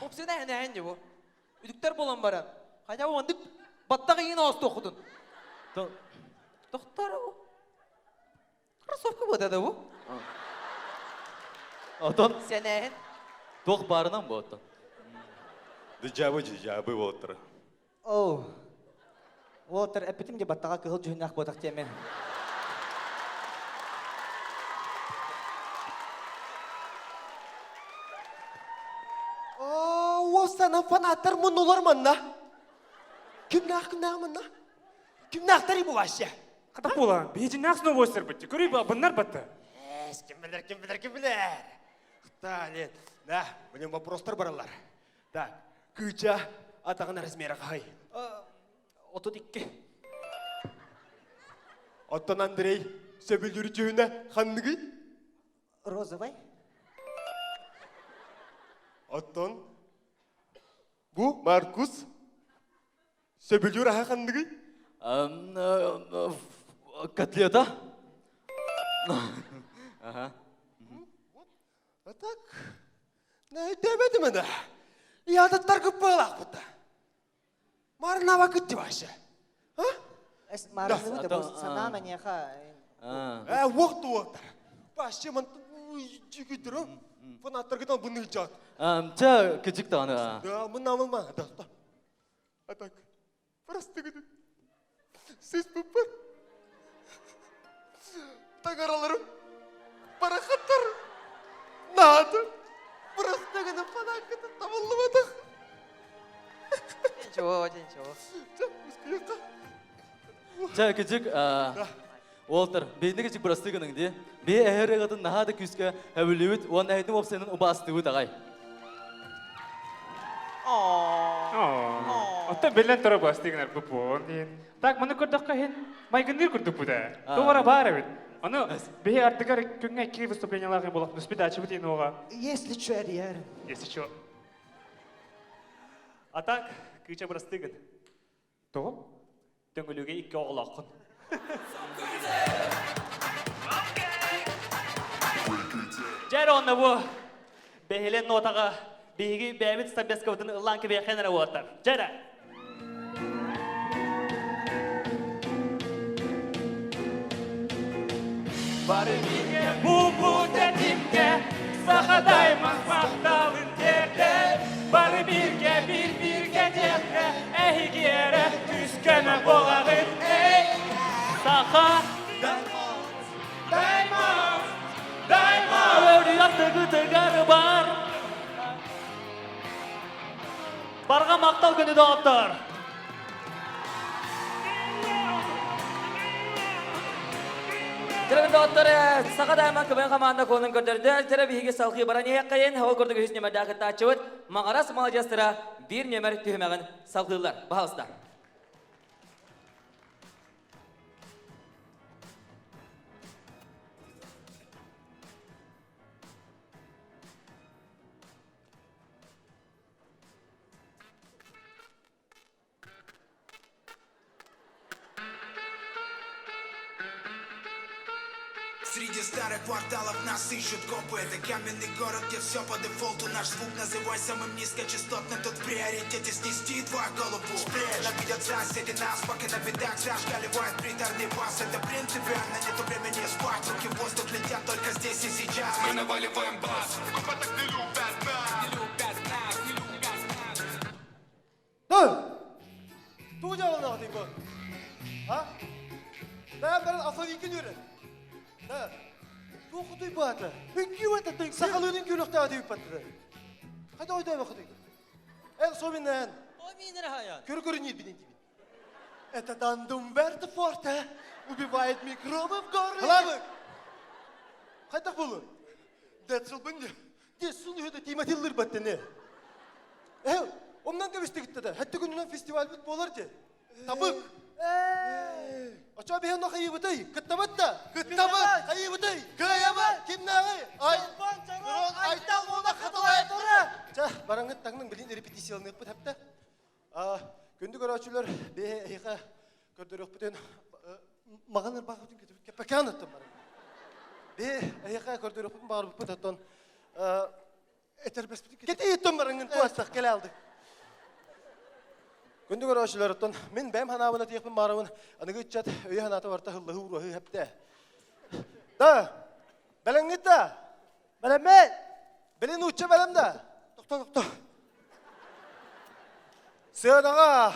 Опсена әне бұл. Үдіктер болан бара. Қайда оңдық баттағы ең ауысты оқыдың. Тоқтар бұл. Кроссовка бұда да бұл. Отон? Сен әйін. Тоқ барынан бұл отон. Жабы отыр. Оу. Уолтер, әппетім де баттаға кығыл жүхін ақ ботақ темен. Осана фанаттар мұн олар манна. Кімнақ манна? Кімнақтар ебу башы? Қатақ болан, бейжін нақ сноубойстар бұдды. Көрей бұнар бұдды. Кім білер. Қытален. Да, білем вопростар баралар. Так, күча атағын размері қай. Отын икке. Оттан Андрей сөбіл жүрі жүйіне қандығы? Розовай. Оттан бұ Маркус сөбіл жүрі қандығы? Котлета? Так, демеді мені. Ядаттар көп болақ бұдды. Марынава күтті башы. Әс марыны бұды бұл санама неға. Оқтар. Башы мұнты жүгідірі. Фанаттар кетен бұны жат. Ча күчік тағаны. Да, мұн намылма. Так, просто күді. Сіз бұппар. Тағараларым. Парақаттар. Нады. Просто күді фанаққыды табылымадық. Ничего. Ча күчік, Уолтер, бейді күчік бұрасты күніңде, бей әйірі ғатын нағады күске әвілеуіт, оған әйдің опсайның обасты өт ағай. Отта белен тұра бастығынар бұпуын дейін. Так, мұны көрдік қайын, майгыныр көрдік бұда. Тоғара бар әвет. Аны бе артыгар күнгә 2 выступленияларга булак. Спидачы бит инога. Если что, Ариарин. Если что. А так, кыча простыгын. То? Төңгөлүгө 2 оглакын. Жаронна бу. Бехелен нотага биги бәбит стабескавтын ыланкы бехенер уаттар. Жара. Бары биге бу тәтимге сахадайман мақталын терде. Бары бирге бир-бирге дерде әйгере күскәмә болағын эй. Саха Даймон Өвді яқтығы тығары бар. Барға мақтал күні дауыптар. Тәрәбін дауыттары Сақа Дайман көбен қаманда қолын көрдірді. Тәрәбі хеге салқи баран ең қайын. Ол көрдігі жүз немерді ақытта ачывыд. Мағарас малажастыра бір немер түйімәғін салқилар. Бағалыста. Среди старых кварталов нас ищут копы. Это каменный город, где все по дефолту. Наш звук называй самым низкочастотным. Тут в приоритете снести твою голову. Ненавидят соседи нас, пока на бедах зашкаливает приторный бас. Это принципиально, нету времени спать. Руки в воздух летят только здесь и сейчас. Мы наваливаем бас. Ту жауына қытайын бұл. Бәрін алфавикен өрі. Ту құдай баты. Үкі өтті, сақалының көліқті әдейіп бәтті. Қайда ойдай бақыдай? Әл соменен. Соменен хаян. Көрі нет бенен деймін. Это дандум верті форта. Убивает микробы в горле. Халабы! Қайдақ болу? Дәтсіл бұнды. Десін өйді тематиллер бәттіне. Omdan gövüşte gitti de. Hatta gününden festival bit bolar de. Tabık. Açığa beğen o kayı bıtay. Kıttabat da. Kıttabat. Kayı bıtay. Kıyabat. Kim ne kayı? Ay. Aytan ona katılaya dora. Çah. Barangıt tağının bilin repetisiyon yapıp hepte. Gündük araçılar be heyka gördürük bütün mağanır bakıp bütün kepekan attım barang. Be heyka gördürük bütün bağırıp bütün hatton. Eterbes bütün kete yettim barangın tuastak gel aldık. Gündük araçılardan men bem hanabına tiyakpın barabın anıgı çat öye hanata varta hıllığı uğruğu hepte. Da, belen git da. Belen ben. Belen uçça belem da. Doktor. Sığınağa,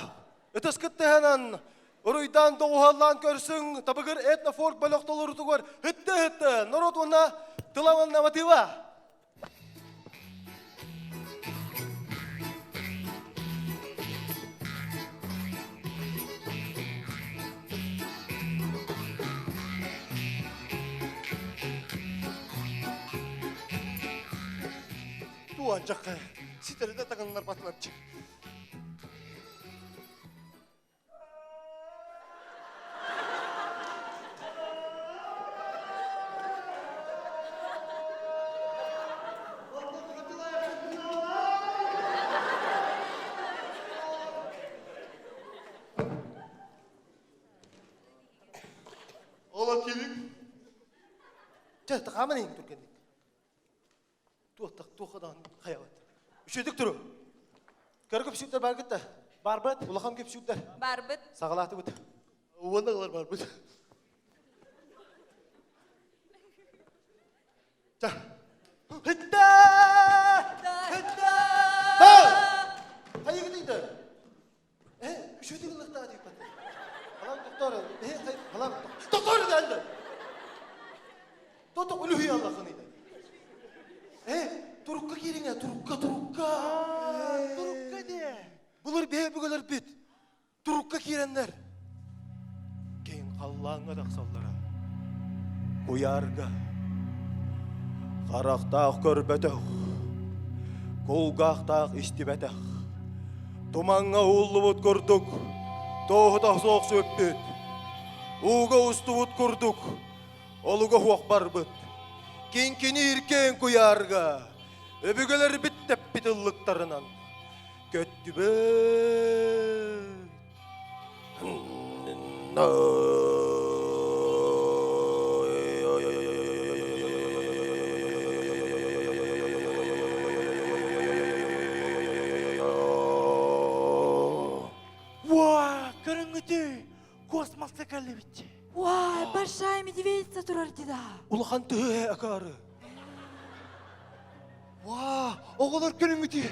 ötüs kıttı hemen. Uruydan doğuhallan görsün, tabıgır etna folk baloktaları tuğur. Hıttı. Norot ona tılaman namativa. Ancak sitelerde takımlar batlanacak. Ola kelin. Çat takaman in Türkiye'de. Tuğadan hayavat. Üşedik turu. Karı köpsütler var gitti. Barbet. Ulakam köpsütler. Barbet. Sağalatı bit. Uvandalar barbet. Çah. Hıtta! Hayır gidiydi. Üşedik ılıkta hadi pat. Halam doktor. Halam doktor geldi. Doktor uluhi Allah'ın idi. Turukka kerine, turukka. Turukka de. Bular beybigeler bit. Turukka kerenler. Keyin kallağına daqsallara. Uyarga. Qaraqtaq körbetaq. Kolgaqtaq istibetaq. Tumanğa ullubut kurduk. Toğutaq soq söktük. Uğga ustubut kurduk. Oluga huok barbıt. Kinkini irken kuyarga. Öbügeleri bittep bitıllıklarından. Köttübet. Вау, көріңгіде, космосты кәлі Вай, большая медведица тұрар деді. Улахан тühe akarı. Вау, оғылар көріңгіде,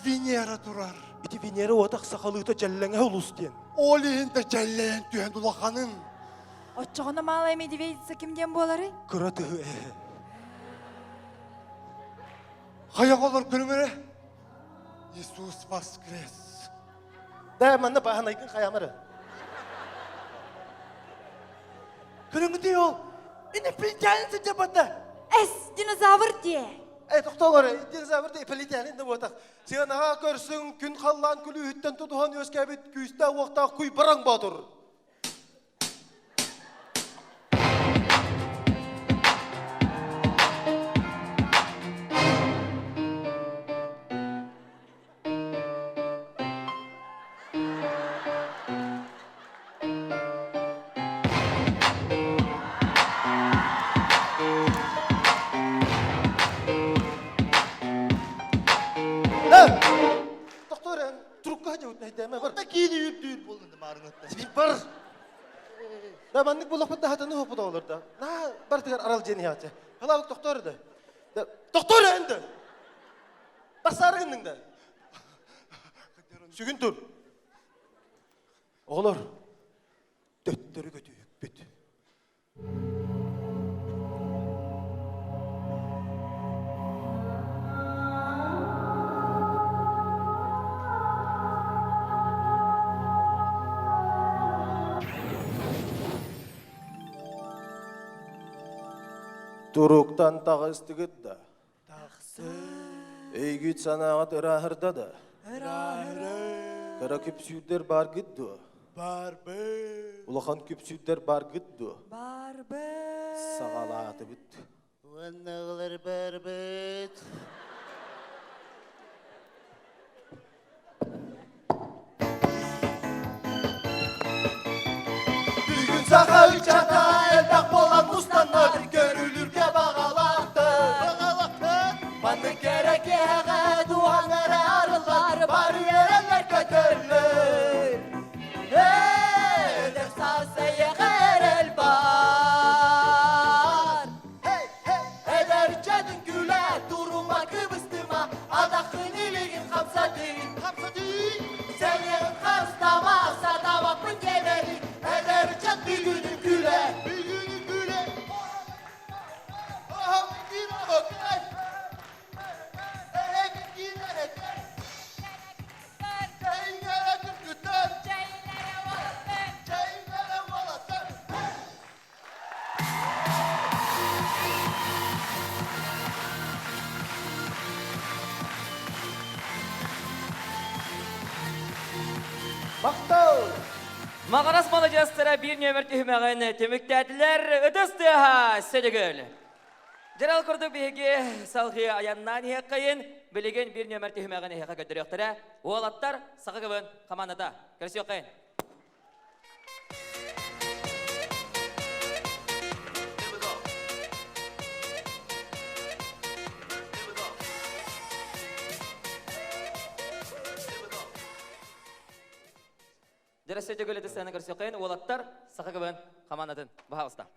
Венера тұрар. İti Venera otak sakalıqta cəllənə ulustен. Олейінді жәлләйін түйен ұлақанын. Отчығына малая медведица кімден болары? Kıra tühe. Қаяқ олар көріңгіре? Иисус воскрес. Да, манна баған айкын қаямыры. Көріңгіде ол, инопланетянцы деп ата. Әс, динозавр де. Тоқталар, динозаврды инопланетянин деп отақ. Сен аға көрсің, күн қаллан күлі үттен тұтуған өскәбет күйісті уақта құй бараң батыр. Doktoran, trukka jauh naik dama bar. Tak kini yudur boleh marah ngata. Sini bar. Da mandik bolak pada hatan nuh pada olur da. Nah, bar tegar aral jeni aja. Kalau doktor da. Doktor anda. Basar gendeng da. Sugün tur. Oğlar. Döttürü götüyük büt. Turuktan tağıstıgıd da. Eygüt sanagat ırahırda da. Kara küpsüdler bar gıddu. Ulakan küpsüdler bar gıddu. Sağalatı büt. Vannağlar barbet. Bugün sağa üç ata elbak bolan mustanlar görülürke bağalaktı. Manı gerek yağa duanlara arılar bar yerenler kötürlür. Eder sasaya el bar. Eder cadın güle duruma kıvıstıma adakın iliğin kamsadın. Senin kastama sadavapın geneli eder cad bir günün güle. Bir günün güle. Aha bir okey. Мақтау! Мағарас молодежтара bir нөмір түймәғын төміктәділер үдістіға сөдігіл. Жарал күрді бейге салғы аяннан еқайын білеген bir нөмір түймәғын еқа көдіріқтірі. Оғалаттар сақы күбін қаманада. Көрсі еқайын. Жарас сөдігіл үдістіғаны көрсі еқайын. Оғалаттар сақы күбін қаманадың. Бұхағыста.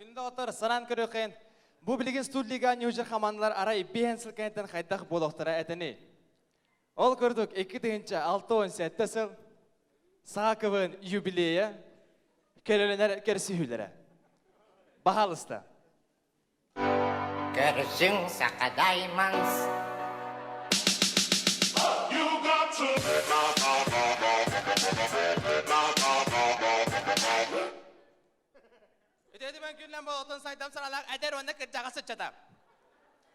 Күнді отыр, санан көрі қиын. Бұл білген студиға нөжір қамандылар арай бейін сілкәнеттен қайдақ болуқтыра әтіні. Ол көрдік 2-6-17 сыл саға күбін юбилейі көрілінер көрсі хүлері. Бағалысты. Көрсің сақадайманс. Үтеді мен күнлен болуқтын сайдам саралақ әдер онда кіржаға сұтчатам.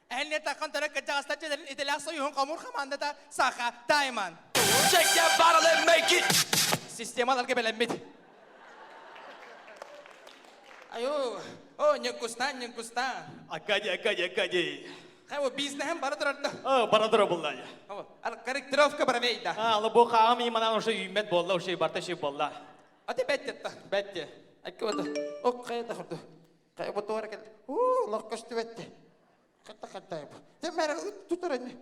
Әне таққан тұры кәжағаста жедерін ителәқ сойуын қамыр қаманда да сақа дайман. Shake that bottle and make it. Системаларға бәләммет. Айо, не кустан. Акади. Қайо бизнесім бара тұрарды. Бара тұра болла. Корректировка бара бейді. Алы бұл қағам иманан ұшы үймет болла, ұшы барта шей болла. Аты бәттетті. Бәтте. Әкке өті. Қайда құрды. Қайо бұты ора келді. Лаққашты бәтте. Қатта ебі. Дем мәрі тұтыр әне.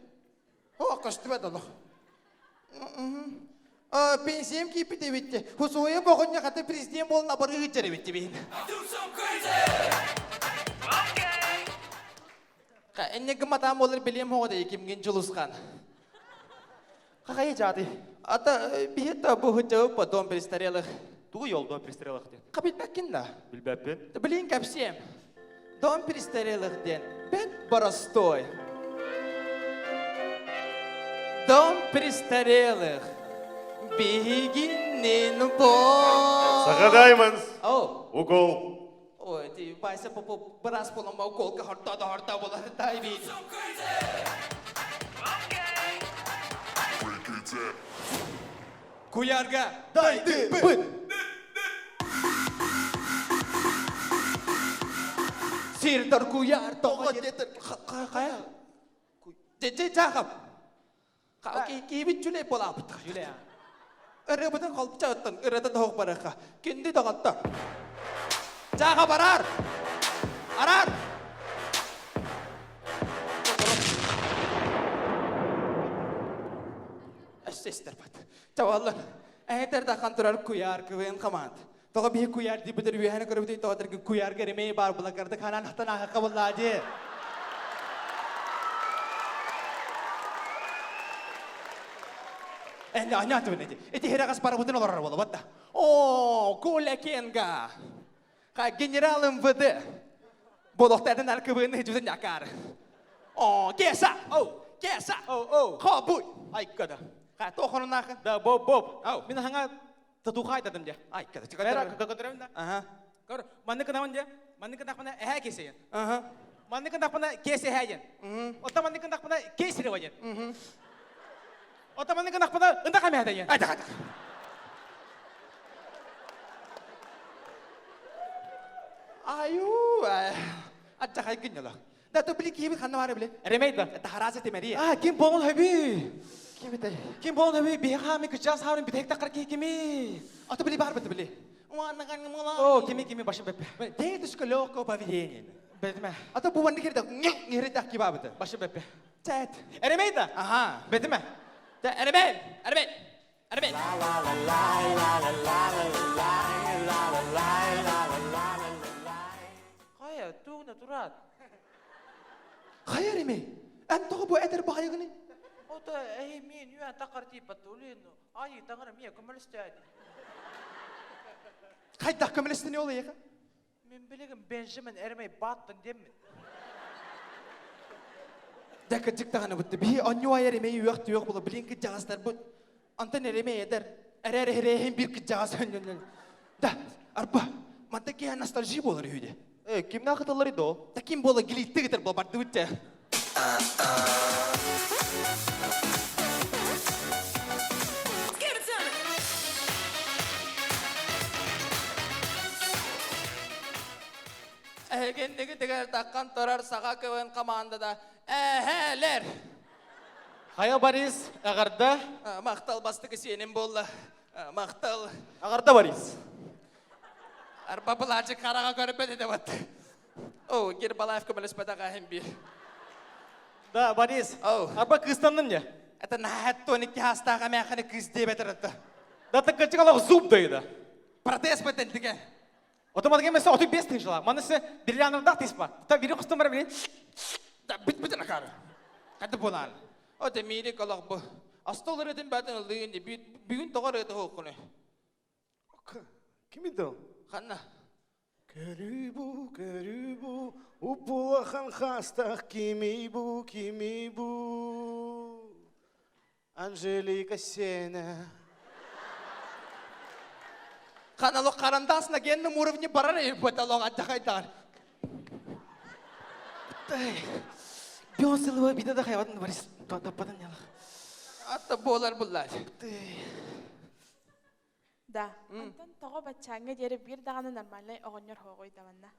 Қашты бәді лақ. Пенсиям кейпіде бетте. Хусуя боғынне қаты президент болын абырғы ғытжары бетте бейін. Әнне гыматам олар білем оғыда екемген жылысқан. Қағай жады? Ата бейетті бұғы жауып ба дом престарелық. Туғы yol дом престарелық ден. Қабит бәккен да? Білбәппен. Білейін кәпсем. Дом престарелых ден. Бәт простой. Дом престарелых. Бегиннен бол. Сағадаймыз. О. Укол. Ой, ти байса попо біраз болама уколға харта болар дай бейді. Куярға дайды бүт. Сирдар куяр тоға жетір. Қая? Жағып. Кейбіт жүлей бола бұтқа. Жүлей. Үрі бұтын қалып жағыттын. Үріді тоқ барыққа. Кенді доғатты. Жаға барар. Арар. Әстестер бәт. Жауалын. Әйдер даққан тұрар куяр көвен қаманды. Тоға бейі куяр дейбідір үйәні көріп дейін тоғадырғы куяр керемей бар бұлақарды қанан ақтан аққа болады. Әнді аңа атуын әді. Әті херағас бары бұтын олар болы, бәтті. О, көләкенға. Қа генерал МВД. Болықтардың әлкібіні жүзін якар. О, кеса. Кеса. Қа бұй. Айқады. Қа тоқының ақы. Да, Боб. Мен аңа татуға айтадым де. Айқады. Бәрі көкөтірім да. Көр, Манны кынамын де. Манны кындақпына әхә кесейін. Манны кындақпына кесе әйін. Ота манны кындақпына кесірі вайын. Ота манны кындақпына ындақ әмі әдейін. Айдақ. Аю, атжақ айқын елі. Да, то білі кейбіт қанны бары білі. Әремейді ба? Тахарасы темәрі. Кем болын хөбі? Кем болын хөбі? Бейхамы күчас хаврын бітек тақыр кейкемі. Аты білі бар біті білі. О, кеме башым бәппе. Дей түшкі лоқо поведение. Бәдіме. Аты бұванды керді нереттақ кеба біті. Башым бәппе. Тәт. Әремейді? Аха. Бәдіме. Әремей. Қая, туғына тұрад. Қай әремей? Ән тұғы бұ әдір бағайығыны? Ота, мен үйән тақар тейіп бәтті олейін. Айы таңыры мен көмілісті әді. Қайдақ көмілістіні олы еға? Мен білігім Бенжамин әрмей баттын демін. Дәкі жықтағаны бұтты. Бей аню ай әремей үйақты үйақ болы. Білін кіт жағастар бұт. Антын әремей әдір. Әрі бір кіт жағас өнден. Да, арба. Манта кейі ностальжи болыр үйде. Кімні ақыталар еді ол? Да кем болы гілітті кітір бұл барды бұтты. Әгендегі тігер таққан тұрар саға көен қамандыда. Әхәлер. Қая Борис, ағарда? Мақтал бастығы сенен болды. Мақтал. Ағарда Борис. Арба бұлачы қараға көріп бәді де бәтті. О, кер балаев көміліс бәді ғайым бір. Да, Борис. Арба қыстанның не? Это нахат тоникке хастаға мәқіні қыз деп әтірді. Да, так кәчік алағы зуб дайды. Протез бәтіндіге. Отоматыға емесі 35 тың жыла. Манысы бірлянырдақ дейс ба? Та бері құстың бара білейін? Да, біт-бітін ақары. Қады болан. Ота мейрі қалақ бұ. Астолыр едің бәдің ұлдығын де бүгін тоғар еді хоқыны. Кім еді ол? Қанна. Кәрібу, ұпылақан қастақ кемейбу. Анжелика сені. Қаналық қарандасына кеннің уровне барар ей бөталуға жақайдар. Бёсылова биде да хайватын Борис таппадан яла. Атта болар буллар. Да. Антон тоҕо баччаңга дери бир даганы нормальный оҕонньор хоогой даванна.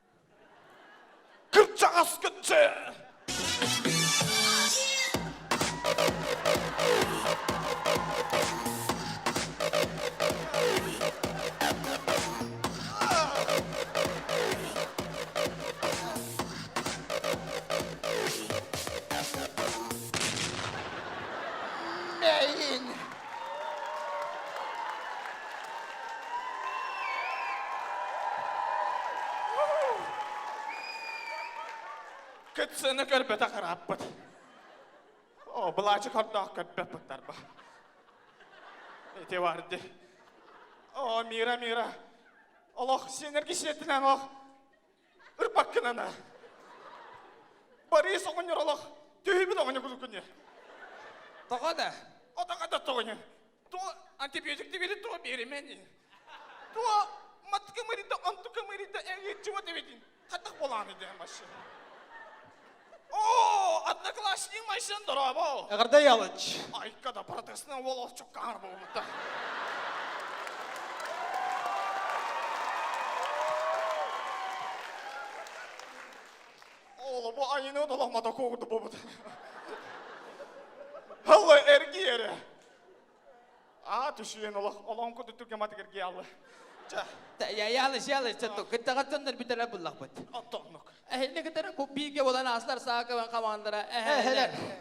Кырчагас кытчы! Neyin? Кытсыны көрбөтө караппыт. О, булачы кордоох көрбөппүттар ба. Эте барды. О, мира. Олох, сенерги сетилен олох. Үрпаккынана. Борис оғынер олох. Түйбіт оғынер күлікіне. Тоҕо да. Отағада тоғынер. Туа антибиотикті бері туа беремені. Туа матқы мырида, антықы мырида әңгет жуа дебетін. Қаттық боланы дейін башы. О, одноклассник майсын дұрабы. Әғірді ялыч. Айқада протестінің ол çok қағыр болуды. Oğlum bu ayını dolamada kovdu bu. Allah ergi yere. Düşüyen olan kudu Türkiye matı ergi Allah. Ялыч, чатто. Кыттагаттандар битара буллах бат. Аттонлuk. Эхне кытара бу биге болан аслар саакабан командара.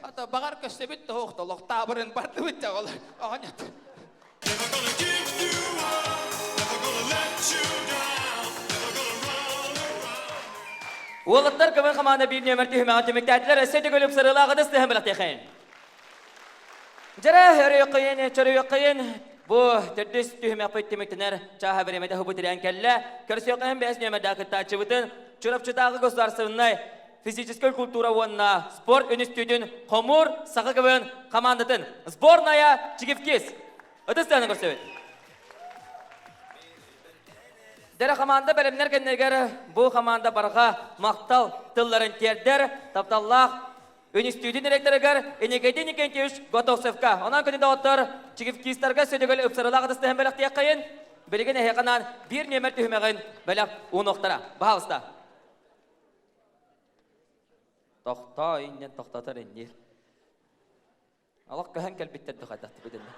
Ата багар көстебит тоохтолок табырын барды бит ол. Аганят. Уолаттар кыбын команда бир нөмір түйімеға түміктәділер өсеті көліп сырылағы дысты хымылық текейін. Жара өрі өқиын, бұл түрдіс түйімеқ бұйт түміктінер чаға біремеді хұбытырен кәлі, көрсі өқиын бәс нөмірді ақыттачы бұтын, чұрапчытағы государственной физической культура онына спорт институтын қомур сақы кыбын командатын сборная Чигивкис. Ыдыстаны көрсі өт. Дәрі команда бәрімнер кәннергері бұл команда барға мақтал тылларын тердер, тапталлақ, институтын директорыгар, енекейден екентеуш Готовцевка. Онан көтінде оттыр, Чигивкистарға сөдігіл үпсарылақ ыдысты әм бәліқ тияққайын, білген әйеқанан бір немер түйімеғін бәліқ ұнықтыра. Бағалыста. Тоқта үйінен тоқтатыр еннер. Алақ көһен кәлбеттерді қайдақты бөдінді.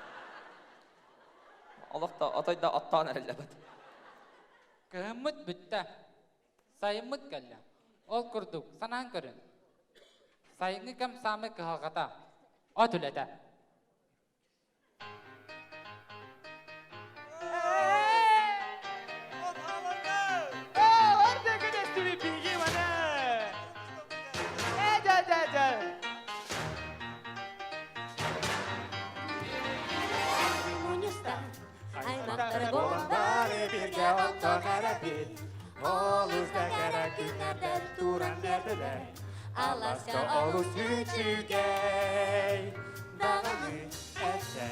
Алақ та атайда аттан әрілі бөді. Кыһыммыт бүтті, сайыммыт кәлі. Ол күрдік, санан көрін. Сайыңы кәм самы кыһалғата. От үләді. Аймақтары болғандары бірге отто қарапел. Ол ұзда қара күнлердер туран берділер. Аласка олыс үчігей дағаны әсә.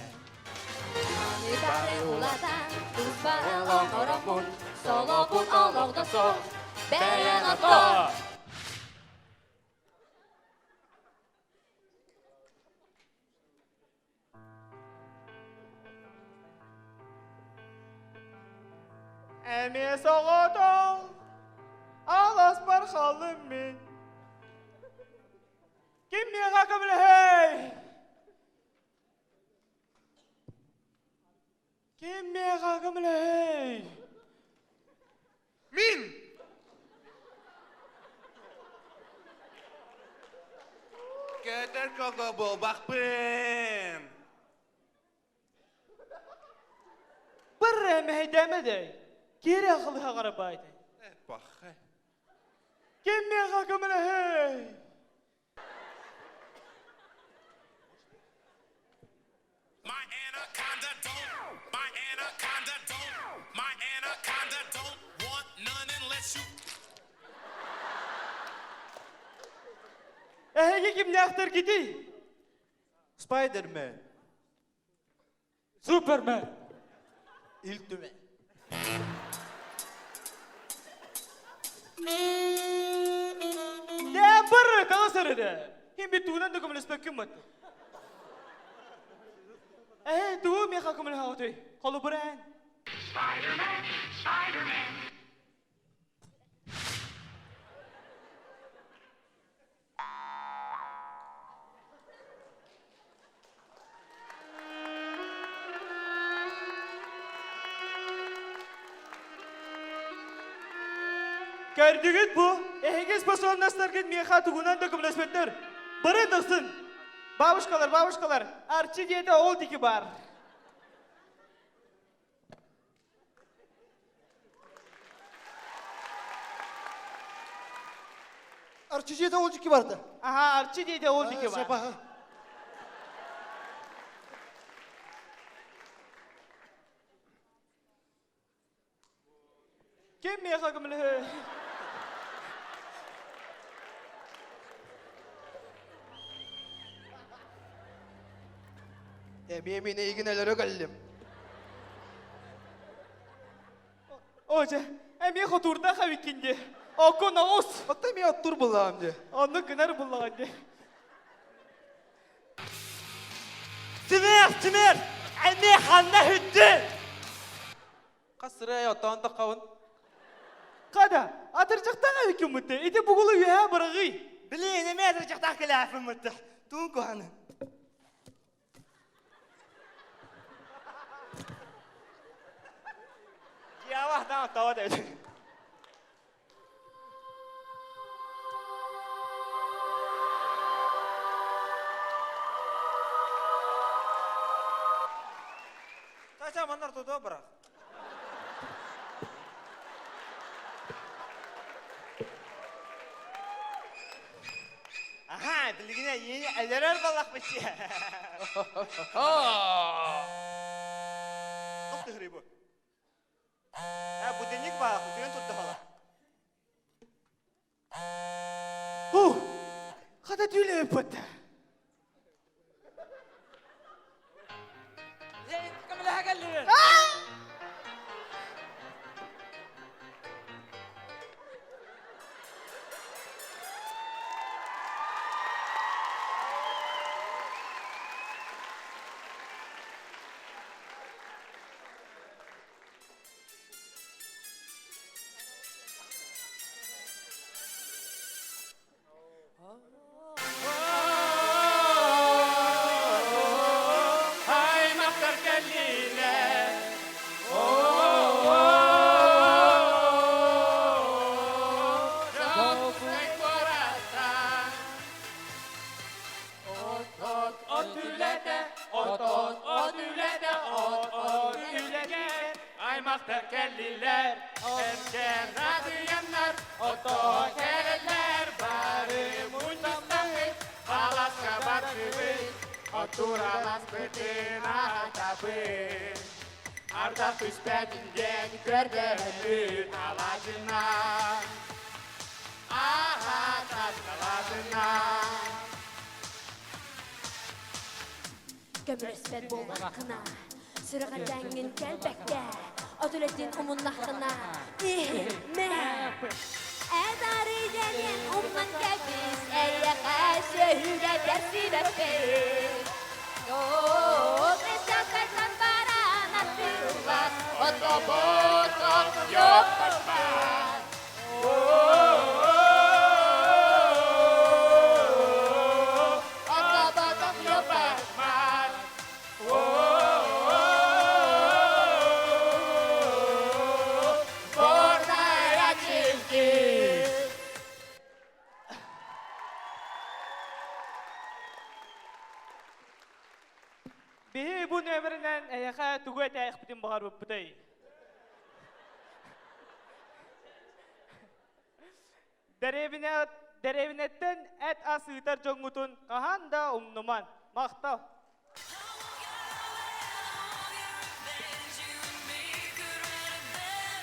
Аны бары ұлатан, тұз бары оңырымын. Соло бұн олоғды сол, бәйен отто. Әме соғытың, алас бар қалым мен. Кем мен қақым ләй? Кем мен қақым ләй? Мен! Көтір көгі бұл бақпын. Бір әмәйдәмедей. Кері ақылыға қарабайды. Бақы. Кем мен қақым ләй? Әйге кім нәқтір кеті? Спайдермен. Супермен. Илтумен. Дәм бұры тағы сөреді. Inin bir tuğunan da kumul ispekkim mat. Tuğu mi ha kumul hawatoy. Kolu buran. Gördünüz bu. Herkes basonlaslarken miha tuğunan da kumul ispekler. Bana dıksın. Babuşkalar. Arçı diye de oldu ki var. Arçıcıya da olacak ki vardı. Aha arçı diye de oldu ki var. Sabah. Kim miha kumul? Emine iyi günelere geldim. Oca, emi oturda havikindi. Oku naus. Hatta mi otur bulam diye. Onu kınar bullağındı. Tümer! Emi hanna hüttü! Kasıraya otan da kavun. Kada, atırcaktan havikin mutlu. İti bugulu yuha bırakı. Bileyim emi atırcaktan kılafım mıttı. Tuğun kuhanı. Ciyavahdan tava dedi. Saça manlar tutu bırak. Aha, diligine yeni ellerer balak biçi. Çok dıhri bu. Bu denik balak, düğün tuttu hala. Kada düğüle öpüttü. Kamila geldi. Kelliler, erken radiyanlar, oto kereller, bari mundamay, alas kabar gibi, oturalas bütün atabi. Arda küspetinden gördüğün alacına, aha taskalacına. Gömrüspet bulmakına, sırığa dengin kelbekke, ödületin umullahına, ihme. Edariyenin umman kebis, elle karşı hüre dersi bepes. Yok, esakaysan baran atılmaz, otobotok yok kaçmaz. Otobotok yok kaçmaz. Bornaya çizgi. Bihi bu nömerinden eyaka tuğu etayik bütün bahar bu pıtay. Derevinetten et asıtar çoğutun kahan da umnuman. Maktav.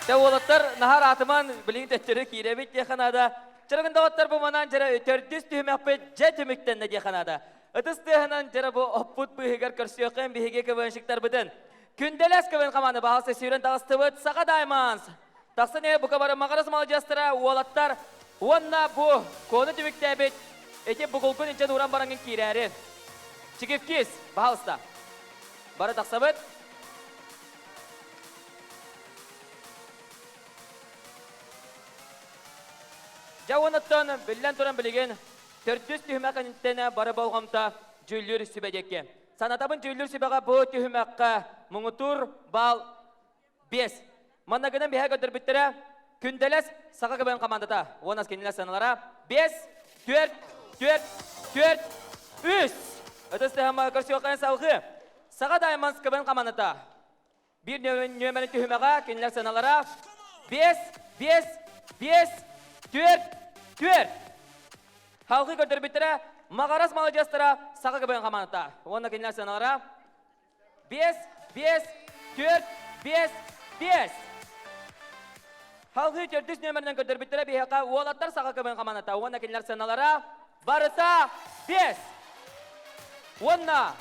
Devletler nahar atıman bilin tetçeri kirevit yakanada. Çırgın devletler bu manan çere tördüs tühmekpe jet tümükten ne yakanada. Itız tühünen çere bu opput bu higer kırşıyorken bir hige kıvınşıklar bidin. Gündeles kıvın kamanı bahası süren dağıstıvıt sağa daymans. Taqsa ne bu kabarı mağarası mal jastıra uolatlar. Onna bu konu tümükte bit. Эти бугулкун инчен уран бараңын кирәре. Чигифкис, бахалыста. Бары тақсабыт. Жауынаттан білден тұран білеген, 400 түйімәк әнттені бары болғамта жүллер сүбәдекке. Санатабын жүллер сүбәға бұл түйімәққа мұңытур бал 5. Маннагынан бейе көтір біттірі, күнделес сақа көбен командата. Онас кенелес саналара 5, 4, 4, 4, 3. Өтісті хамма көрсі оқайын сауғы. Сақа дайманс көбен командата. Bir nömeni tühümeğe keniler sanalara 5, 5, 5, 4, 4. Halkı götür bitire, mağaras malı jastıra, sağa göbeğin kamanata. Onda keniler sanalara 5, 5, 4, 5, 5. Halkı 400 nömerinden götür bitire, bir haka oğlatlar sağa göbeğin kamanata. Onda keniler sanalara barısa 5. Onda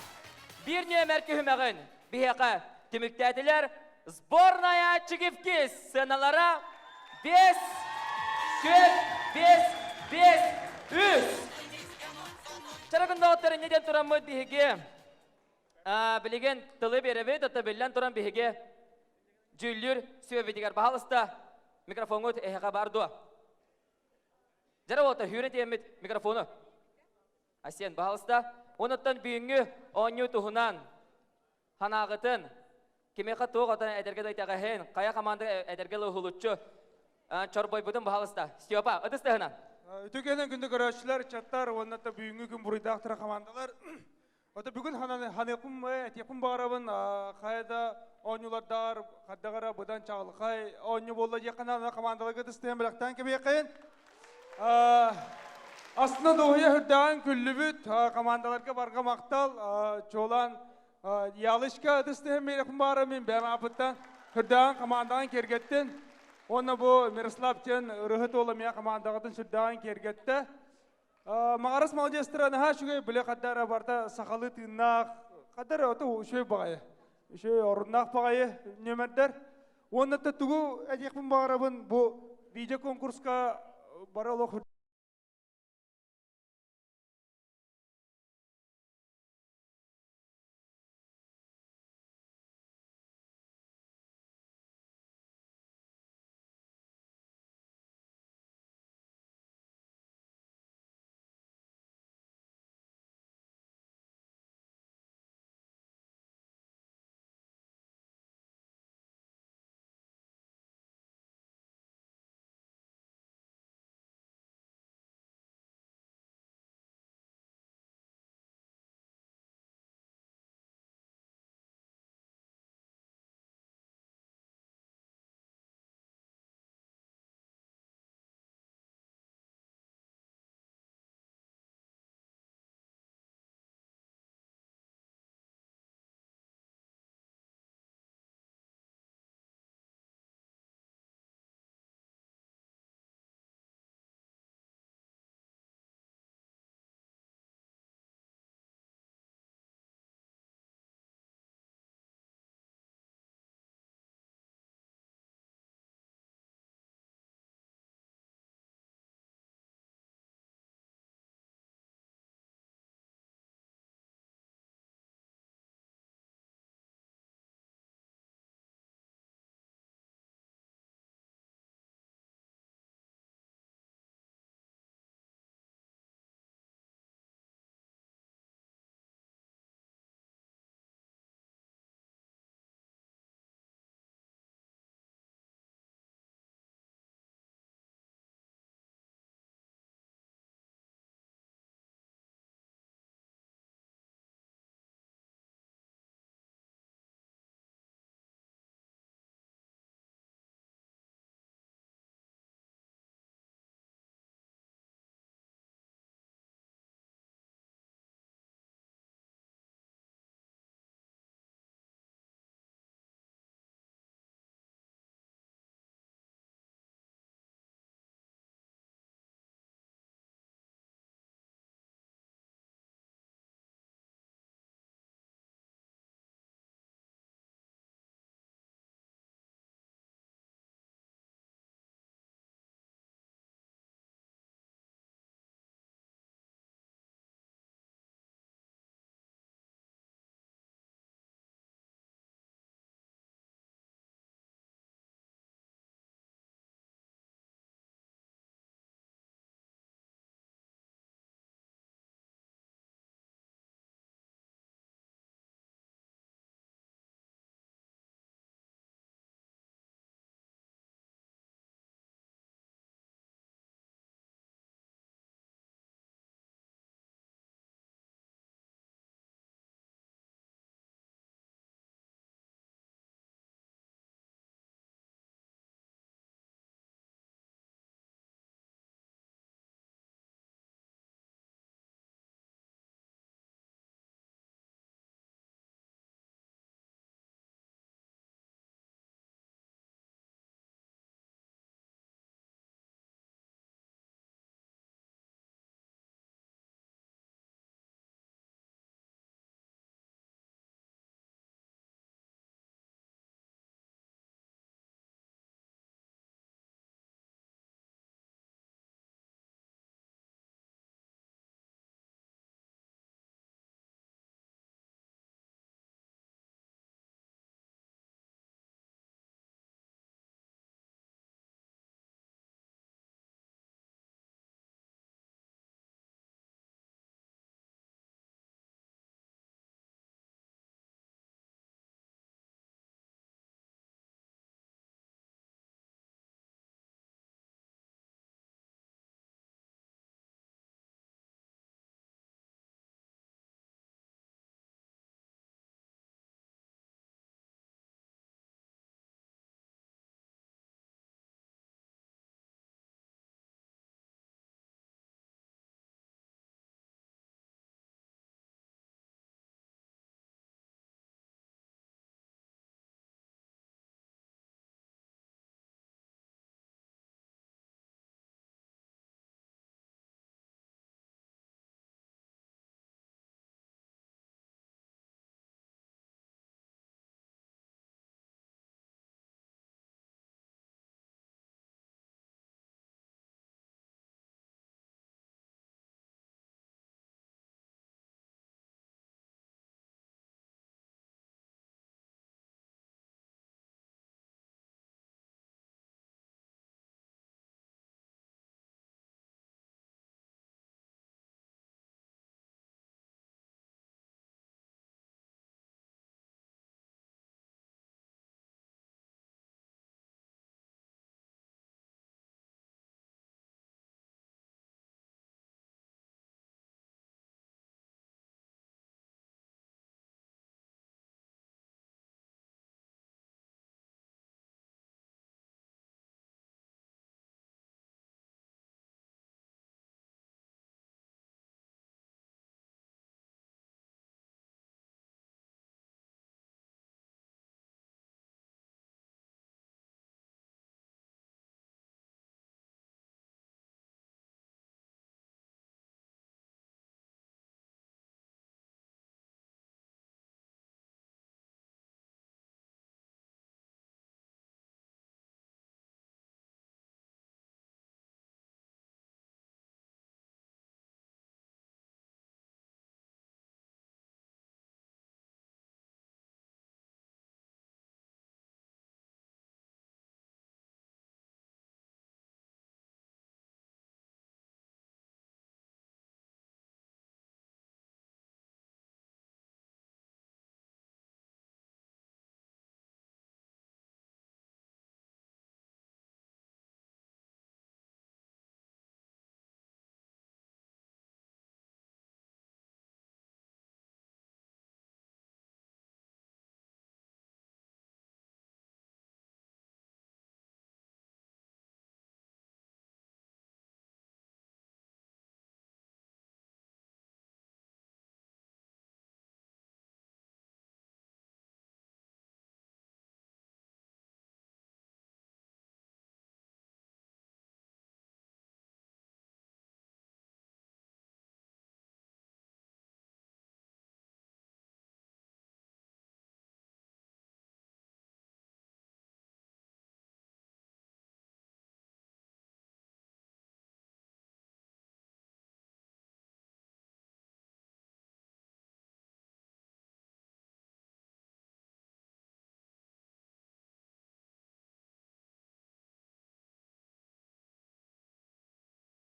bir nömer tühümeğin, bir haka tümüktediler. Сборная Чигифкис сыналара 5, 4, 5, 5, 3. Чарагында оттары неден тұран мұд бігеге? Білеген тылы беребе, дата білен тұран бігеге жүллер сөйбедігер бағалыста микрофону әйіға барды. Жара оты хүрен теймет микрофону. Асен бағалыста. Оныттан бүйінгі оңы тұхынан ханағытын Кемеқа тоқ атан әдерге дайтаға хен, қая команда әдерге лұғылытшы чорбой бұдың бағалыста. Степа, ұдысты ғынан? Үтігенен күнді көрәшілер, чаттар, оннатта бүйінгі күн бұрыдақтыра командалар. Ота бүгін ханекім әтекім бағарабын, қайда оңылардар, қаддағара бұдан чағылықай, оңы болы еқінана командалығы дыстыған білақтан кемеқайын. Астына доғыя хүрдаған күлі бүт, командаларға барға мақтал, жолан, Ялышка ыдыстыһым мейрекім бары мен бәм апыттан хүрдаған командаған кергеттен. Оны бұл Мирославчен ұрығыт олы мен командағатын сүрдаған кергетті. Мағарас малжестыраныға шүгей біле қаддара барда сақалы тыыннақ, қаддар өті үшөй бағайы. Үшөй орыннақ бағайы нөмірдер. Оны тұтығу әдекпін бағарабын бұл видео конкурсқа бары олық